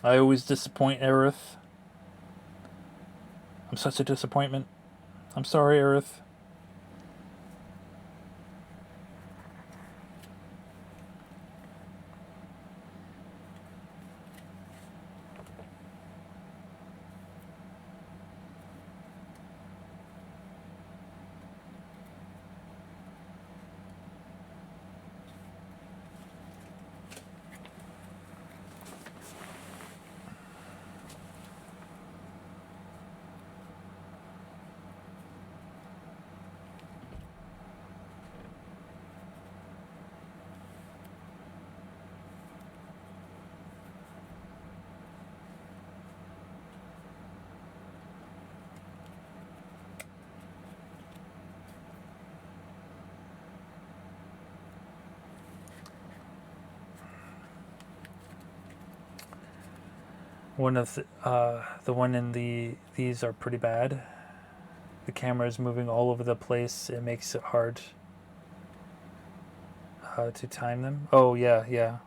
I always disappoint Aerith. I'm such a disappointment. I'm sorry, Aerith. One of the one in these are pretty bad. The camera is moving all over the place. It makes it hard to time them. Oh yeah, yeah.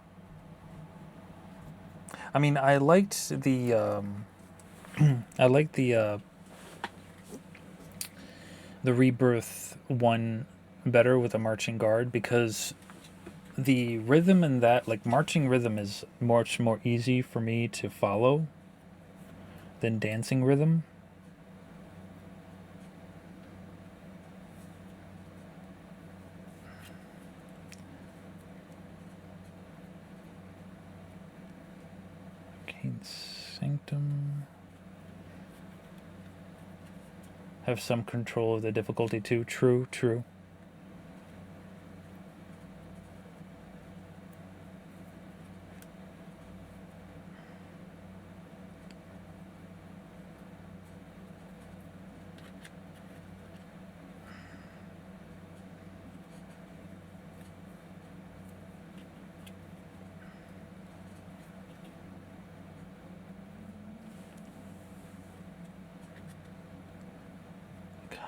I mean, I liked the I liked the Rebirth one better with a marching guard because the rhythm in that, like marching rhythm, is much more easy for me to follow than dancing rhythm. Arcane Sanctum. Have some control of the difficulty too. True, true.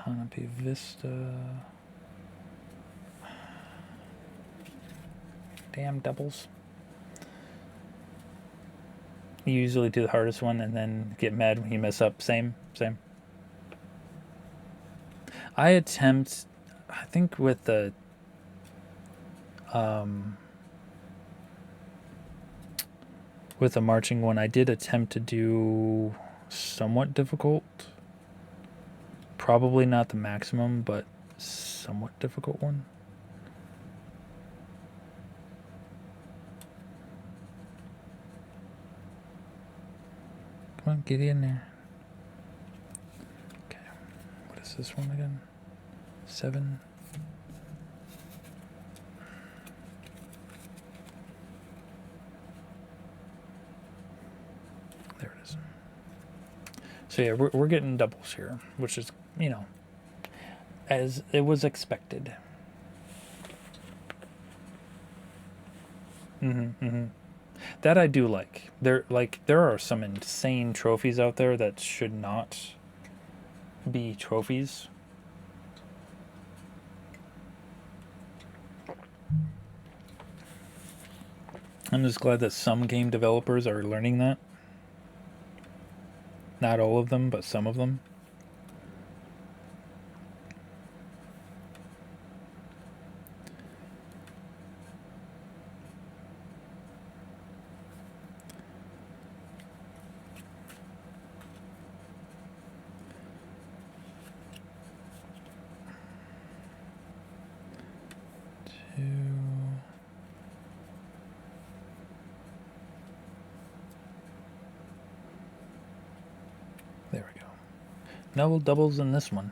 Canopy Vista. Damn doubles. You usually do the hardest one and then get mad when you mess up. Same. I attempt, I think with the marching one, I did attempt to do somewhat difficult. Probably not the maximum, but somewhat difficult one. Come on, get in there. Okay, what is this one again? 7. There it is. So yeah, we're getting doubles here, which is, you know, as it was expected. That I do like. There are some insane trophies out there that should not be trophies. I'm just glad that some game developers are learning that. Not all of them, but some of them. There we go. No doubles in this one.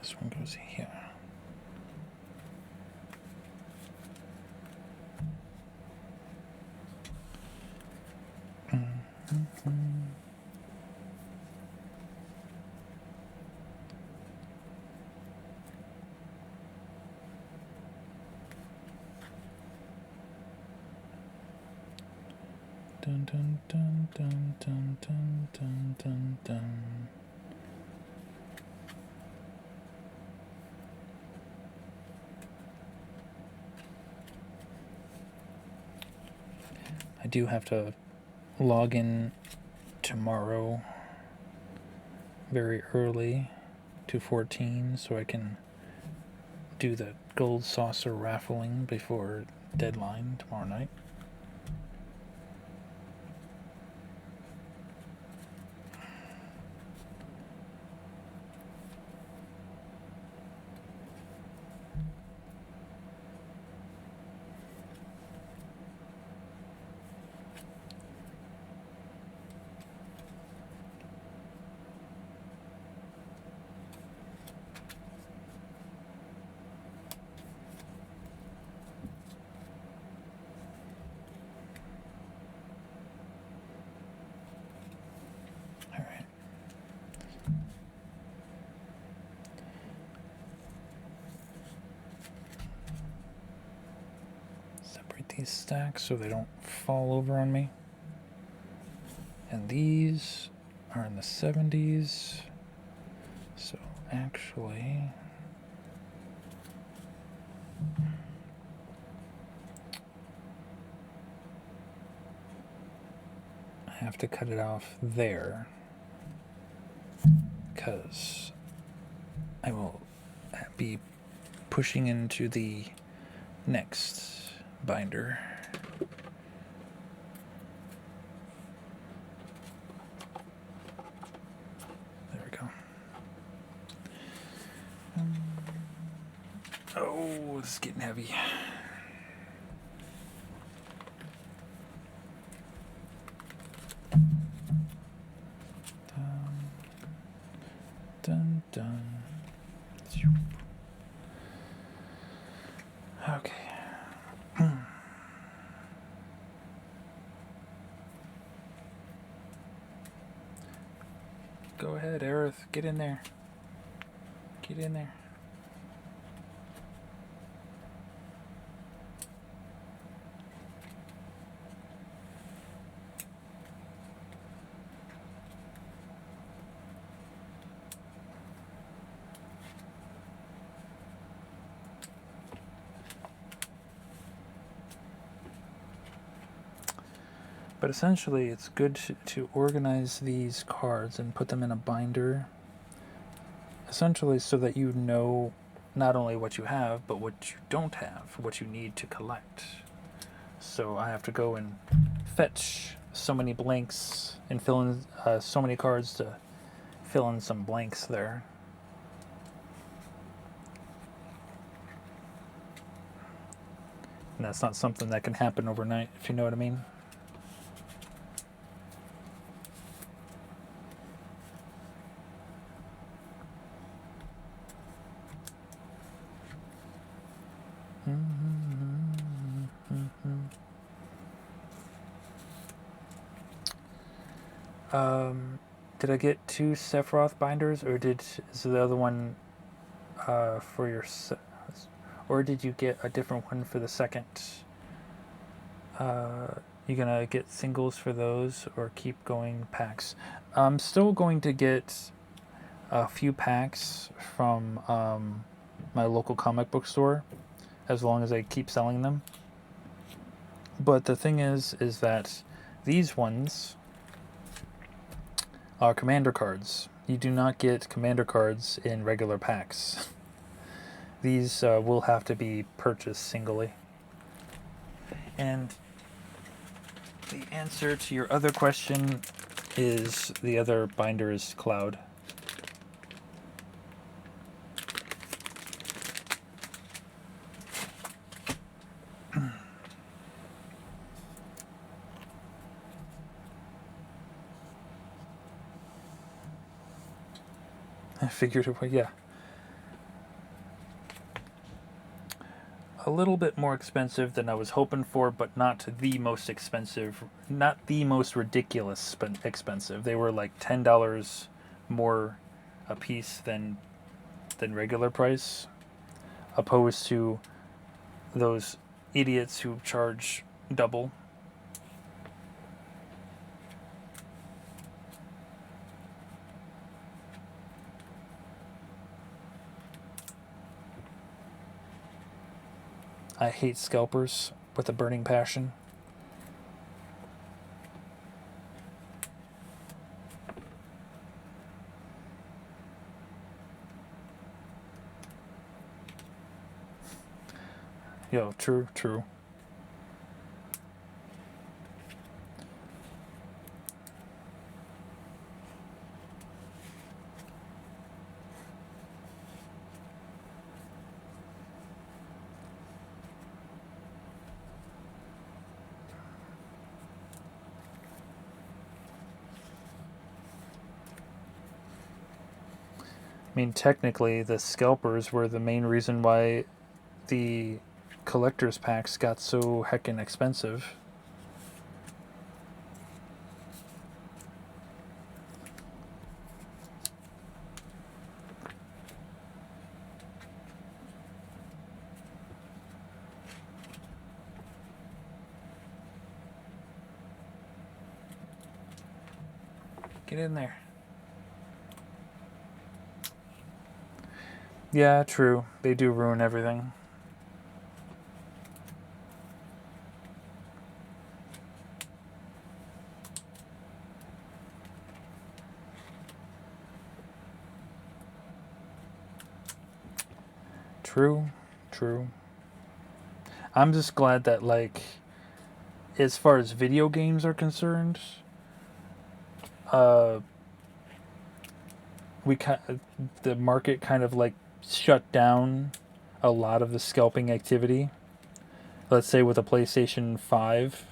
This one goes here. Dun dun dun dun dun dun dun dun dun. I do have to log in tomorrow very early to 14 so I can do the gold saucer raffling before deadline tomorrow night. These stacks so they don't fall over on me. And these are in the 70s. So actually, I have to cut it off there because I will be pushing into the next binder. There we go. Oh, this is getting heavy. Dun, dun. Okay. Go ahead, Aerith. Get in there. Get in there. But essentially, it's good to organize these cards and put them in a binder. Essentially, so that you know not only what you have, but what you don't have, what you need to collect. So I have to go and fetch so many blanks and fill in so many cards to fill in some blanks there. And that's not something that can happen overnight, if you know what I mean. Did I get 2 Sephiroth binders, or is the other one for your, or did you get a different one for the second? You gonna get singles for those, or keep going packs? I'm still going to get a few packs from my local comic book store, as long as I keep selling them. But the thing is that these ones are commander cards. You do not get commander cards in regular packs. These will have to be purchased singly. And the answer to your other question is the other binder is Cloud. I figured it would, yeah. A little bit more expensive than I was hoping for, but not the most expensive, not the most ridiculous expensive. They were like $10 more a piece than regular price, opposed to those idiots who charge double. I hate scalpers with a burning passion. Yo, true, true. I mean, technically, the scalpers were the main reason why the collector's packs got so heckin' expensive. Get in there. Yeah, true. They do ruin everything. True, true. I'm just glad that, like, as far as video games are concerned, uh, the market kind of like shut down a lot of the scalping activity. Let's say with a PlayStation 5,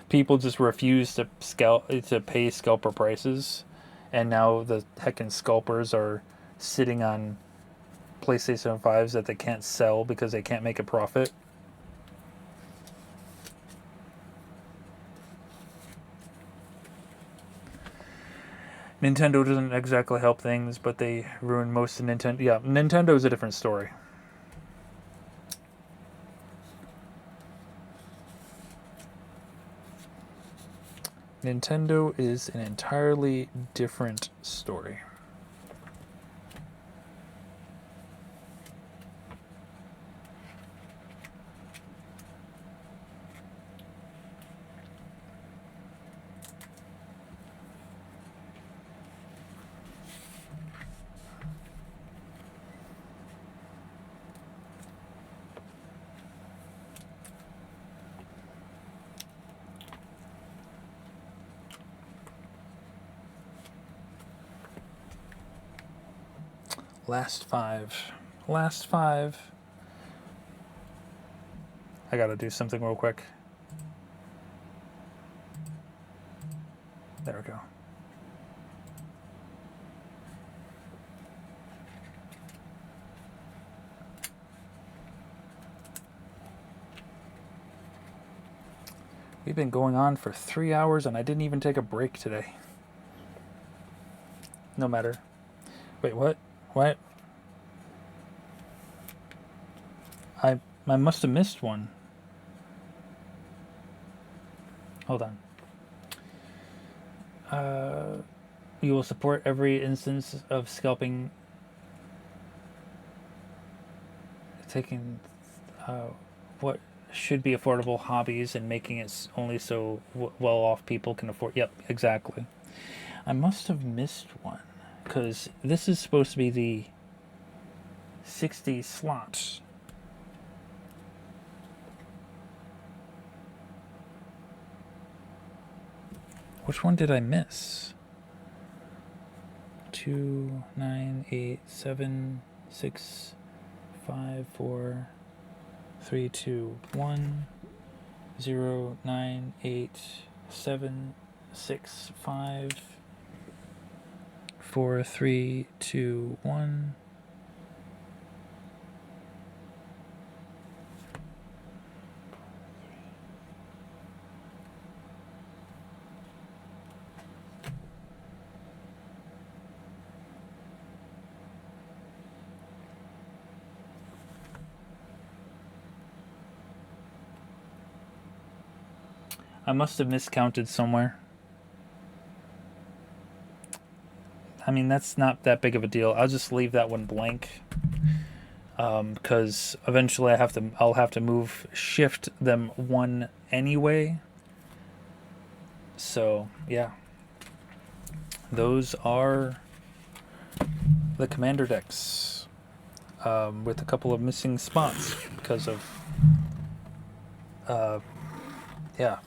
people just refuse to pay scalper prices, and now the heckin' scalpers are sitting on PlayStation 5s that they can't sell because they can't make a profit. Nintendo doesn't exactly help things, but they ruin most of Nintendo. Yeah, Nintendo's a different story. Nintendo is an entirely different story. Last five. Last five. I gotta do something real quick. There we go. We've been going on for 3 hours and I didn't even take a break today. No matter. Wait, what? What? I must have missed one. Hold on. You will support every instance of scalping taking what should be affordable hobbies and making it only so well-off people can afford. Yep, exactly. I must have missed one because this is supposed to be the 60 slots. Which one did I miss? 2, 9, 8, 7, 6, 5, 4, 3, 2, 1, 0, 9, 8, 7, 6, 5, 4, 3, 2, 1. I must have miscounted somewhere. I mean, that's not that big of a deal. I'll just leave that one blank. Because eventually I'll have to shift them one anyway. So, yeah. Those are the commander decks. with a couple of missing spots because of, yeah,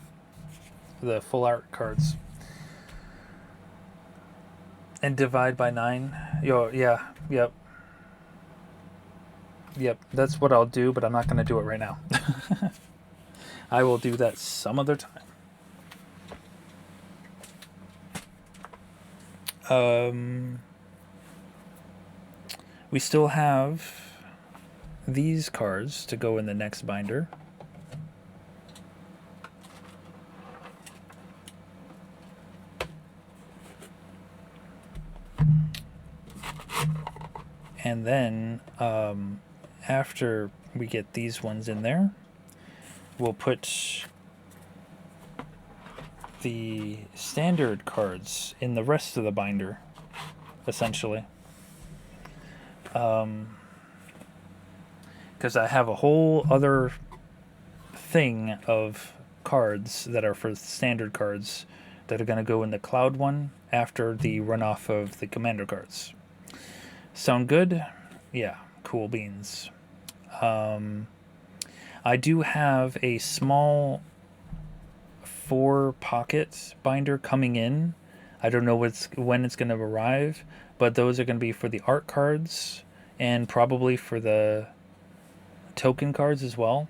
the full art cards. And divide by 9. Yeah, yep. Yep, that's what I'll do, but I'm not going to do it right now. I will do that some other time. We still have these cards to go in the next binder. And then after we get these ones in there, we'll put the standard cards in the rest of the binder, essentially. Because I have a whole other thing of cards that are for standard cards that are going to go in the cloud one after the runoff of the commander cards. Sound good? Yeah, cool beans. I do have a small 4-pocket binder coming in. I don't know when it's going to arrive, but those are going to be for the art cards and probably for the token cards as well.